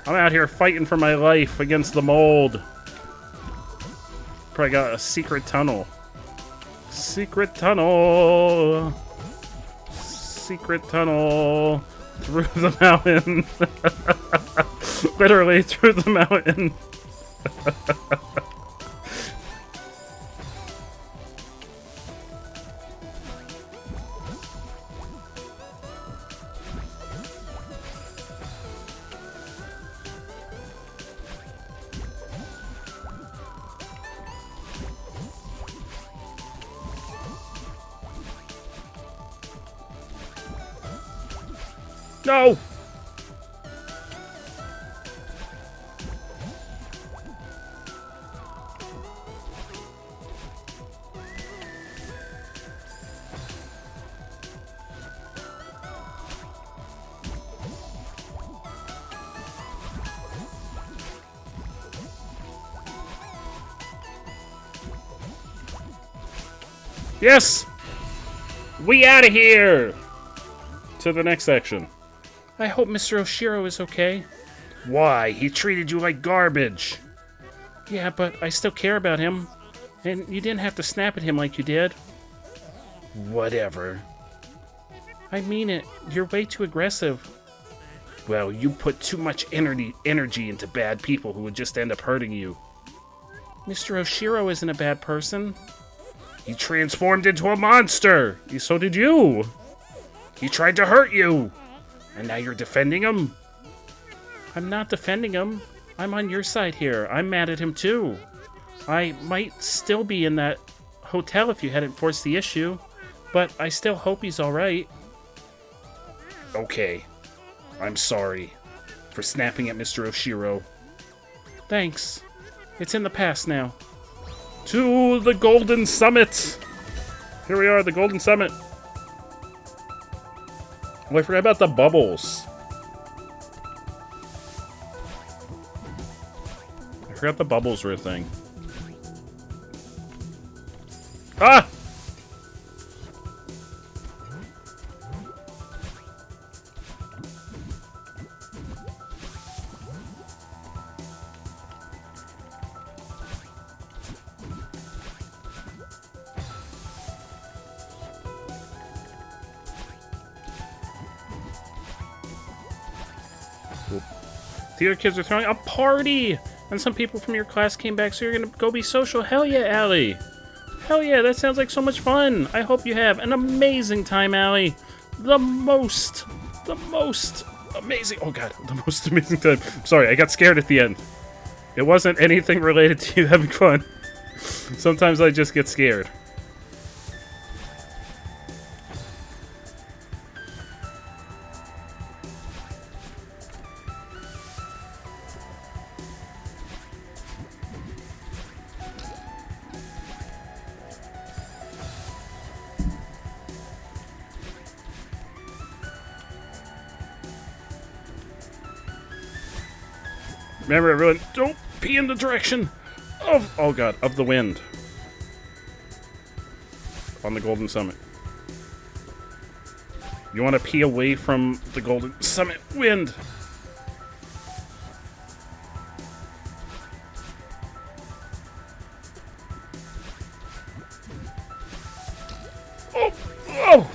I'm out here fighting for my life against the mold. Probably got a secret tunnel. Secret tunnel. Secret tunnel. Through the mountain. Literally through the mountain. No! Yes! We out of here! To the next section. I hope Mr. Oshiro is okay. Why? He treated you like garbage. Yeah, but I still care about him. And you didn't have to snap at him like you did. Whatever. I mean it. You're way too aggressive. Well, you put too much energy into bad people who would just end up hurting you. Mr. Oshiro isn't a bad person. He transformed into a monster. So did you. He tried to hurt you. And now you're defending him? I'm not defending him. I'm on your side here. I'm mad at him too. I might still be in that hotel if you hadn't forced the issue, but I still hope he's alright. Okay. I'm sorry for snapping at Mr. Oshiro. Thanks. It's in the past now. To the Golden Summit! Here we are, the Golden Summit. Oh, I forgot about the bubbles. I forgot the bubbles were a thing. Ah! The other kids are throwing a party! And some people from your class came back, so you're gonna go be social. Hell yeah, Allie! Hell yeah, that sounds like so much fun! I hope you have an amazing time, Allie! The most amazing... Oh god, the most amazing time. Sorry, I got scared at the end. It wasn't anything related to you having fun. Sometimes I just get scared. Remember, everyone, don't pee in the direction of, oh god, of the wind. On the Golden Summit. You want to pee away from the Golden Summit wind. Oh!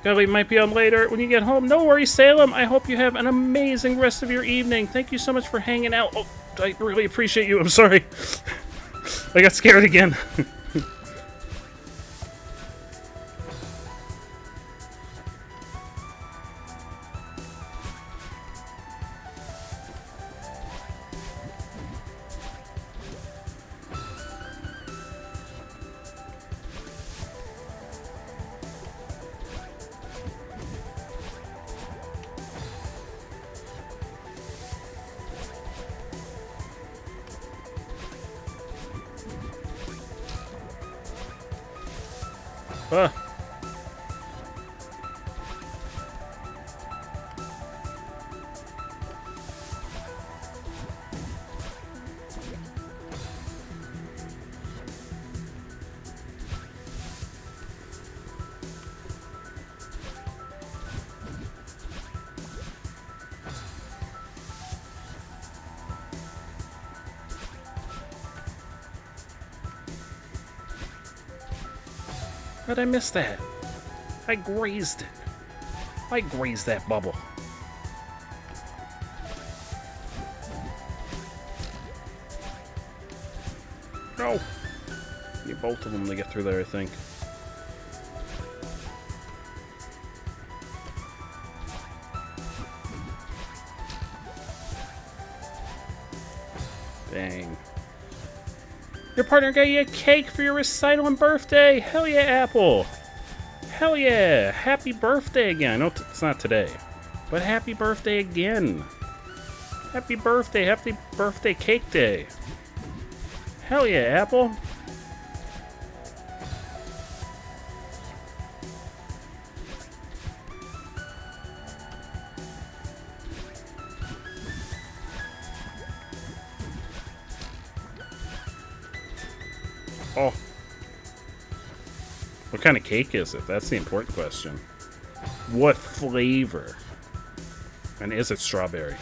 Kelly might be on later when you get home. No worries, Salem. I hope you have an amazing rest of your evening. Thank you so much for hanging out. Oh, I really appreciate you. I'm sorry. I got scared again. Ah. How'd I miss that? I grazed it. I grazed that bubble. No! Need both of them to get through there, I think. Dang. Your partner got you a cake for your recital and birthday! Hell yeah, Apple! Hell yeah! Happy birthday again! I know it's not today, but happy birthday again! Happy birthday cake day! Hell yeah, Apple! Oh. What kind of cake is it? That's the important question. What flavor? And is it strawberry?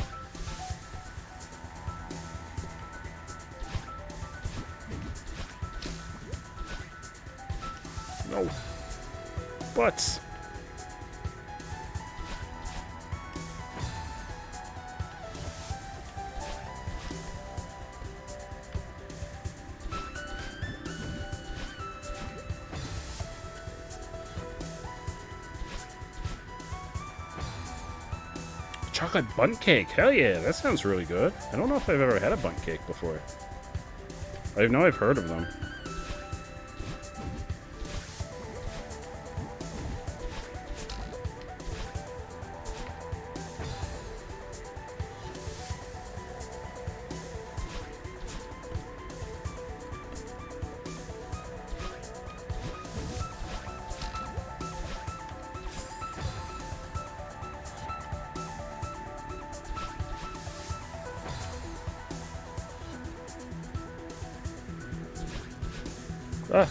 No. Butts. Chocolate bundt cake. Hell yeah, that sounds really good. I don't know if I've ever had a bundt cake before. I know I've heard of them. Ah.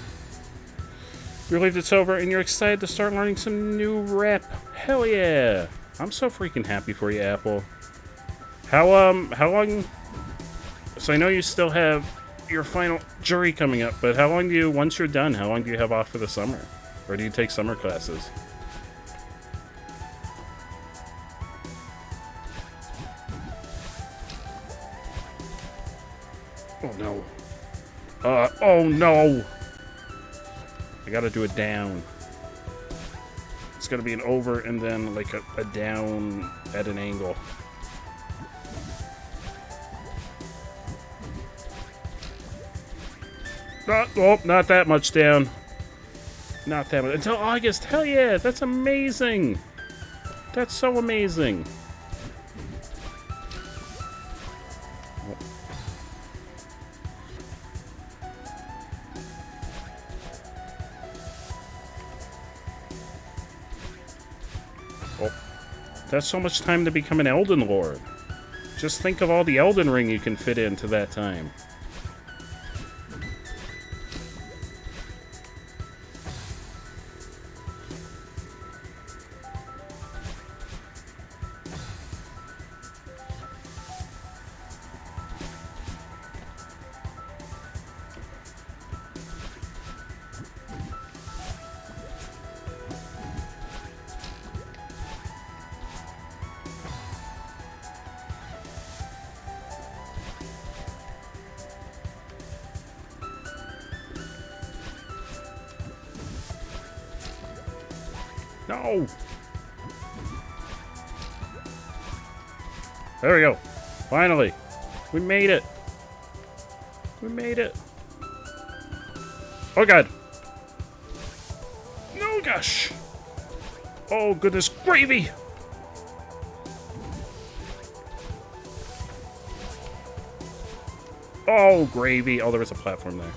You're relieved it's over and you're excited to start learning some new rap. Hell yeah! I'm so freaking happy for you, Apple. How long... So I know you still have your final jury coming up, but how long do you, once you're done, how long do you have off for the summer? Or do you take summer classes? Oh no. Oh no! I gotta do it down. It's gonna be an over and then like a down at an angle. Not that much down. Not that much. Until August. Hell yeah, that's amazing. That's so amazing. Oh, that's so much time to become an Elden Lord. Just think of all the Elden Ring you can fit into that time. No! There we go. Finally. We made it. We made it. Oh god. No gosh. Oh goodness gravy. Oh gravy. Oh, there was a platform there.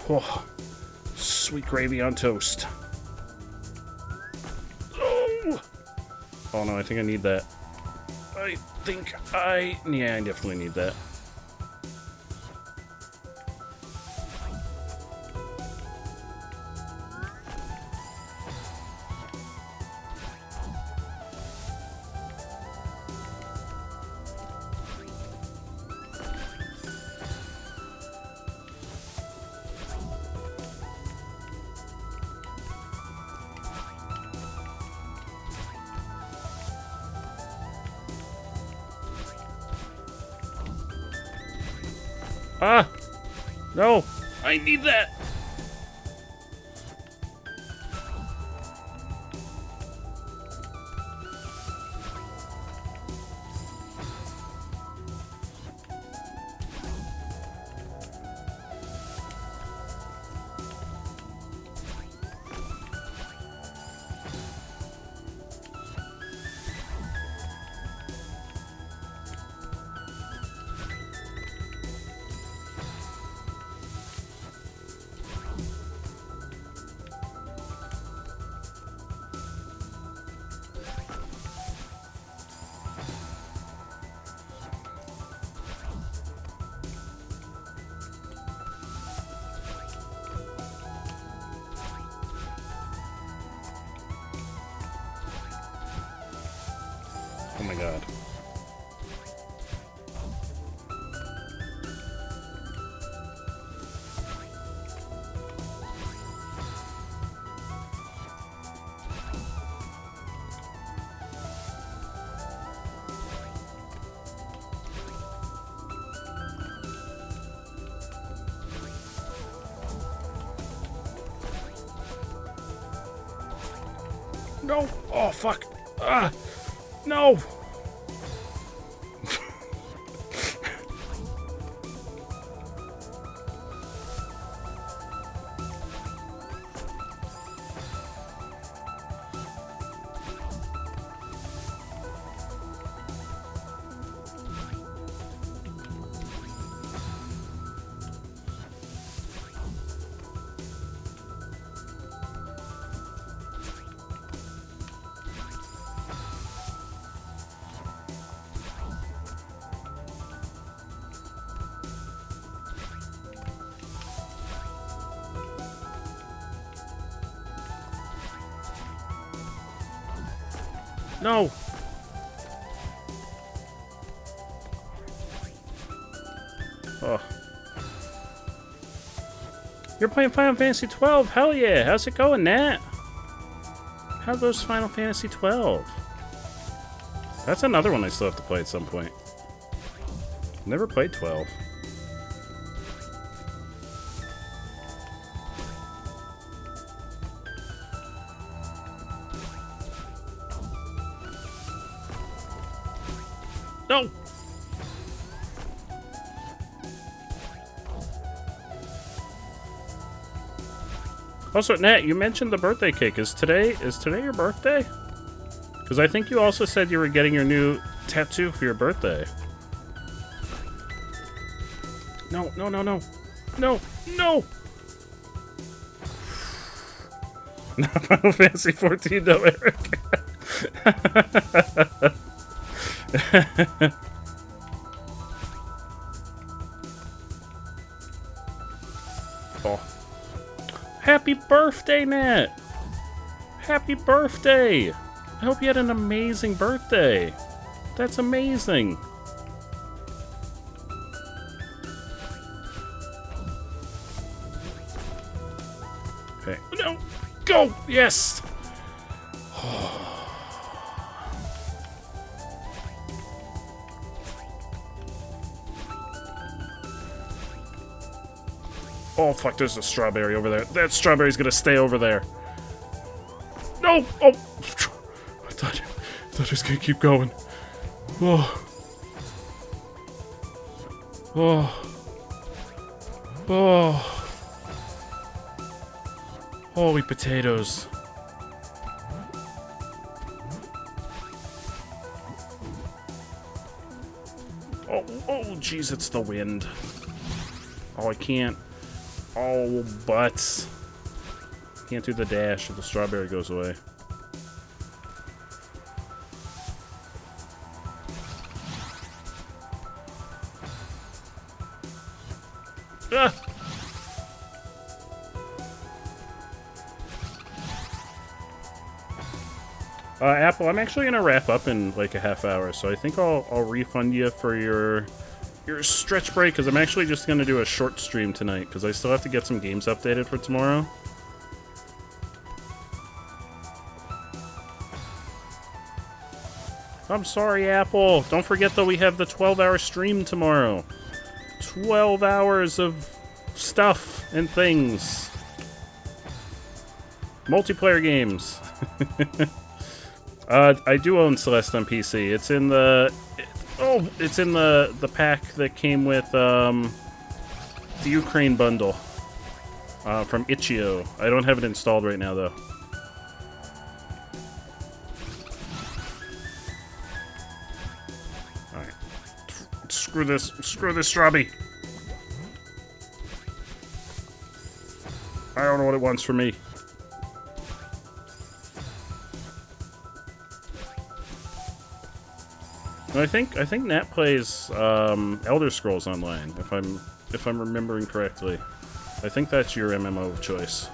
Oh, sweet gravy on toast. Oh! Oh no, I think I need that. Yeah, I definitely need that. Ah! No! I need that! Oh my god. No! Oh, fuck! Ah! No! No! Oh. You're playing Final Fantasy 12? Hell yeah! How's it going, Nat? How goes Final Fantasy 12? That's another one I still have to play at some point. Never played 12. No! Also, Nat, you mentioned the birthday cake. Is today your birthday? Because I think you also said you were getting your new tattoo for your birthday. No, no, no, no. No, no! Not Final Fantasy 14, though, Eric. Oh. Happy birthday, Nat! Happy birthday! I hope you had an amazing birthday. That's amazing. Okay. No! Go! Yes! Oh, fuck, there's a strawberry over there. That strawberry's gonna stay over there. No! Oh! I thought it was gonna keep going. Oh. Oh. Oh. Holy potatoes. Oh, jeez, it's the wind. Oh, I can't. Oh, butts. Can't do the dash if the strawberry goes away. Ah! Apple, I'm actually gonna wrap up in like a half hour, so I think I'll refund you for your stretch break, because I'm actually just gonna do a short stream tonight, because I still have to get some games updated for tomorrow. I'm sorry, Apple. Don't forget, though, we have the 12-hour stream tomorrow. 12 hours of stuff and things. Multiplayer games. I do own Celeste on PC. It's in the... it's in the pack that came with the Ukraine bundle from Itch.io. I don't have it installed right now, though. Alright. Screw this strawberry. I don't know what it wants from me. I think Nat plays Elder Scrolls Online, if I'm remembering correctly. I think that's your MMO of choice.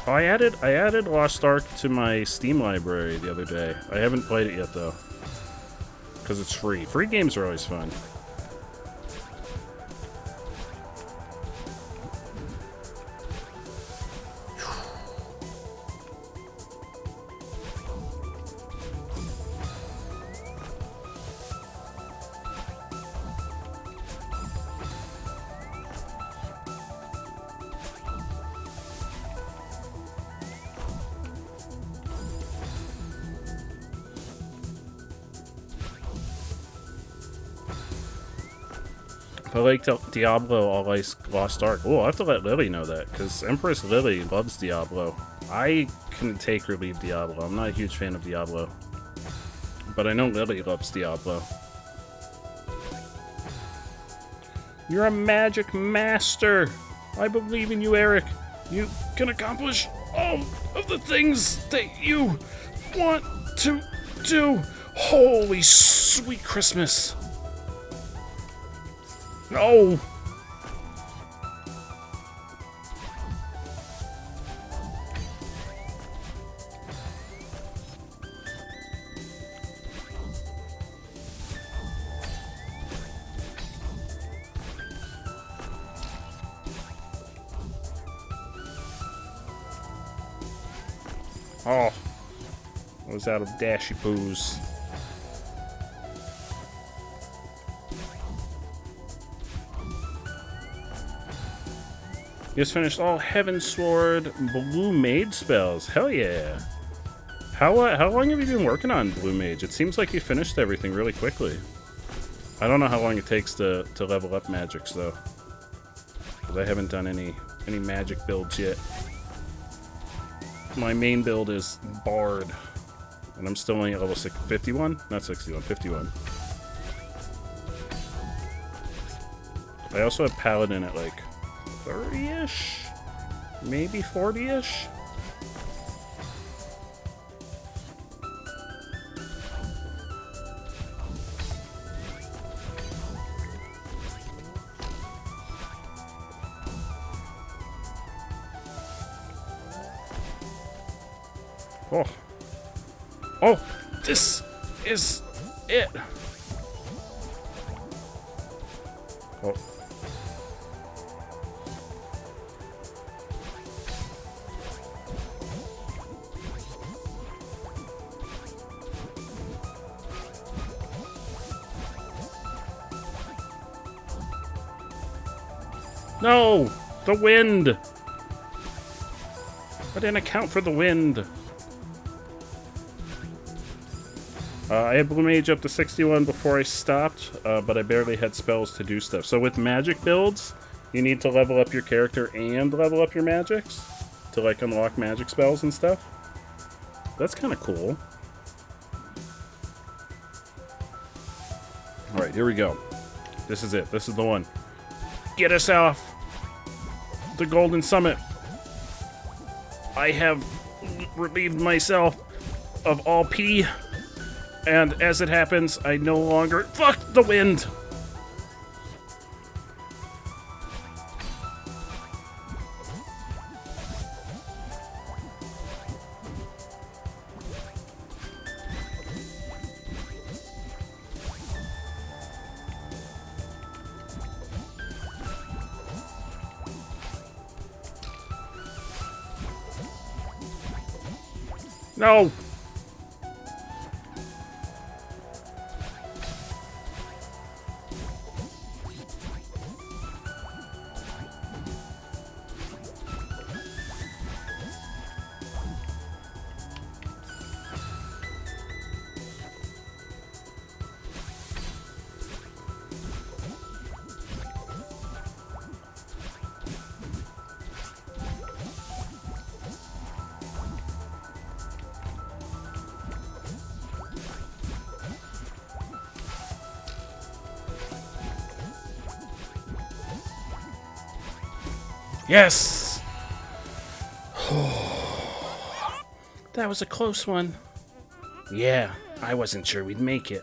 Oh, I added Lost Ark to my Steam library the other day. I haven't played it yet, though. Because it's free. Free games are always fun. If I like Diablo, I'll like Lost Ark. Oh, I have to let Lily know that, because Empress Lily loves Diablo. I can take or leave Diablo. I'm not a huge fan of Diablo. But I know Lily loves Diablo. You're a magic master! I believe in you, Eric. You can accomplish all of the things that you want to do. Holy sweet Christmas. No. Oh, I was out of dashy poos. Just finished all Heaven Sword Blue Mage spells. Hell yeah! How long have you been working on Blue Mage? It seems like you finished everything really quickly. I don't know how long it takes to level up magics though, because I haven't done any magic builds yet. My main build is Bard, and I'm still only at level 51? Not 61, 51. I also have Paladin at like 30-ish? Maybe 40-ish? Oh. Oh, this is it. Oh. No, the wind. I didn't account for the wind. I had Blue Mage up to 61 before I stopped, but I barely had spells to do stuff. So with magic builds, you need to level up your character and level up your magics to like unlock magic spells and stuff. That's kind of cool. Alright, here we go. This is it. This is the one. Get us off the Golden Summit. I have relieved myself of all pee. And as it happens, I no longer... Fuck the wind! No! Yes! That was a close one. Yeah, I wasn't sure we'd make it.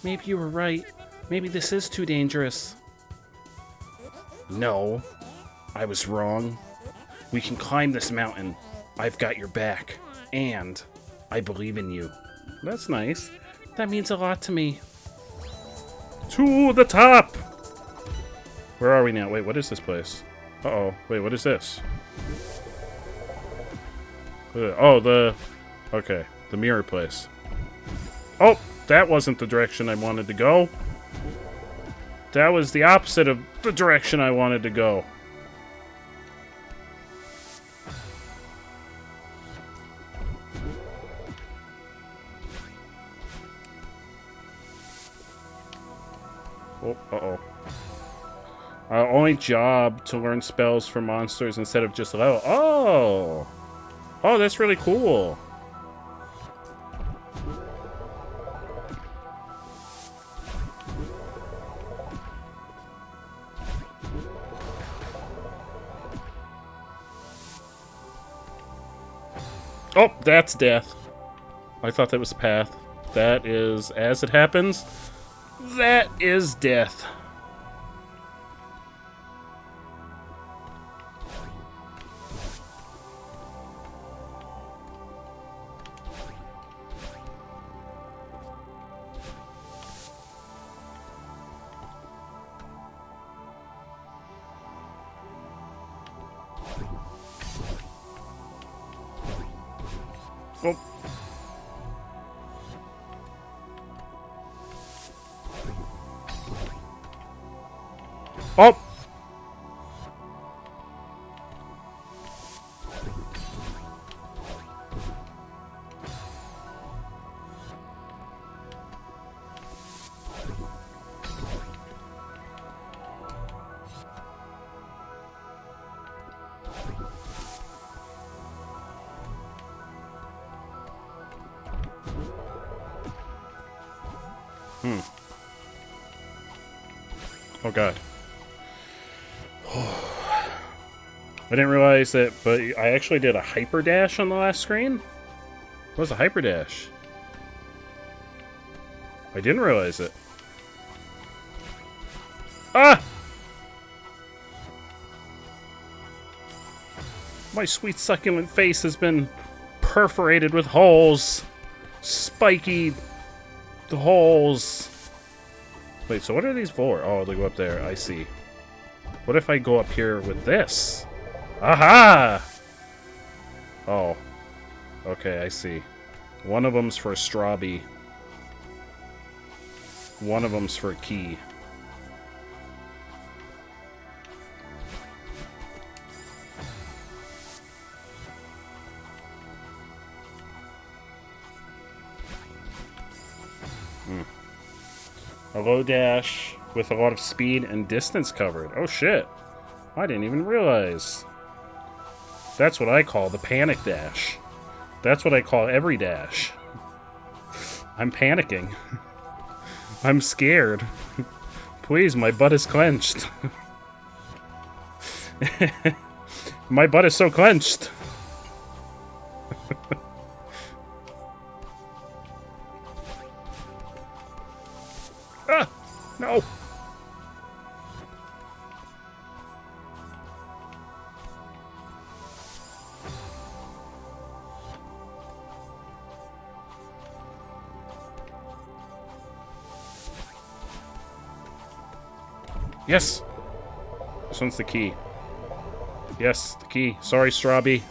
Maybe you were right. Maybe this is too dangerous. No, I was wrong. We can climb this mountain. I've got your back. And I believe in you. That's nice. That means a lot to me. To the top! Where are we now? Wait, what is this place? Uh-oh. Wait, what is this? Oh, okay, the mirror place. Oh, that wasn't the direction I wanted to go. That was the opposite of the direction I wanted to go. Oh, uh-oh. Only job to learn spells for monsters instead of just level. Oh! Oh, that's really cool. Oh, that's death. I thought that was a path. That is, as it happens, that is death. Oh. Oh! Oh god. I didn't realize that, but I actually did a hyper dash on the last screen. What was a hyper dash? I didn't realize it. Ah! My sweet succulent face has been perforated with holes. Spiky holes. Wait, so what are these for? Oh, they go up there. I see. What if I go up here with this? Aha! Oh. Okay, I see. One of them's for a strawbee. One of them's for a key. A low dash with a lot of speed and distance covered. Oh shit. I didn't even realize. That's what I call the panic dash. That's what I call every dash. I'm panicking. I'm scared. Please, my butt is clenched. My butt is so clenched. Ah! No! Yes! This one's the key. Yes, the key. Sorry, Strawbee.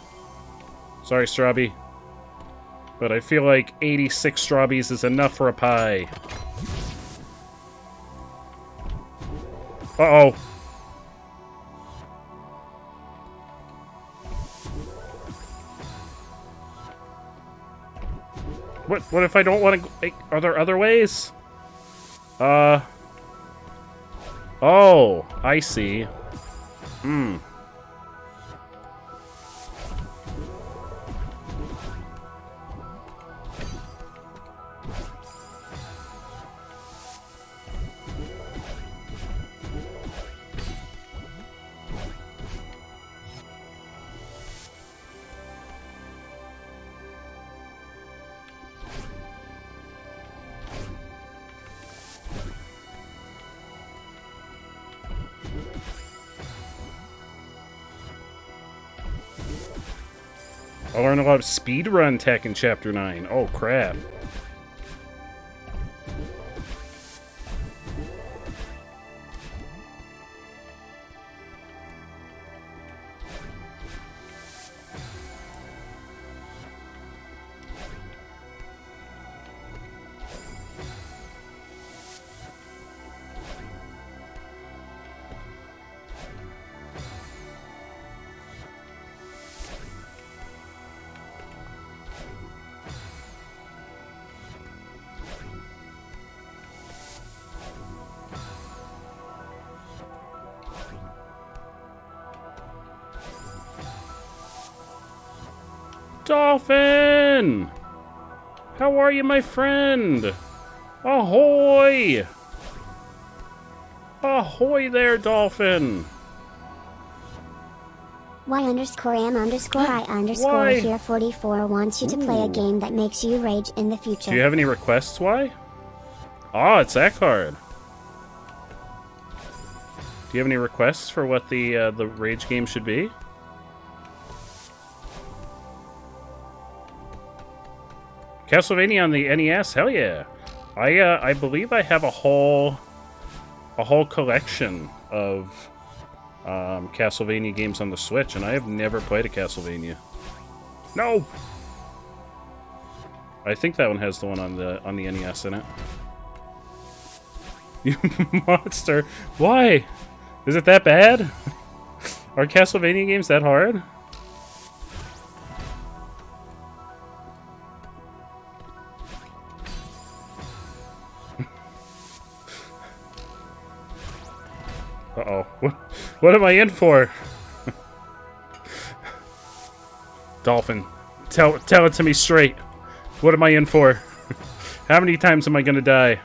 Sorry, Strawbee. But I feel like 86 Strawbees is enough for a pie. Uh-oh. What if I don't want to go? Are there other ways? Oh, I see. Hmm. I learned a lot of speedrun tech in Chapter 9. Oh, crap. Dolphin! How are you, my friend? Ahoy! Ahoy there, Dolphin! Y_am_I_ here 44 wants you to play a game that makes you rage in the future. Do you have any requests, Y? Oh, it's that card. Do you have any requests for what the rage game should be? Castlevania on the NES, hell yeah! I believe I have a whole collection of Castlevania games on the Switch, and I have never played a Castlevania. No. I think that one has the one on the NES in it. You monster! Why? Is it that bad? Are Castlevania games that hard? Uh-oh. What am I in for? Dolphin, tell it to me straight. What am I in for? How many times am I gonna die?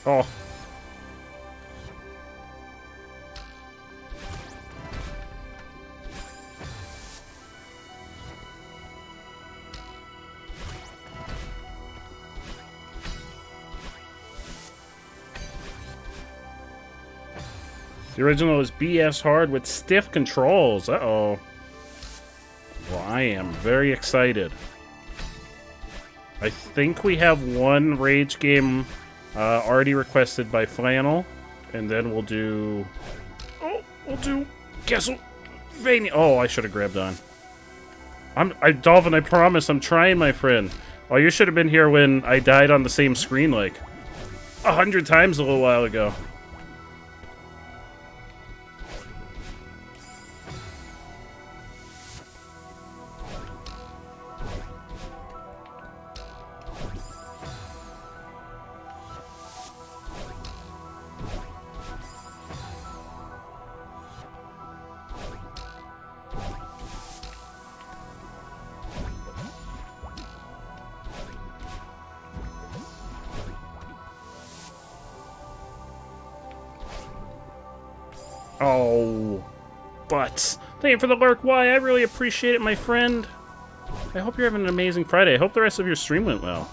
Oh. The original is BS hard with stiff controls. Uh-oh. Well, I am very excited. I think we have one rage game already requested by Flannel, and then we'll do... Oh, we'll do Castlevania. Oh, I should have grabbed on. Dolphin, I promise, I'm trying, my friend. Oh, you should have been here when I died on the same screen like 100 times a little while ago. Oh, butts. Thank you for the lurk. Why? I really appreciate it, my friend. I hope you're having an amazing Friday. I hope the rest of your stream went well.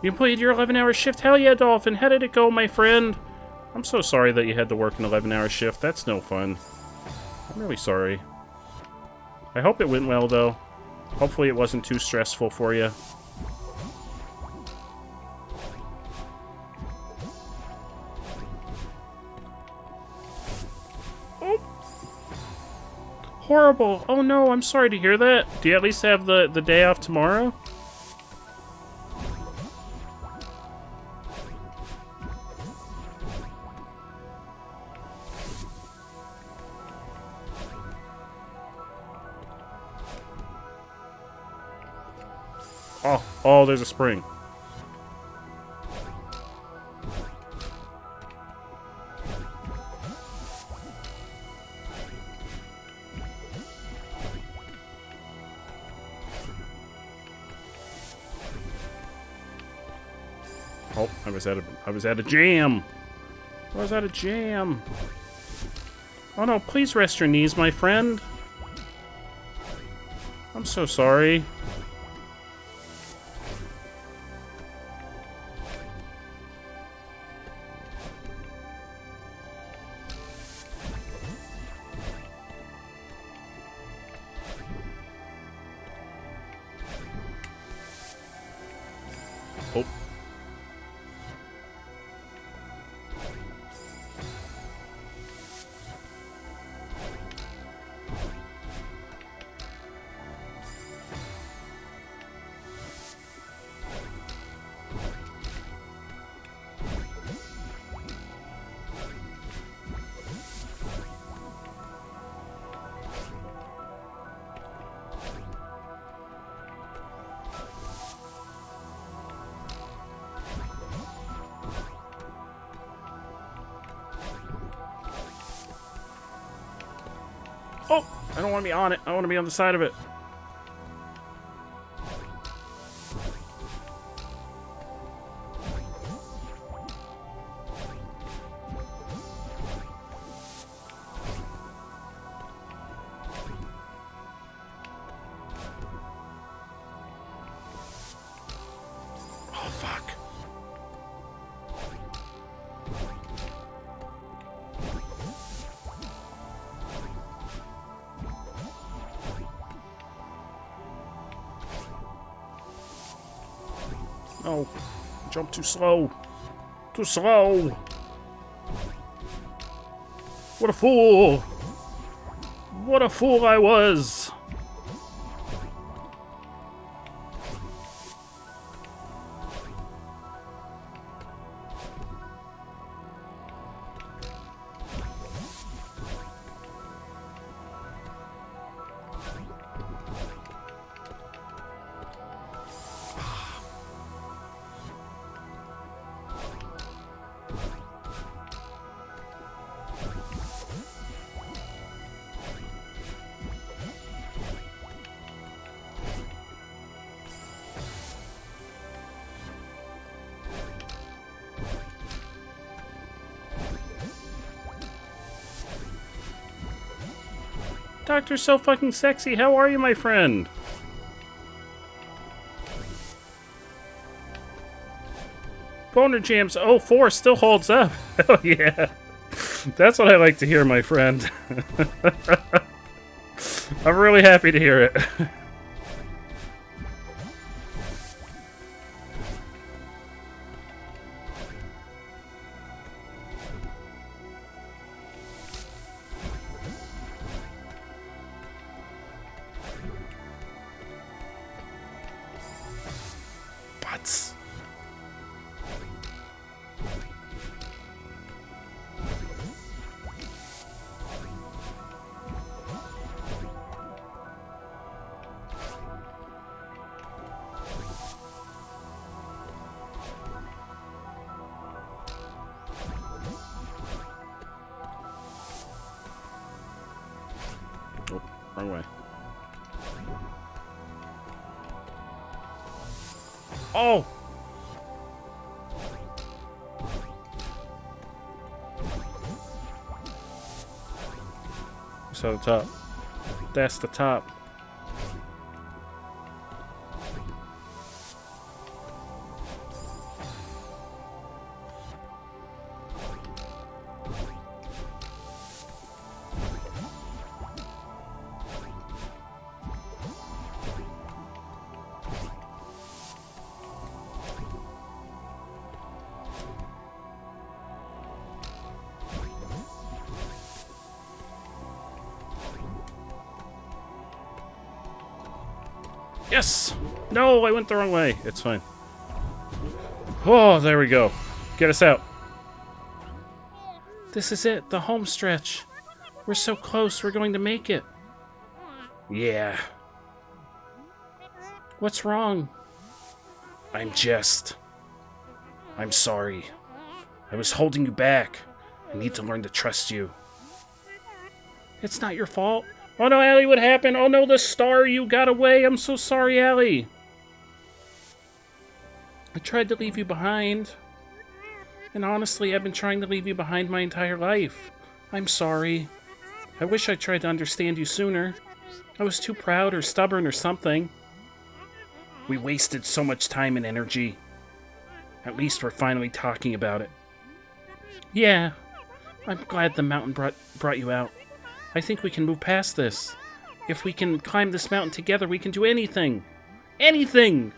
You completed your 11-hour shift? Hell yeah, Dolphin. How did it go, my friend? I'm so sorry that you had to work an 11-hour shift. That's no fun. I'm really sorry. I hope it went well, though. Hopefully it wasn't too stressful for you. Horrible. Oh no, I'm sorry to hear that. Do you at least have the day off tomorrow? Oh, there's a spring. Oh, I was out of jam. I was out of jam. Oh no, please rest your knees, my friend. I'm so sorry. Oh. Oh, I don't want to be on it. I want to be on the side of it. No. Jump too slow. Too slow. What a fool. What a fool I was. Doctor's so fucking sexy. How are you, my friend? Boner Jams 04 still holds up. Hell yeah. That's what I like to hear, my friend. I'm really happy to hear it. Butts. Oh, wrong way. Oh! So the top. That's the top. Yes! No, I went the wrong way. It's fine. Oh, there we go. Get us out. This is it, the home stretch. We're so close, we're going to make it. Yeah. What's wrong? I'm sorry. I was holding you back. I need to learn to trust you. It's not your fault. Oh no, Allie, what happened? Oh no, the star, you got away. I'm so sorry, Allie. I tried to leave you behind. And honestly, I've been trying to leave you behind my entire life. I'm sorry. I wish I tried to understand you sooner. I was too proud or stubborn or something. We wasted so much time and energy. At least we're finally talking about it. Yeah, I'm glad the mountain brought you out. I think we can move past this. If we can climb this mountain together, we can do anything. Anything!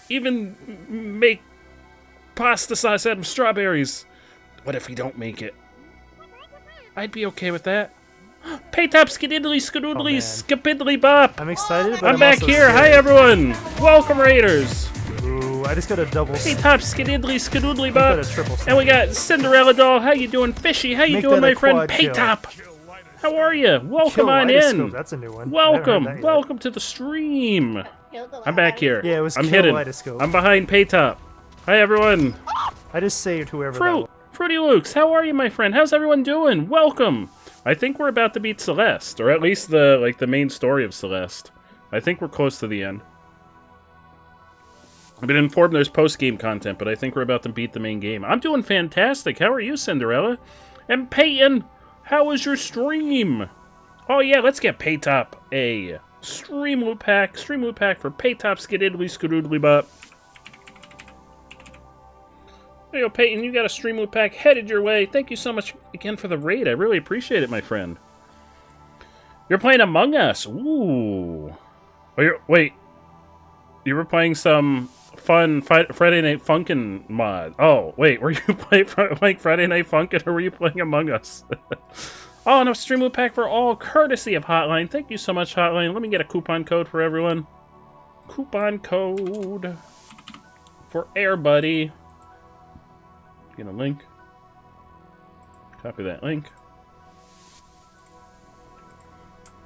Even make pasta sauce out of strawberries. What if we don't make it? I'd be okay with that. Paytop skididdly skadoodly skapidly bop! I'm excited, but I'm back also here. scared. Hi, everyone! Welcome, Raiders! Ooh, I just got a double. Paytop skididdly skadoodly I got bop! a triple. And we got Cinderella doll. How you doing, Fishy? How you Make doing, that a my friend? quad kill. Paytop! How are you? Welcome on Kaleidoscope, in. That's a new one. I haven't heard that Welcome, yet. welcome to the stream. I'm back here. Yeah, it was I'm hidden. Kaleidoscope. I'm behind Paytop. Hi, everyone. I just saved whoever that was. Fruity Lukes, how are you, my friend? How's everyone doing? Welcome. I think we're about to beat Celeste, or at least the main story of Celeste. I think we're close to the end. I've been informed there's post-game content, but I think we're about to beat the main game. I'm doing fantastic. How are you, Cinderella? And Peyton, how was your stream? Oh yeah, let's get Paytop a stream loot pack for Paytop skididdly skadoodly bop. There you go, Peyton. You got a stream loot pack headed your way. Thank you so much again for the raid. I really appreciate it, my friend. You're playing Among Us. Ooh. Oh, wait. You were playing some fun Friday Night Funkin' mod. Oh, wait, were you playing like Friday Night Funkin' or were you playing Among Us? Oh, and a stream loot pack for all, courtesy of Hotline. Thank you so much, Hotline. Let me get a coupon code for everyone. Coupon code for Air Buddy. Get a link. Copy that link.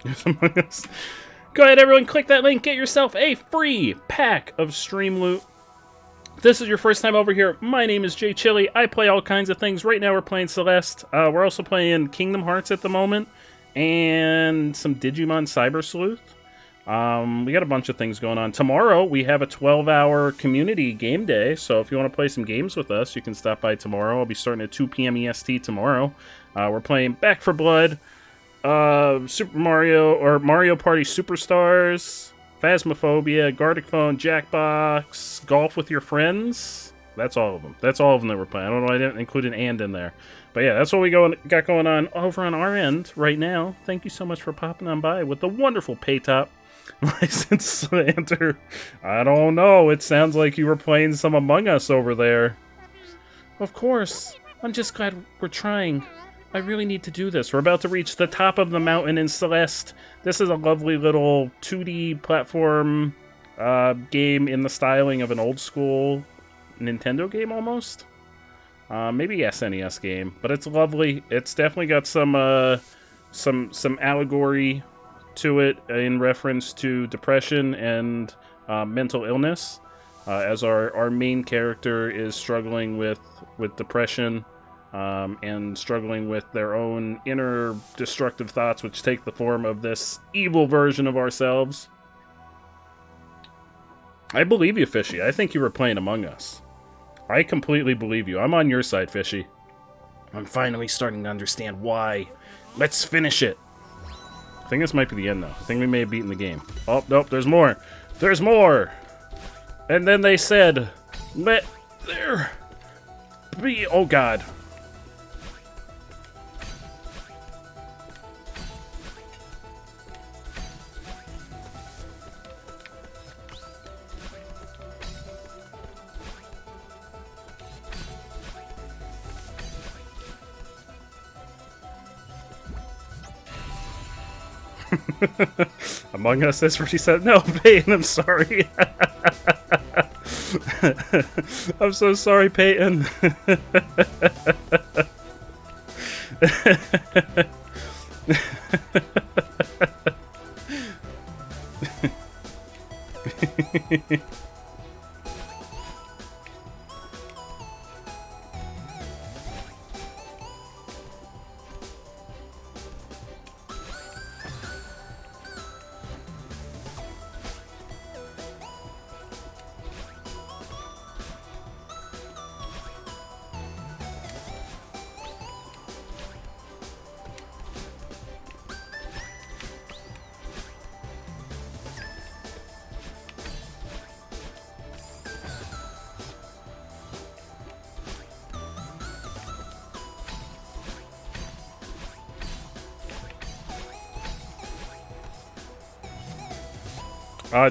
Here's Among Us. Go ahead, everyone, click that link. Get yourself a free pack of stream loot. If this is your first time over here, my name is Jay Chili. I play all kinds of things. Right now we're playing Celeste. We're also playing Kingdom Hearts at the moment. And some Digimon Cyber Sleuth. We got a bunch of things going on. Tomorrow we have a 12-hour community game day. So if you want to play some games with us, you can stop by tomorrow. I'll be starting at 2 p.m. EST tomorrow. We're playing Back 4 Blood. Super Mario or Mario Party Superstars, Phasmophobia, Gartic Phone, Jackbox, Golf with Your Friends. That's all of them. That's all of them that we're playing. I don't know why I didn't include an and in there. But yeah, that's what we got going on over on our end right now. Thank you so much for popping on by with the wonderful Paytop license slander. I don't know. It sounds like you were playing some Among Us over there. Of course. I'm just glad we're trying. I really need to do this. We're about to reach the top of the mountain in Celeste. This is a lovely little 2D platform game in the styling of an old school Nintendo game almost. Maybe SNES game, but it's lovely. It's definitely got some allegory to it in reference to depression and mental illness, as our main character is struggling with depression. And struggling with their own inner destructive thoughts, which take the form of this evil version of ourselves. I believe you, Fishy. I think you were playing Among Us. I completely believe you. I'm on your side, Fishy. I'm finally starting to understand why. Let's finish it. I think this might be the end, though. I think we may have beaten the game. Oh, nope, there's more. There's more! And then they said, let there be... Oh, God. Among Us, that's what he said. No, Peyton, I'm sorry. I'm so sorry, Peyton.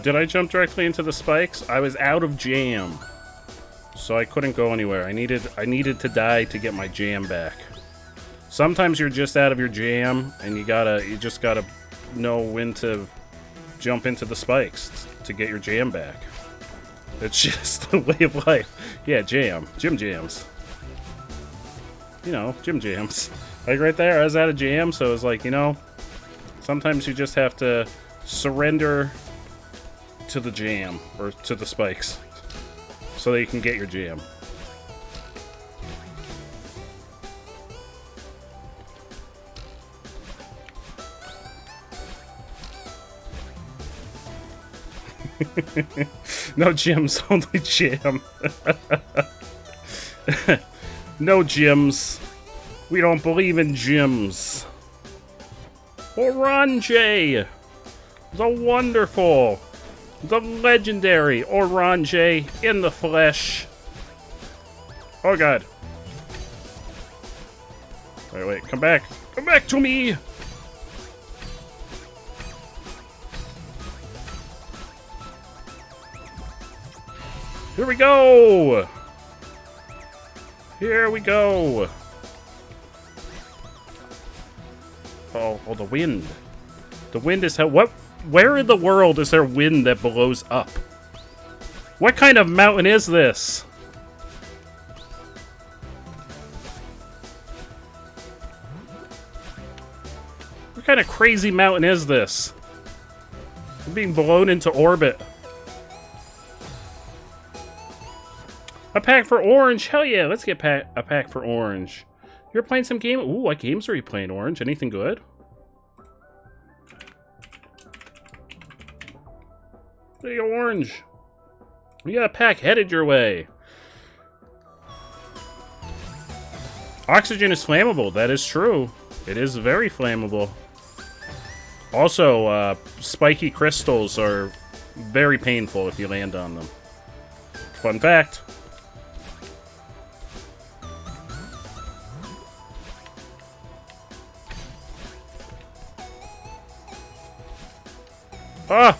Did I jump directly into the spikes? I was out of jam, so I couldn't go anywhere. I needed to die to get my jam back. Sometimes you're just out of your jam, and you just gotta know when to jump into the spikes to get your jam back. It's just the way of life. Yeah, jam. Gym jams. You know, gym jams. Like right there, I was out of jam, so it was like, you know, sometimes you just have to surrender to the jam, or to the spikes, so that you can get your jam. No gyms, only jam. No gyms. We don't believe in gyms. Orange! The wonderful, the legendary Orange in the flesh. Oh god. Wait, come back. Come back to me! Here we go! Here we go! Oh, the wind. The wind is how... What? Where in the world is there wind that blows up? What kind of mountain is this? What kind of crazy mountain is this? I'm being blown into orbit. A pack for orange. Hell yeah, let's get a pack for orange. You're playing some game? Ooh, what games are you playing, Orange? Anything good? There you go, Orange. We got a pack headed your way. Oxygen is flammable. That is true. It is very flammable. Also, spiky crystals are very painful if you land on them. Fun fact. Ah!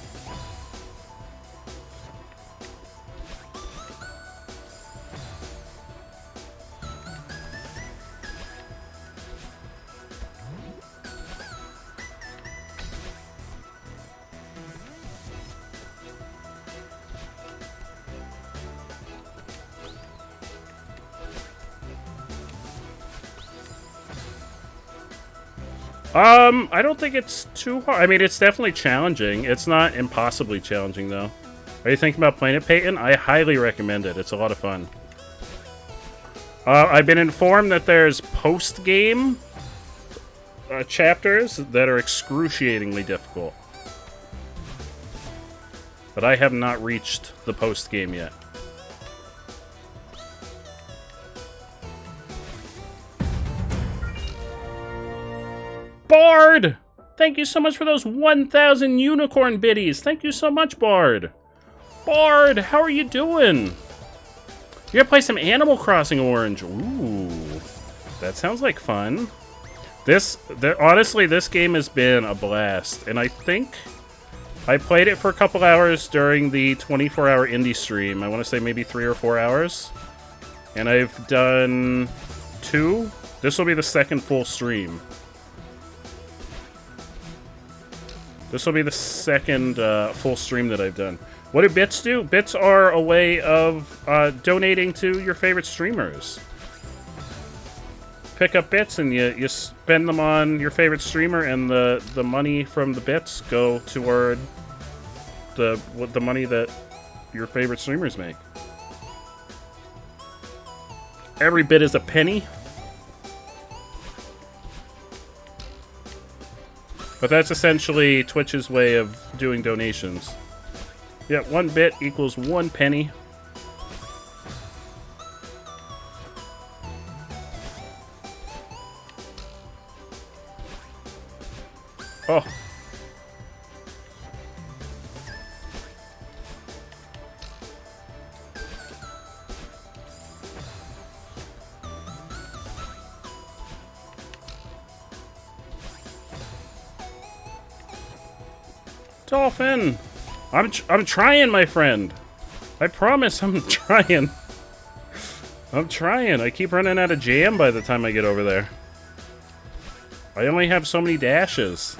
I don't think it's too hard. I mean, it's definitely challenging. It's not impossibly challenging, though. Are you thinking about playing it, Peyton? I highly recommend it. It's a lot of fun. I've been informed that there's post-game chapters that are excruciatingly difficult. But I have not reached the post-game yet. Bard! Thank you so much for those 1,000 unicorn biddies. Thank you so much, Bard. Bard, how are you doing? You gotta play some Animal Crossing, Orange. Ooh, that sounds like fun. Honestly, this game has been a blast. And I think I played it for a couple hours during the 24-hour indie stream. I want to say maybe 3 or 4 hours. And I've done 2. This will be the second full stream. This will be the second full stream that I've done. What do bits do? Bits are a way of donating to your favorite streamers. Pick up bits and you spend them on your favorite streamer, and the money from the bits go toward the money that your favorite streamers make. Every bit is a penny. But that's essentially Twitch's way of doing donations. Yeah, 1 bit equals 1 penny. Oh. Dolphin! I'm trying, my friend. I promise I'm trying. I'm trying. I keep running out of jam by the time I get over there. I only have so many dashes.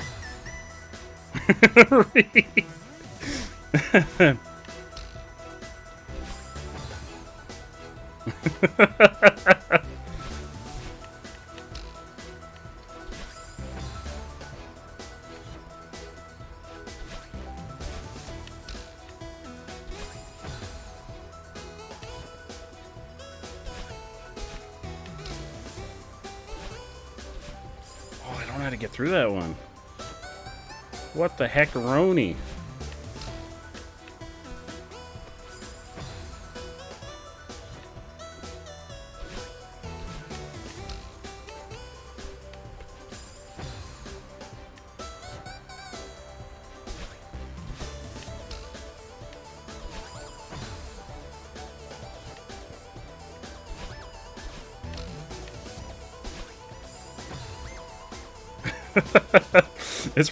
To get through that one. What the heck-a-roni?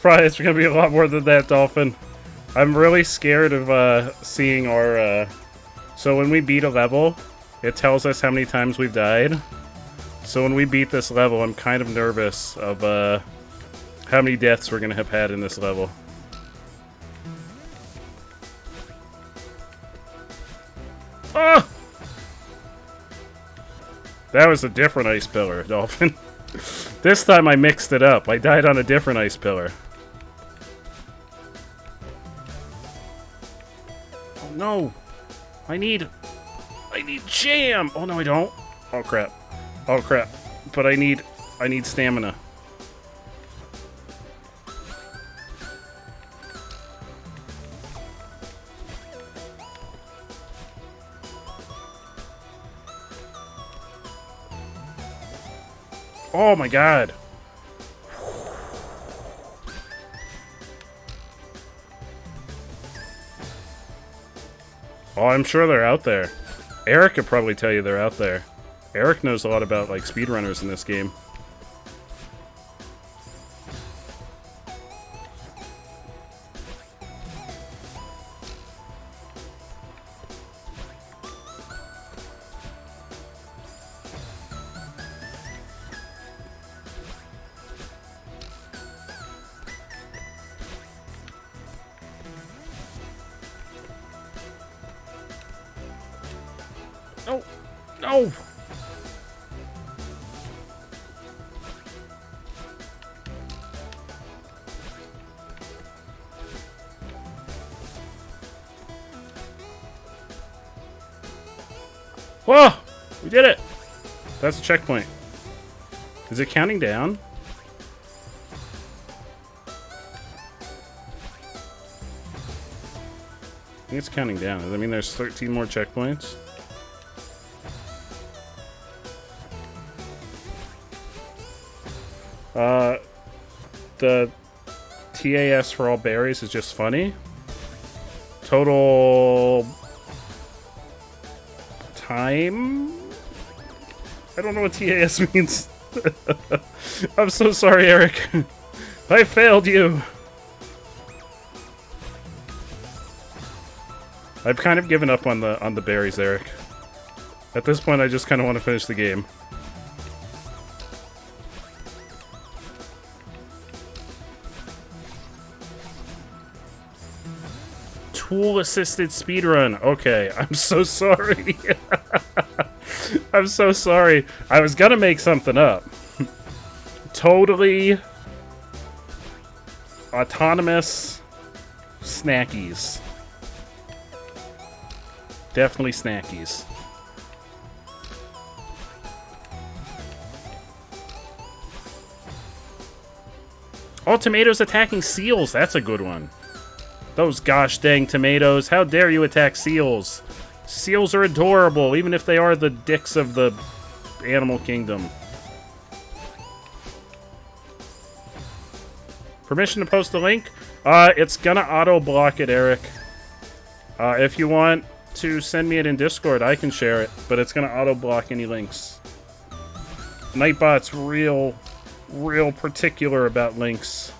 It's gonna be a lot more than that, Dolphin. I'm really scared of seeing our So when we beat a level, it tells us how many times we've died. So when we beat this level, I'm kind of nervous of how many deaths we're gonna have had in this level. Ah! That was a different ice pillar, Dolphin. This time I mixed it up. I died on a different ice pillar. Oh no! I need jam! Oh no, I don't. Oh crap. Oh crap. But I need stamina. Oh my god. Oh, I'm sure they're out there. Eric could probably tell you they're out there. Eric knows a lot about, like, speedrunners in this game. No! No! Whoa! We did it! That's a checkpoint. Is it counting down? I think it's counting down. Does that mean there's 13 more checkpoints? The TAS for all berries is just funny. Total time? I don't know what TAS means. I'm so sorry, Eric. I failed you. I've kind of given up on the berries, Eric. At this point, I just kind of want to finish the game. Tool-assisted speedrun. Okay, I'm so sorry. I'm so sorry. I was gonna make something up. Totally autonomous snackies. Definitely snackies. Oh, tomatoes attacking seals. That's a good one. Those gosh dang tomatoes. How dare you attack seals? Seals are adorable, even if they are the dicks of the animal kingdom. Permission to post the link? It's gonna auto-block it, Eric. If you want to send me it in Discord, I can share it, but it's gonna auto-block any links. Nightbot's real particular about links.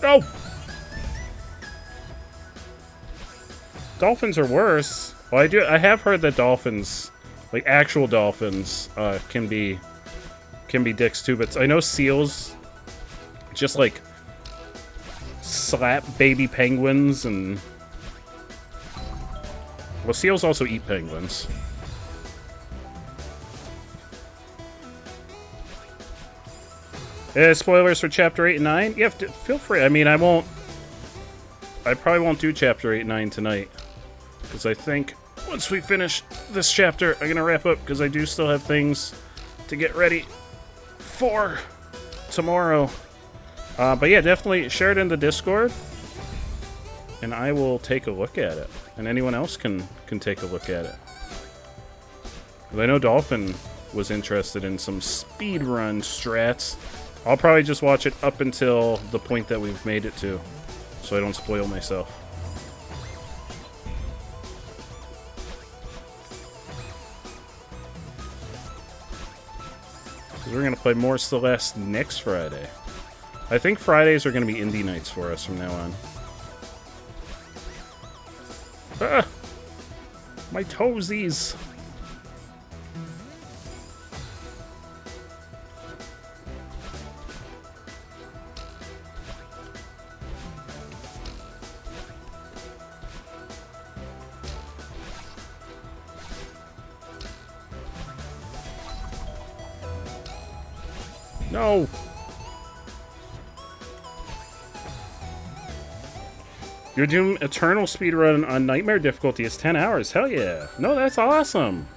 No! Dolphins are worse. Well, I have heard that dolphins, like actual dolphins, can be dicks too, but I know seals just like slap baby penguins and... Well, seals also eat penguins. Spoilers for Chapter 8 and 9? Yeah, feel free. I mean, I probably won't do Chapter 8 and 9 tonight. Because I think once we finish this chapter, I'm going to wrap up because I do still have things to get ready for tomorrow. But yeah, definitely share it in the Discord. And I will take a look at it. And anyone else can take a look at it. Because I know Dolphin was interested in some speedrun strats. I'll probably just watch it up until the point that we've made it to, so I don't spoil myself. Because we're going to play more Celeste next Friday. I think Fridays are going to be indie nights for us from now on. Ah! My toesies! No! You're doing Eternal speedrun on Nightmare difficulty. It's 10 hours. Hell yeah. No, that's awesome.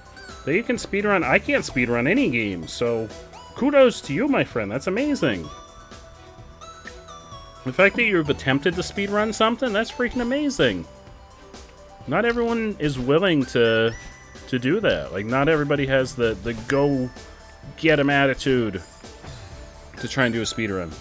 That you can speedrun. I can't speedrun any game, so kudos to you, my friend. That's amazing. The fact that you've attempted to speedrun something, that's freaking amazing. Not everyone is willing to do that. Like, not everybody has the go get 'em attitude to try and do a speedrun.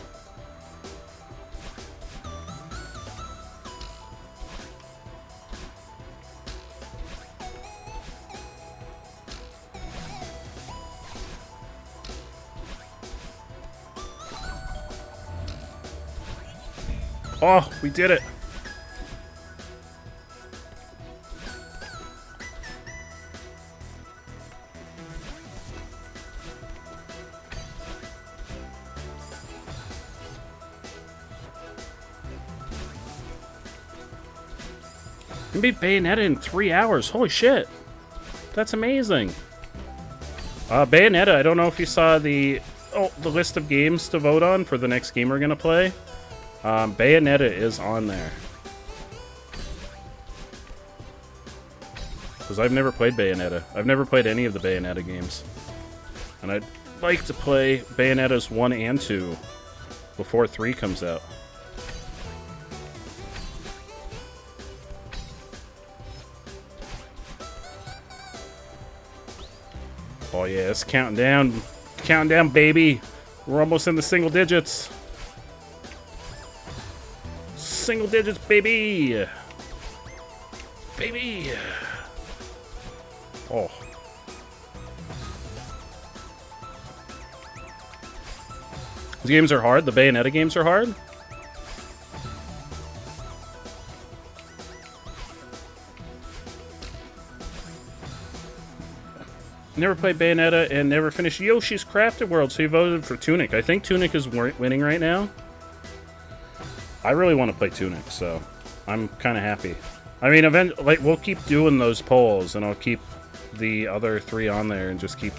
Oh, we did it. We beat Bayonetta in 3 hours. Holy shit. That's amazing. Bayonetta, I don't know if you saw the list of games to vote on for the next game we're going to play. Bayonetta is on there. Because I've never played Bayonetta. I've never played any of the Bayonetta games. And I'd like to play Bayonettas 1 and 2 before 3 comes out. Oh yeah, it's counting down. Counting down, baby. We're almost in the single digits. Single digits, baby! Baby! Oh. These games are hard? The Bayonetta games are hard? Never played Bayonetta and never finished Yoshi's Crafted World, so you voted for Tunic. I think Tunic is winning right now. I really want to play Tunic, so I'm kind of happy. I mean, we'll keep doing those polls, and I'll keep the other 3 on there and just keep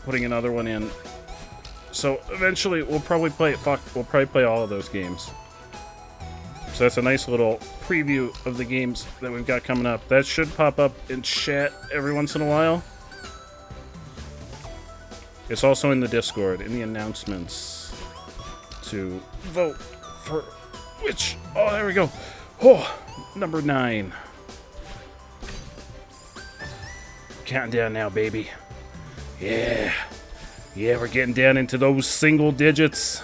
putting another one in. So eventually, we'll probably play all of those games. So that's a nice little preview of the games that we've got coming up. That should pop up in chat every once in a while. It's also in the Discord, in the announcements, to vote for which... Oh, there we go. Oh, number 9. Counting down now, baby. Yeah. Yeah, we're getting down into those single digits.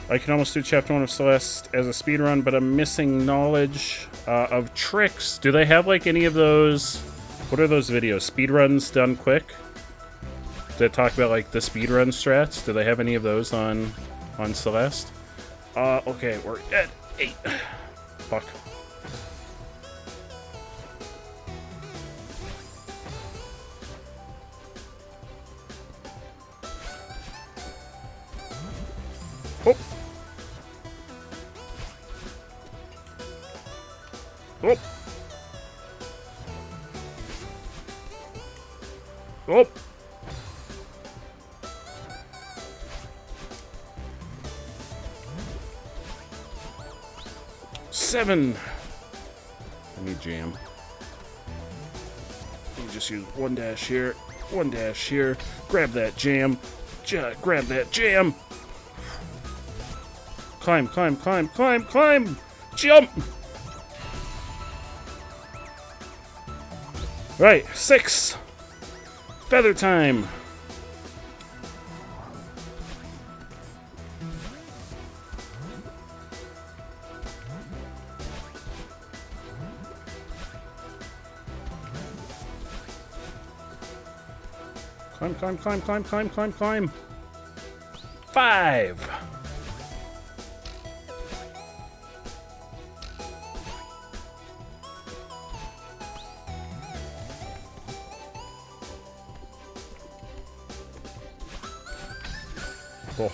I can almost do Chapter 1 of Celeste as a speedrun, but I'm missing knowledge of tricks. Do they have, like, any of those... What are those videos? Speedruns done quick? That talk about, like, the speedrun strats? Do they have any of those on Celeste? Okay, we're at 8. Fuck. Oh! Oh! Oh! Seven! I need jam. You just use 1 dash here, 1 dash here. Grab that jam. Grab that jam! Climb, climb, climb, climb, climb! Jump! Right, 6! Feather time! Climb, climb, climb, climb, climb, climb, climb! 5! Cool.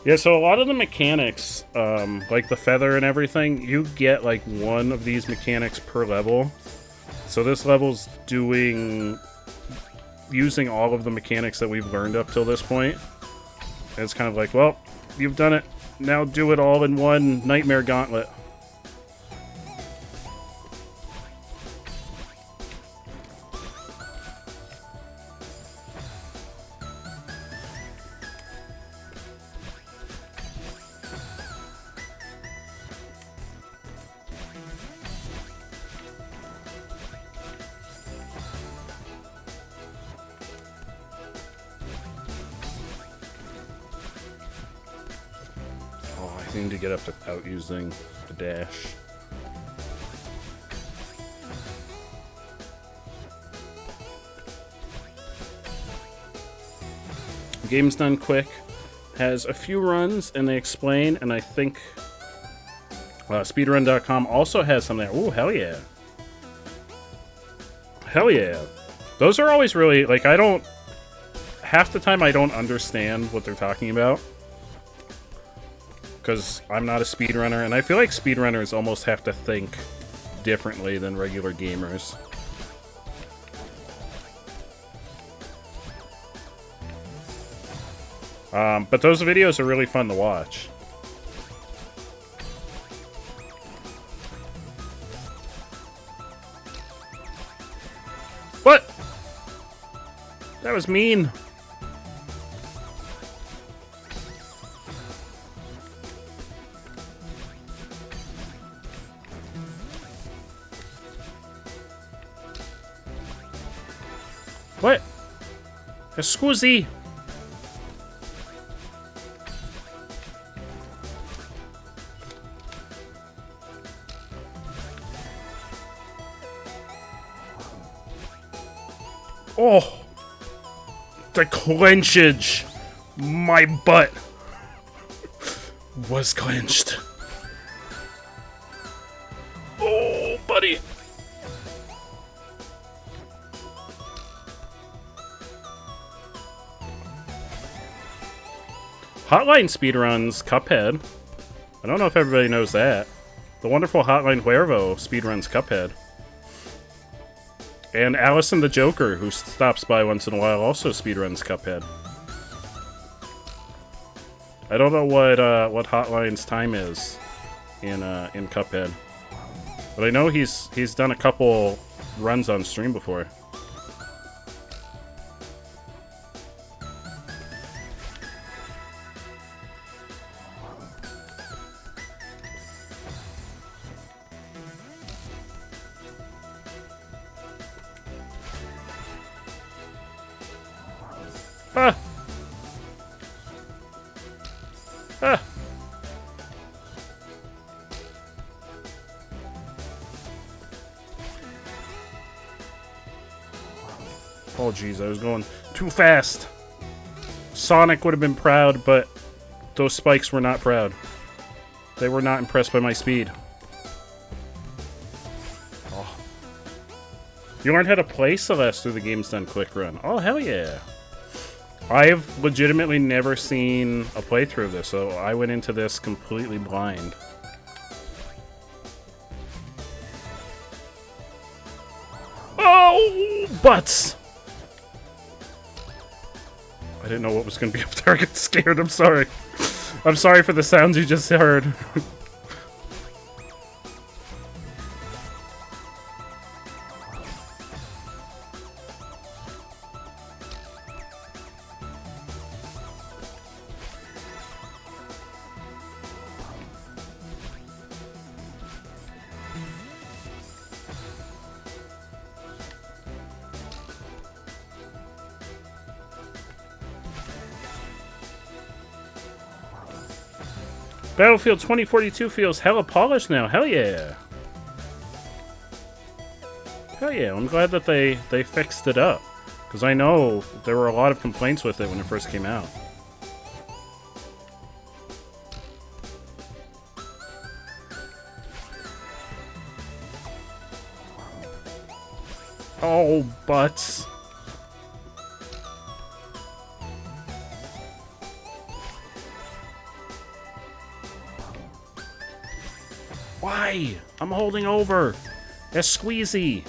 Yeah, so a lot of the mechanics, like the feather and everything, you get like one of these mechanics per level. So this level's using all of the mechanics that we've learned up till this point. And it's kind of like, well, you've done it. Now do it all in one nightmare gauntlet. I need to get up to out using the dash. The game's done quick. Has a few runs, and they explain, and I think speedrun.com also has some there. Ooh, hell yeah. Hell yeah. Those are always really, like, half the time I don't understand what they're talking about. Because I'm not a speedrunner, and I feel like speedrunners almost have to think differently than regular gamers. But those videos are really fun to watch. What? That was mean. What? Scusi. Oh, the clenchage. My butt was clenched. Oh, buddy. Hotline speedruns Cuphead. I don't know if everybody knows that. The wonderful Hotline Huervo speedruns Cuphead. And Allison the Joker, who stops by once in a while, also speedruns Cuphead. I don't know what Hotline's time is in Cuphead, but I know he's done a couple runs on stream before. Ah! Ah! Oh jeez, I was going too fast. Sonic would have been proud, but those spikes were not proud. They were not impressed by my speed. Oh. You learned how to play Celeste through the Game's Done Quick Run. Oh, hell yeah. I've legitimately never seen a playthrough of this, so I went into this completely blind. Oh, butts! I didn't know what was going to be up there. I got scared. I'm sorry. I'm sorry for the sounds you just heard. Battlefield 2042 feels hella polished now. Hell yeah. Hell yeah. I'm glad that they fixed it up. Because I know there were a lot of complaints with it when it first came out. Oh, butts. Why? I'm holding over. That's squeezy.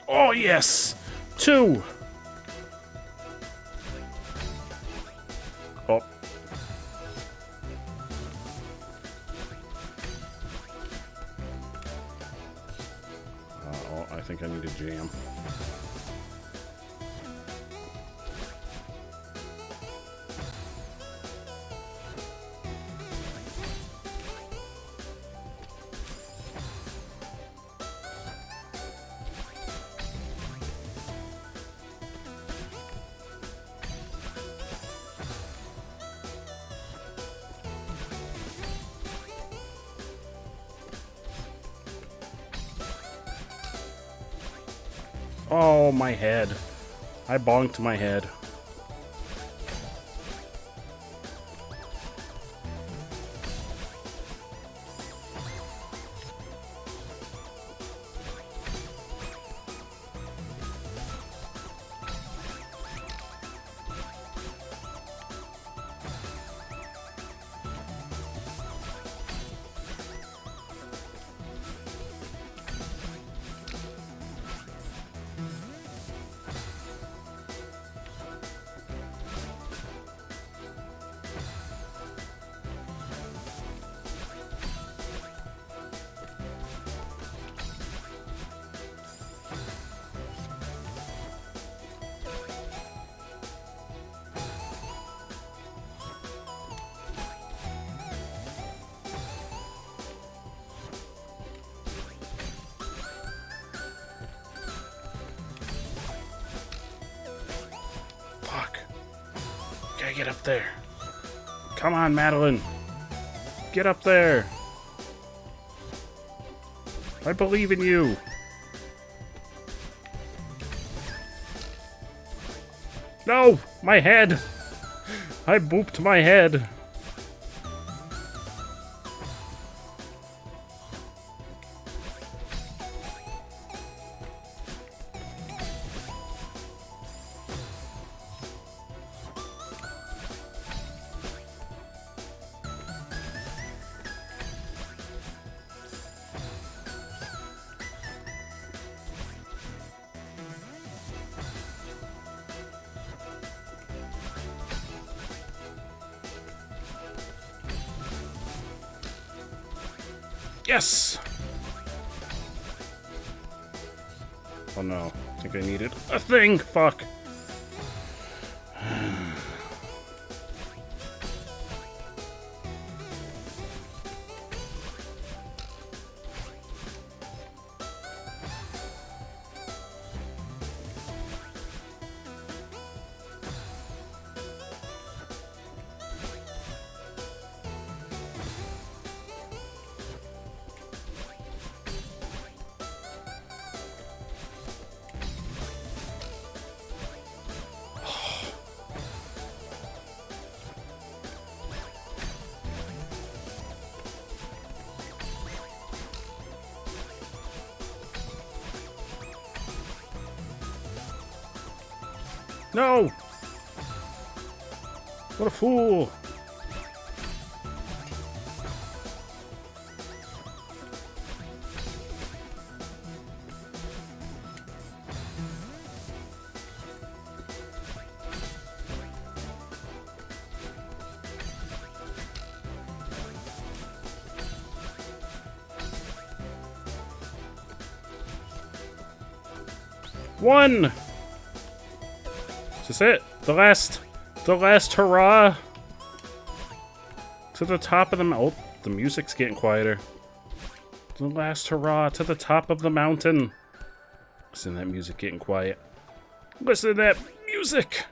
Oh, yes! 2! Oh. Oh, I think I need a jam. Oh, my head. I bonked my head. Fuck. Gotta get up there. Come on, Madeline. Get up there. I believe in you. No! My head! I booped my head. Yes! Oh no, I think I needed a thing! Fuck! No! What a fool! 1. Is this it? The last hurrah. To the top of the mountain. Oh, the music's getting quieter. The last hurrah to the top of the mountain. Listen to that music getting quiet. Listen to that music.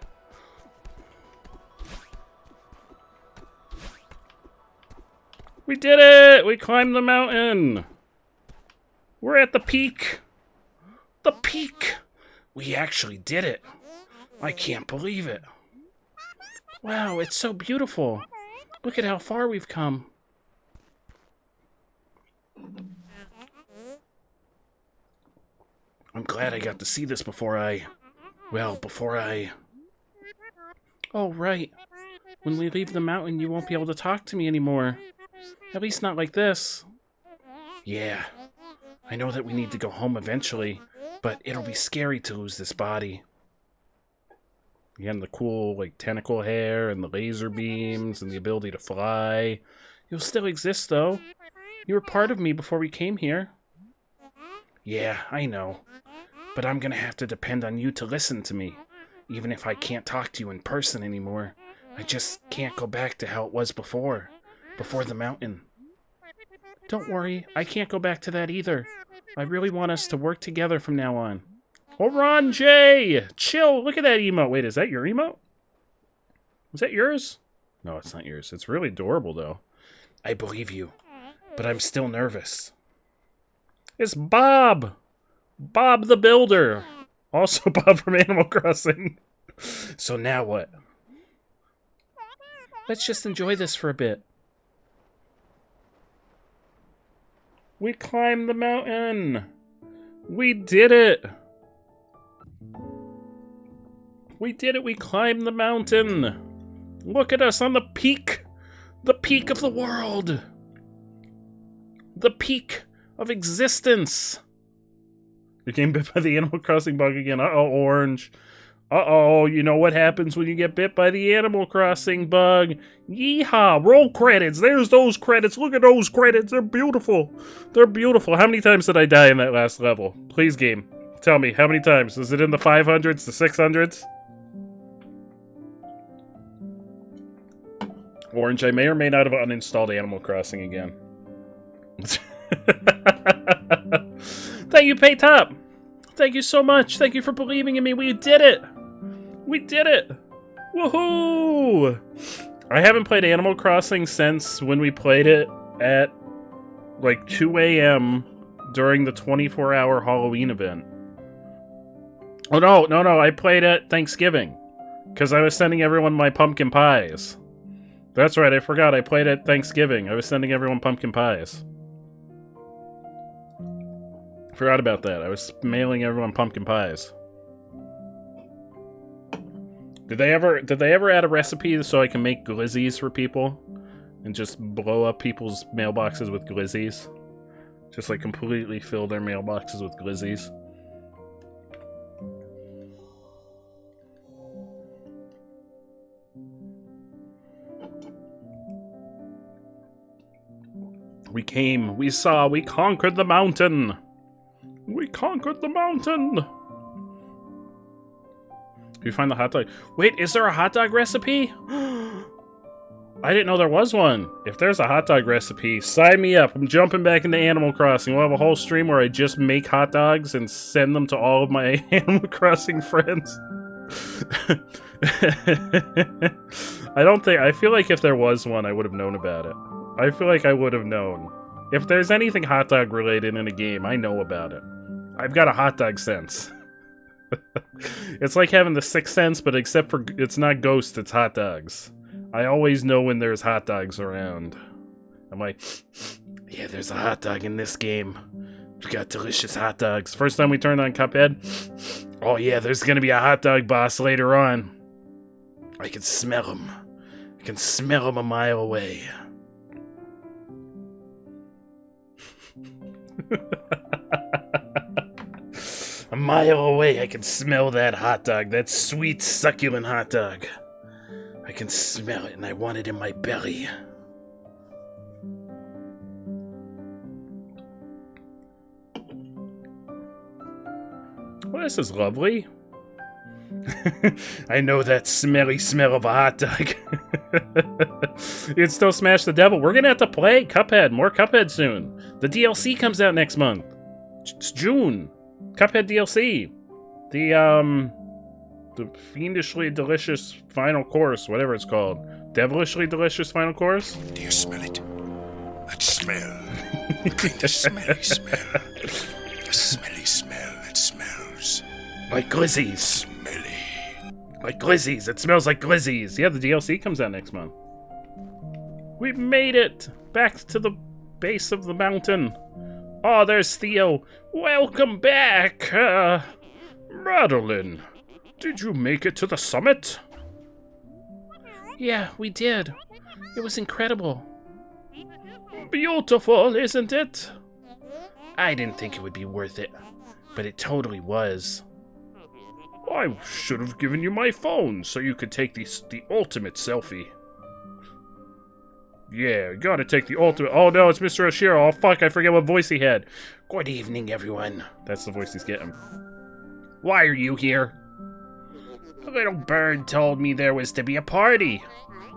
We did it! We climbed the mountain. We're at the peak. The peak. We actually did it. I can't believe it. Wow, it's so beautiful. Look at how far we've come. I'm glad I got to see this before I... Oh, right. When we leave the mountain, you won't be able to talk to me anymore. At least not like this. Yeah. I know that we need to go home eventually, but it'll be scary to lose this body. Again, the cool, like, tentacle hair and the laser beams and the ability to fly. You'll still exist, though. You were part of me before we came here. Yeah, I know. But I'm gonna have to depend on you to listen to me. Even if I can't talk to you in person anymore. I just can't go back to how it was before. Before the mountain. Don't worry, I can't go back to that either. I really want us to work together from now on. Oh, Ron J! Chill, look at that emote. Wait, is that your emote? Is that yours? No, it's not yours. It's really adorable, though. I believe you, but I'm still nervous. It's Bob! Bob the Builder! Also Bob from Animal Crossing. So now what? Let's just enjoy this for a bit. We climbed the mountain! We did it! We did it! We climbed the mountain! Look at us on the peak! The peak of the world! The peak of existence! You getting bit by the Animal Crossing bug again. Uh-oh, Orange. Uh-oh, you know what happens when you get bit by the Animal Crossing bug. Yeehaw! Roll credits! There's those credits! Look at those credits! They're beautiful! They're beautiful! How many times did I die in that last level? Please, game. Tell me, how many times? Is it in the 500s, the 600s? Orange, I may or may not have uninstalled Animal Crossing again. Thank you, Paytop! Thank you so much! Thank you for believing in me! We did it! We did it! Woohoo! I haven't played Animal Crossing since when we played it at like 2 a.m. during the 24-hour Halloween event. Oh no, I played at Thanksgiving. Because I was sending everyone my pumpkin pies. That's right, I forgot, I played at Thanksgiving. I was sending everyone pumpkin pies. Forgot about that. I was mailing everyone pumpkin pies. Did they ever add a recipe so I can make glizzies for people? And just blow up people's mailboxes with glizzies? Just like completely fill their mailboxes with glizzies? We came, we saw, we conquered the mountain! We conquered the mountain! Do you find the hot dog? Wait, is there a hot dog recipe? I didn't know there was one. If there's a hot dog recipe, sign me up. I'm jumping back into Animal Crossing. We'll have a whole stream where I just make hot dogs and send them to all of my Animal Crossing friends. I feel like if there was one, I would have known about it. I feel like I would have known. If there's anything hot dog related in a game, I know about it. I've got a hot dog sense. It's like having the sixth sense, but except for it's not ghosts, it's hot dogs. I always know when there's hot dogs around. I'm like, yeah, there's a hot dog in this game. We got delicious hot dogs. First time we turned on Cuphead, oh yeah, there's gonna be a hot dog boss later on. I can smell him. I can smell him a mile away. A mile away, I can smell that hot dog. That sweet, succulent hot dog. I can smell it, and I want it in my belly. Well, this is lovely. I know that smelly smell of a hot dog. You can still smash the devil. We're gonna have to play Cuphead. More Cuphead soon. The DLC comes out next month. It's June. Cuphead DLC. The fiendishly delicious final course, whatever it's called. Devilishly delicious final course? Do you smell it? That smell. The kind of smelly smell. A smelly smell that smells. Like glizzies. Smelly. Like glizzies. It smells like glizzies. Yeah, the DLC comes out next month. We made it! Back to the base of the mountain. Oh, there's Theo. Welcome back! Madeline, did you make it to the summit? Yeah, we did. It was incredible. Beautiful, isn't it? I didn't think it would be worth it, but it totally was. I should have given you my phone so you could take the ultimate selfie. Yeah, you gotta take the ultimate. Oh no, it's Mr. Oshiro. Oh fuck, I forget what voice he had. Good evening, everyone. That's the voice he's getting. Why are you here? A little bird told me there was to be a party.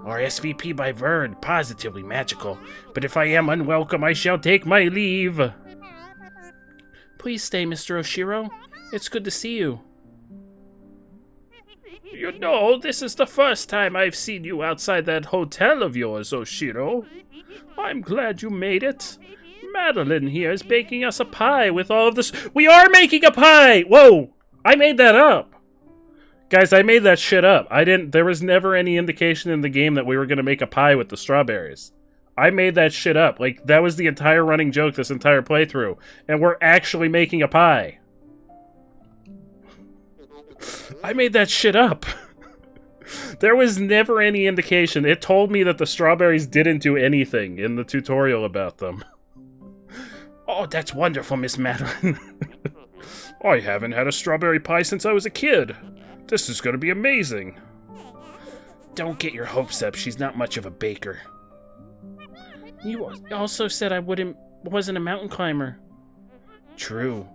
RSVP by Verd, positively magical. But if I am unwelcome, I shall take my leave. Please stay, Mr. Oshiro. It's good to see you. You know, this is the first time I've seen you outside that hotel of yours, Oshiro. I'm glad you made it. Madeline here is baking us a pie with all of this. We are making a pie! Whoa! I made that up! Guys, I made that shit up. There was never any indication in the game that we were gonna make a pie with the strawberries. I made that shit up. Like, that was the entire running joke this entire playthrough. And we're actually making a pie. I made that shit up. There was never any indication. It told me that the strawberries didn't do anything in the tutorial about them. Oh, that's wonderful, Miss Madeline. I haven't had a strawberry pie since I was a kid. This is gonna be amazing. Don't get your hopes up. She's not much of a baker. You also said I wasn't a mountain climber. True.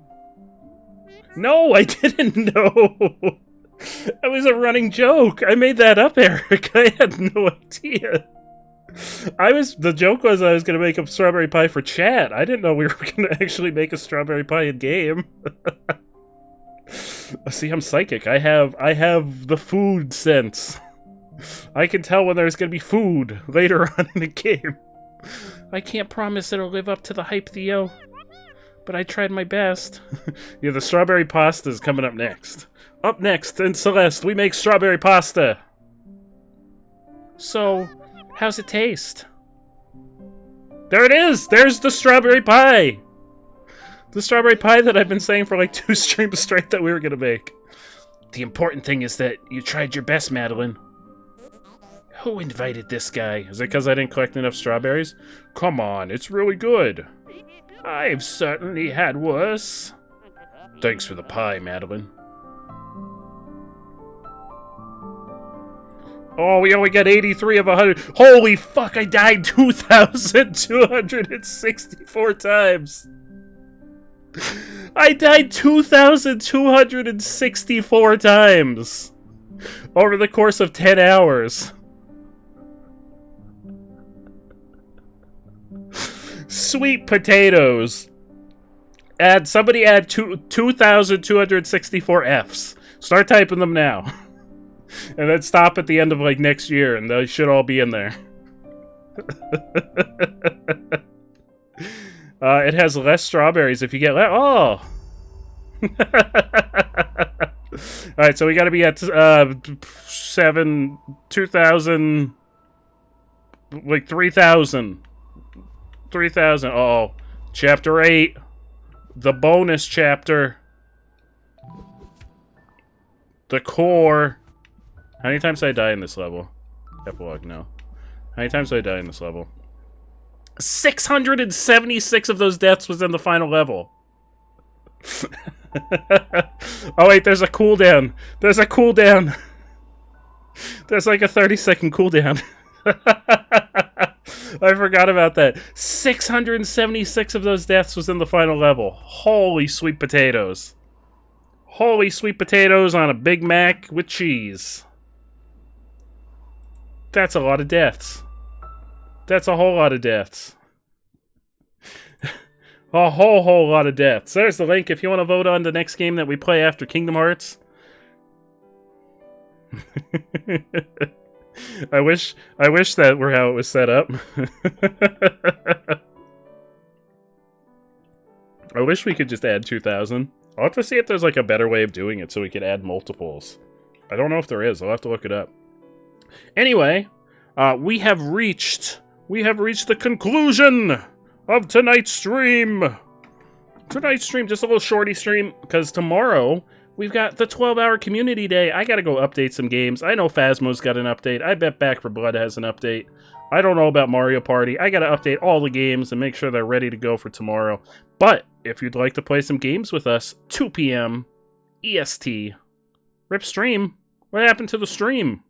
No, I didn't know. That was a running joke. I made that up, Eric. I had no idea. The joke was I was going to make a strawberry pie for chat. I didn't know we were going to actually make a strawberry pie in game. See, I'm psychic. I have the food sense. I can tell when there's going to be food later on in the game. I can't promise it'll live up to the hype, Theo. But I tried my best. Yeah, the strawberry pasta is coming up next. Up next in Celeste, we make strawberry pasta. So, how's it taste? There it is! There's the strawberry pie! The strawberry pie that I've been saying for like 2 streams straight that we were gonna make. The important thing is that you tried your best, Madeline. Who invited this guy? Is it because I didn't collect enough strawberries? Come on, it's really good. I've certainly had worse. Thanks for the pie, Madeline. Oh, we only got 83 of 100. Holy fuck, I died 2,264 times. I died 2,264 times. Over the course of 10 hours. Sweet potatoes. Somebody add 2,264 Fs. Start typing them now. And then stop at the end of like next year and they should all be in there. It has less strawberries if you get oh! Alright, so we gotta be at 2,000 like 3,000. 3,000. Oh, chapter 8. The bonus chapter. The core. How many times did I die in this level? Epilogue, no. How many times did I die in this level? 676 of those deaths was in the final level. Oh wait, there's a cooldown. There's a cooldown. There's like a 30-second cooldown. I forgot about that. 676 of those deaths was in the final level. Holy sweet potatoes. Holy sweet potatoes on a Big Mac with cheese. That's a lot of deaths. That's a whole lot of deaths. A whole lot of deaths. There's the link if you want to vote on the next game that we play after Kingdom Hearts. I wish that were how it was set up. I wish we could just add 2,000. I'll have to see if there's like a better way of doing it so we could add multiples. I don't know if there is. I'll have to look it up. Anyway, we have reached the conclusion of tonight's stream. Tonight's stream, just a little shorty stream, because tomorrow we've got the 12-hour community day. I gotta go update some games. I know Phasmo's got an update. I bet Back 4 Blood has an update. I don't know about Mario Party. I gotta update all the games and make sure they're ready to go for tomorrow. But if you'd like to play some games with us, 2 p.m. EST. Rip stream. What happened to the stream?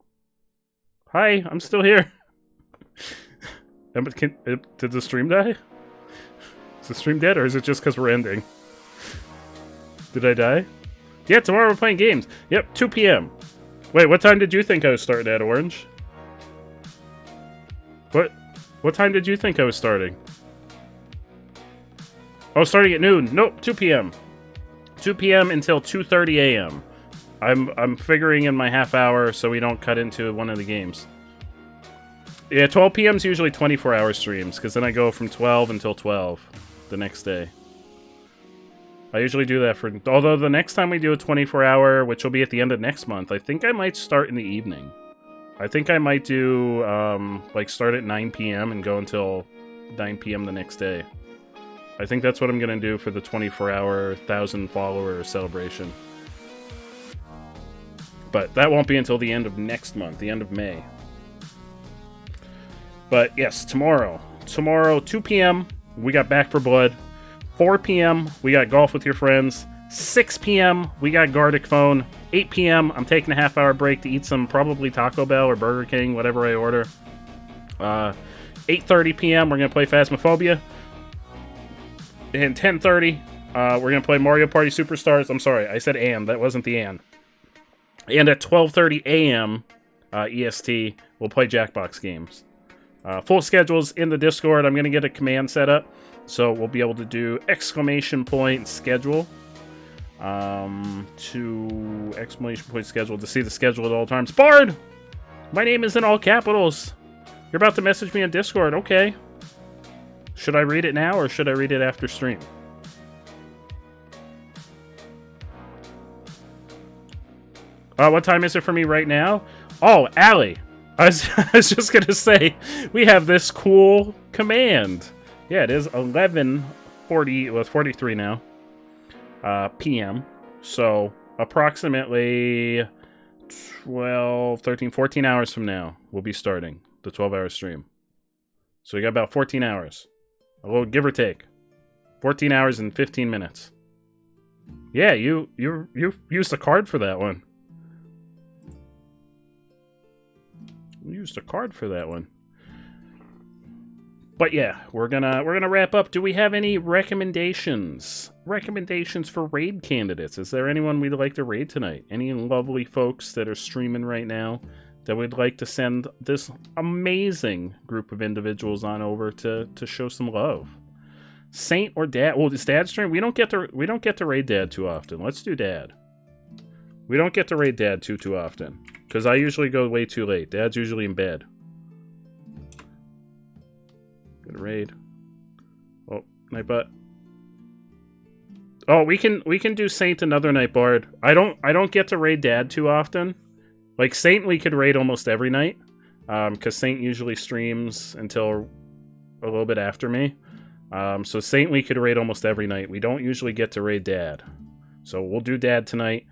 Hi, I'm still here. Did the stream die? Is the stream dead, or is it just because we're ending? Did I die? Yeah, tomorrow we're playing games. Yep, 2 p.m. Wait, what time did you think I was starting at, Orange? What time did you think I was starting? Oh, starting at noon. Nope, 2 p.m. 2 p.m. until 2:30 a.m. I'm figuring in my half hour so we don't cut into one of the games. Yeah, 12 p.m. is usually 24-hour streams, because then I go from 12 until 12 the next day. I usually do that for... Although the next time we do a 24-hour, which will be at the end of next month, I think I might start in the evening. I think I might do, like, start at 9 p.m. and go until 9 p.m. the next day. I think that's what I'm going to do for the 24-hour 1,000-follower celebration. But that won't be until the end of next month, the end of May. But yes, tomorrow. Tomorrow, 2 p.m., we got Back 4 Blood. 4 p.m., we got Golf with Your Friends. 6 p.m., we got Gardic Phone. 8 p.m., I'm taking a half-hour break to eat some probably Taco Bell or Burger King, whatever I order. 8:30 p.m., we're going to play Phasmophobia. And 10:30, we're going to play Mario Party Superstars. I'm sorry, I said and. That wasn't the and. And at 12:30 a.m. EST, we'll play Jackbox games. Full schedule's in the Discord. I'm going to get a command set up, so we'll be able to do !schedule to !schedule to see the schedule at all times. Bard! My name is in all capitals. You're about to message me on Discord. Okay. Should I read it now, or should I read it after stream? What time is it for me right now? Oh, Allie. I was just going to say, we have this cool command. Yeah, it is 11:40, well, it's 43 now, p.m. So, approximately 12, 13, 14 hours from now, we'll be starting the 12-hour stream. So, we got about 14 hours. A little give or take. 14 hours and 15 minutes. Yeah, you used a card for that one. We used a card for that one. But yeah, we're gonna wrap up. Do we have any recommendations? Recommendations for raid candidates? Is there anyone we'd like to raid tonight? Any lovely folks that are streaming right now that we'd like to send this amazing group of individuals on over to show some love? Saint or Dad? Well, is Dad stream? We don't get to raid Dad too often. Let's do Dad. We don't get to raid Dad too often. Because I usually go way too late. Dad's usually in bed. Good raid. Oh, Nightbot. Oh, we can do Saint another night, Bard. I don't get to raid Dad too often. Like Saint we could raid almost every night. Because Saint usually streams until a little bit after me. So Saint we could raid almost every night. We don't usually get to raid Dad. So we'll do Dad tonight.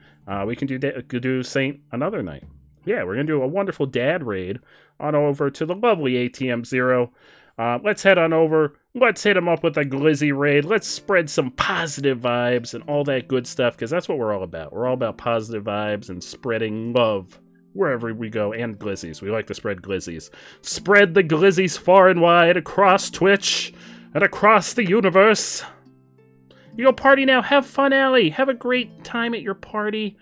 We can do Saint another night. Yeah, we're going to do a wonderful Dad raid on over to the lovely ATM Zero. Let's head on over. Let's hit him up with a glizzy raid. Let's spread some positive vibes and all that good stuff, because that's what we're all about. We're all about positive vibes and spreading love wherever we go, and glizzies. We like to spread glizzies. Spread the glizzies far and wide across Twitch and across the universe. You go party now. Have fun, Allie. Have a great time at your party.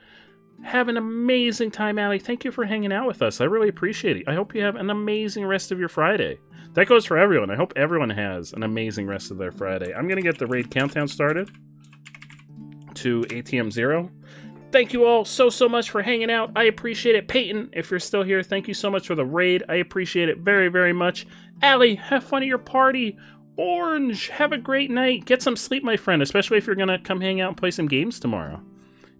Have an amazing time, Allie. Thank you for hanging out with us. I really appreciate it. I hope you have an amazing rest of your Friday. That goes for everyone. I hope everyone has an amazing rest of their Friday. I'm going to get the raid countdown started to ATM 0. Thank you all so much for hanging out. I appreciate it. Peyton, if you're still here, thank you so much for the raid. I appreciate it very, very much. Allie, have fun at your party. Orange, have a great night. Get some sleep, my friend, especially if you're going to come hang out and play some games tomorrow.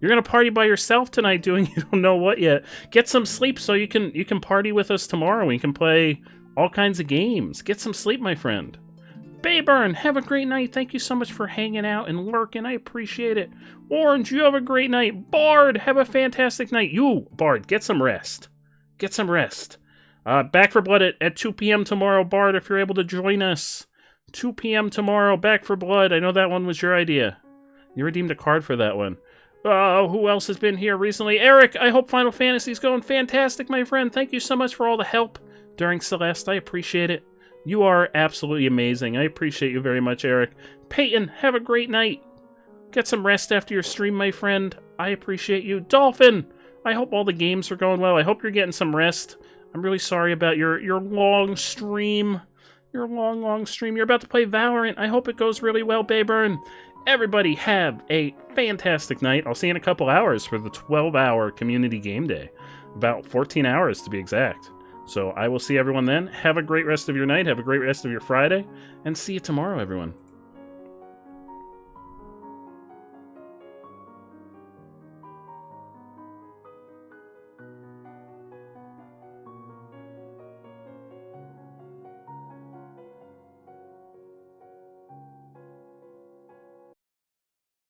You're going to party by yourself tonight doing you don't know what yet. Get some sleep so you can party with us tomorrow. We can play all kinds of games. Get some sleep, my friend. Bayburn, have a great night. Thank you so much for hanging out and lurking. I appreciate it. Orange, you have a great night. Bard, have a fantastic night. You, Bard, get some rest. Get some rest. Back for Blood at 2 p.m. tomorrow, Bard, if you're able to join us. 2 p.m. tomorrow, Back for Blood. I know that one was your idea. You redeemed a card for that one. Who else has been here recently? Eric, I hope Final Fantasy's going fantastic, my friend. Thank you so much for all the help during Celeste. I appreciate it. You are absolutely amazing. I appreciate you very much, Eric. Peyton, have a great night. Get some rest after your stream, my friend. I appreciate you. Dolphin, I hope all the games are going well. I hope you're getting some rest. I'm really sorry about your long stream. Your long stream. You're about to play Valorant. I hope it goes really well, Bayburn. Everybody have a fantastic night. I'll see you in a couple hours for the 12-hour community game day. About 14 hours to be exact. So I will see everyone then. Have a great rest of your night. Have a great rest of your Friday. And see you tomorrow, everyone.